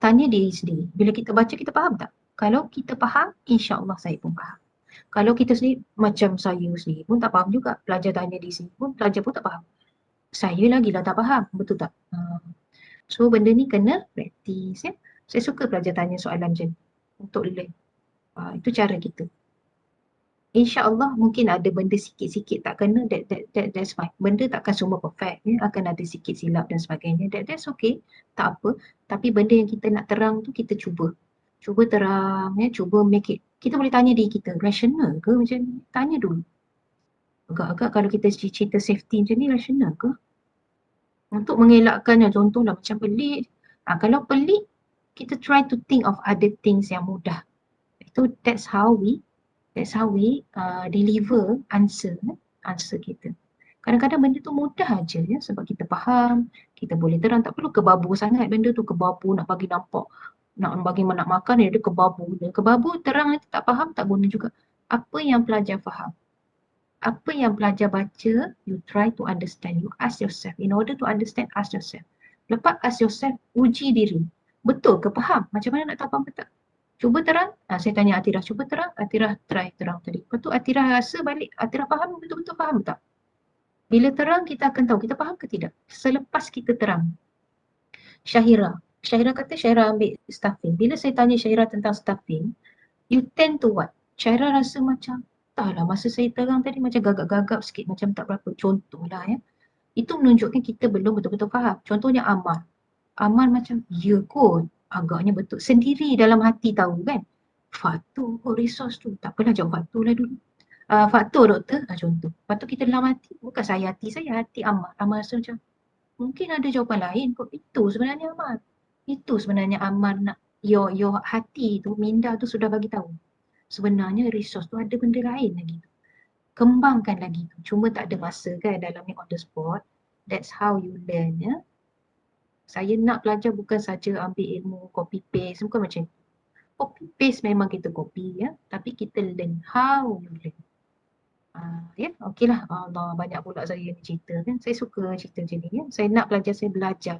Speaker 1: Tanya diri sendiri. Bila kita baca, kita faham tak? Kalau kita faham, insya-Allah saya pun faham. Kalau kita sendiri, macam saya sendiri pun tak faham juga. Pelajar tanya di sini pun, pelajar pun tak faham. Saya lagilah tak faham. Betul tak? So benda ni kena praktis ya. Saya suka pelajar tanya soalan macam ni untuk learn. Itu cara kita. InsyaAllah mungkin ada benda sikit-sikit tak kena, that's fine. Benda takkan semua perfect, akan ada sikit silap dan sebagainya, that's okay, tak apa. Tapi benda yang kita nak terang tu kita cuba terang, cuba make it. Kita boleh tanya diri kita, rational ke macam ni? Tanya dulu. Agak-agak kalau kita cerita safety macam ni, rational ke? Untuk mengelakkannya, contohlah macam pelik. Kalau pelik, kita try to think of other things yang mudah. Itu that's how we deliver answer kita. Kadang-kadang benda tu mudah aja ya, sebab kita faham, kita boleh terang, tak perlu kebabu sangat benda tu, kebabu nak bagi nampak, nak bagi nak makan dia kebabu. Kebabu terang nanti tak faham, tak guna juga. Apa yang pelajar faham, apa yang pelajar baca, you try to understand, you ask yourself. In order to understand, ask yourself. Lepas ask yourself, uji diri. Betul ke faham? Macam mana nak tahu faham ke tak? Cuba terang, saya tanya Atirah, cuba terang, Atirah try terang tadi. Lepas tu Atirah rasa balik, Atirah faham betul-betul faham tak? Bila terang kita akan tahu kita faham ke tidak. Selepas kita terang. Syahira kata Syahira ambil staffing. Bila saya tanya Syahira tentang staffing, you tend to what? Syahira rasa macam, taklah masa saya terang tadi macam gagap-gagap sikit, macam tak berapa. Contohlah ya. Itu menunjukkan kita belum betul-betul faham. Contohnya Amal macam, ya kot, agaknya betul. Sendiri dalam hati tahu kan. Faktor resource tu. Tak apalah jawab faktor lah dulu. Faktor doktor, contoh. Lepas tu kita dalam hati, bukan saya hati Amal. Amal rasa macam, mungkin ada jawapan lain kot. Itu sebenarnya Amal. Itu sebenarnya Amal nak, your hati tu, minda tu sudah bagi tahu. Sebenarnya resource tu ada benda lain lagi. Kembangkan lagi tu. Cuma tak ada masa kan dalam ni on the spot. That's how you learn ya. Saya nak pelajar bukan saja ambil ilmu copy paste, bukan macam tu. Copy paste memang kita copy ya, tapi kita learn how you learn. Ya, okeylah. Allah, banyak pula saya ni cerita kan. Saya suka cerita macam ni ya. Saya nak pelajar saya belajar.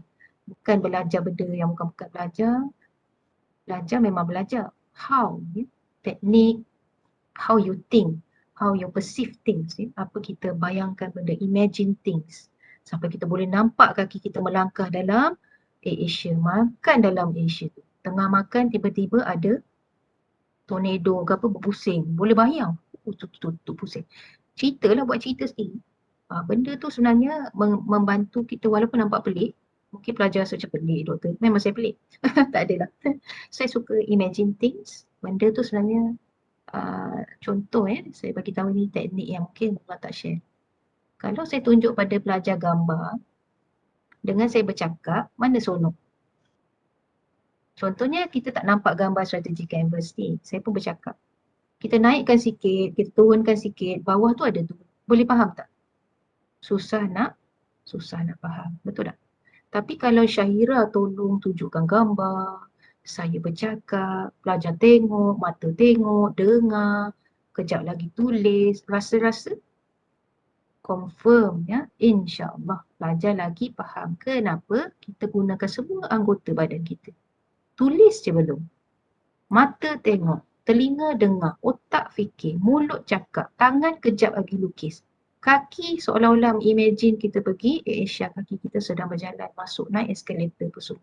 Speaker 1: Bukan belajar benda yang bukan belajar. Belajar memang belajar. How ya. Teknik, how you think, how you perceive things ya. Apa kita bayangkan benda, imagine things. Sampai kita boleh nampak kaki kita melangkah dalam Asia, makan dalam Asia tu. Tengah makan tiba-tiba ada tornado ke apa berpusing. Boleh bayang. Tu pusing. Ceritalah, buat cerita sendiri. Benda tu sebenarnya membantu kita walaupun nampak pelik. Mungkin pelajar rasa macam pelik doktor. Memang saya pelik. Tak adalah. Saya suka imagine things. Benda tu sebenarnya contoh ya. Saya bagi tahu ni teknik yang mungkin orang tak share. Kalau saya tunjuk pada pelajar gambar, dengan saya bercakap, mana sonok? Contohnya kita tak nampak gambar strategi canvas ni. Saya pun bercakap. Kita naikkan sikit, kita turunkan sikit, bawah tu ada tu. Boleh faham tak? Susah nak faham. Betul tak? Tapi kalau Syahira tolong tunjukkan gambar, saya bercakap, pelajar tengok, mata tengok, dengar, kejap lagi tulis, rasa-rasa confirm ya, insyaAllah pelajar lagi faham kenapa kita gunakan semua anggota badan kita. Tulis je belum. Mata tengok, telinga dengar, otak fikir, mulut cakap, tangan kejap lagi lukis. Kaki seolah-olah imagine kita pergi Asia, kaki kita sedang berjalan masuk naik eskalator pesut.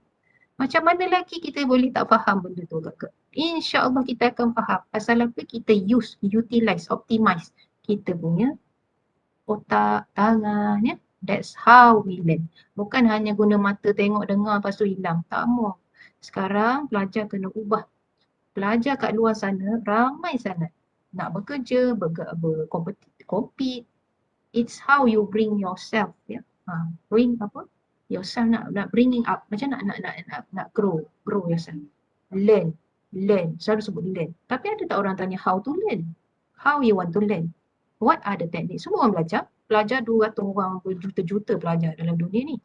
Speaker 1: Macam mana lagi kita boleh tak faham benda tu kakak? InsyaAllah kita akan faham. Asal apa kita utilize, optimize kita punya otak, tangan ya. That's how we learn. Bukan hanya guna mata tengok, dengar lepas tu hilang. Tak mau. Sekarang pelajar kena ubah. Pelajar kat luar sana ramai sangat. Nak bekerja, compete. It's how you bring yourself ya. Bring apa? Yourself nak bringing up. Macam nak grow yourself. Learn. Selalu sebut learn. Tapi ada tak orang tanya how to learn? How you want to learn? What are the techniques? Semua orang belajar 200 orang, berjuta-juta pelajar dalam dunia ni.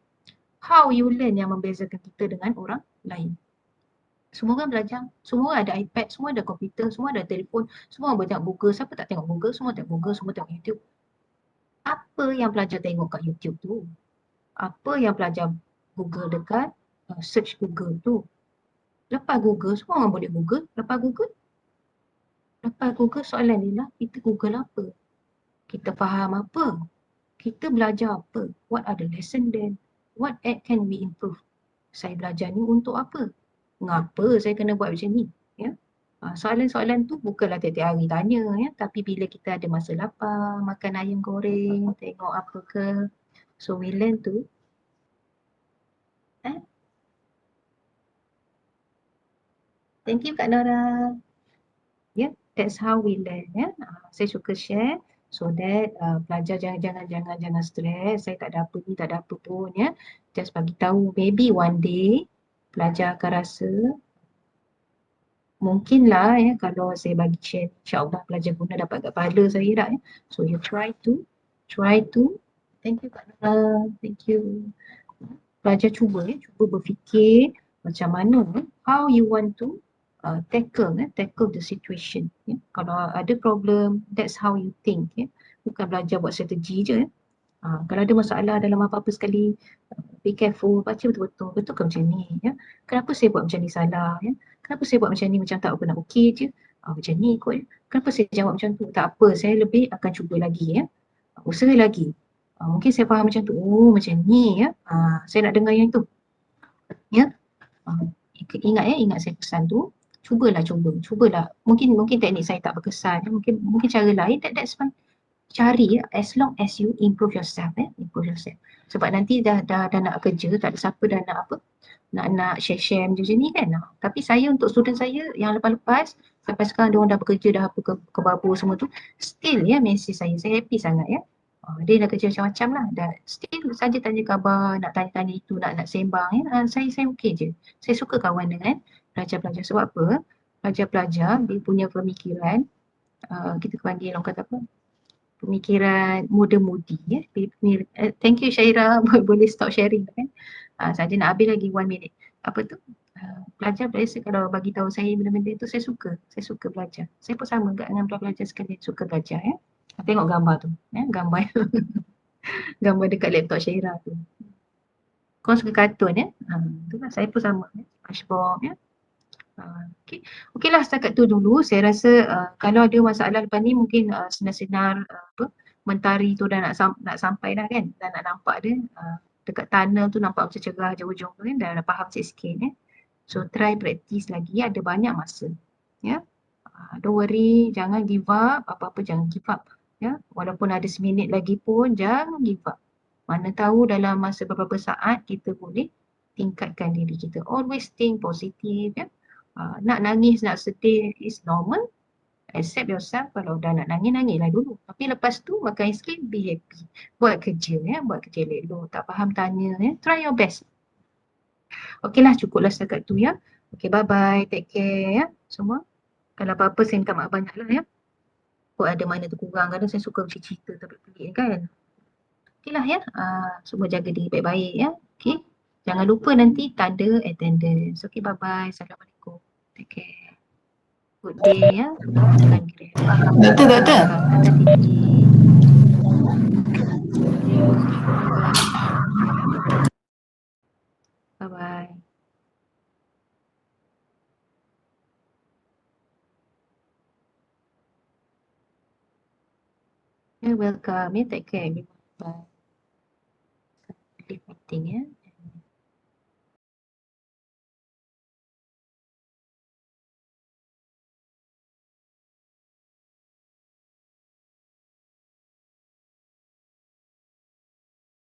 Speaker 1: How you learn yang membezakan kita dengan orang lain. Semua orang belajar, semua orang ada iPad, semua ada komputer, semua ada telefon, semua orang boleh tengok Google. Siapa tak tengok Google? Semua tengok Google, semua tengok YouTube. Apa yang pelajar tengok kat YouTube tu? Apa yang pelajar Google dekat search Google tu? Lepas Google, semua orang boleh Google. Lepas Google soalan ni lah, kita Google apa? Kita faham apa? Kita belajar apa? What are the lesson learned? What can be improved? Saya belajar ni untuk apa? Mengapa saya kena buat macam ni? Ya? Soalan-soalan tu bukanlah tiap-tiap hari tanya ya, tapi bila kita ada masa lapar, makan ayam goreng, tengok apa ke. So we learn to thank you Kak Nora. Yeah, that's how we learn ya. Saya suka share so that pelajar jangan stres. Saya tak ada apa ni, tak ada apa pun ya. Just bagi tahu, maybe one day pelajar akan rasa mungkinlah ya kalau saya bagi share, insya-Allah pelajar guna dapat kat pahala saya dah ya. So you try to thank you Kak Nora, thank you. Pelajar cuba berfikir macam mana how you want to tackle the situation ya. Kalau ada problem, that's how you think ya. Bukan belajar buat strategi je ya. Kalau ada masalah dalam apa-apa sekali, be careful, baca betul-betul, betul ke macam ni ya. Kenapa saya buat macam ni salah ya. Kenapa saya buat macam ni macam tak pernah okey je. Macam ni kot ya. Kenapa saya jawab macam tu? Tak apa, saya lebih akan cuba lagi ya. Usaha lagi. Mungkin saya faham macam tu, oh macam ni ya. Saya nak dengar yang tu. Ya. Ingat saya pesan tu. Cubalah. Mungkin teknik saya tak berkesan, mungkin cara lain, that's fine. Cari as long as you improve yourself. Sebab nanti dah nak kerja, tak ada siapa dah nak apa, nak share macam ni kan. Tapi saya untuk student saya yang lepas-lepas sampai sekarang diorang dah bekerja, dah apa ke babur semua tu, still ya message saya happy sangat ya. Dia dah kerja macam-macam lah, dah still saja tanya khabar, nak tanya-tanya itu, nak sembang ya. Saya okey je. Saya suka kawan dengan pelajar-pelajar. Sebab apa? Pelajar-pelajar dia punya pemikiran, kita panggil orang kata apa? Pemikiran muda-mudi ya. Thank you Syaira, boleh stop sharing kan. Saja nak habis lagi 1 minute. Apa tu? Pelajar biasa kalau bagi tahu saya benda-benda tu, saya suka belajar. Saya pun sama dengan pelajar sekalian, suka belajar ya. Tengok gambar tu ya, gambar dekat laptop Syaira tu. Korang suka kartun ya. Tu lah, saya pun sama ya. SpongeBob ya. Okeylah setakat tu dulu. Saya rasa kalau ada masalah lepas ni mungkin senar-senar mentari tu dah nak sampai dah kan. Dah nak nampak dia dekat tunnel tu, nampak macam cerah je ujung tu kan. Dah faham sikit ya. So try practice lagi, ada banyak masa ya. Don't worry, jangan give up, apa-apa jangan give up ya. Walaupun ada seminit lagi pun jangan give up. Mana tahu dalam masa beberapa saat kita boleh tingkatkan diri kita. Always think positive ya. Nak nangis, nak sedih is normal. Accept yourself. Kalau dah nak nangis, nangislah dulu. Tapi lepas tu makan aiskrim, be happy. Buat kerja ya, elok. Tak faham tanya ya. Try your best. Okeylah, cukuplah setakat tu ya. Okay, bye-bye. Take care ya semua. Kalau apa-apa saya minta maaf banyak lah ya. Kok ada mana tu kurang. Kadang saya suka cerita tapi pelik kan. Okeylah ya. Semua jaga diri baik-baik ya. Okay. Jangan lupa nanti tanda attendance. Okay, bye-bye. Assalamualaikum. Take care. Good day ya.
Speaker 5: Doktor.
Speaker 1: Bye-bye. You're welcome. Take care. Bye. Leave meeting ya.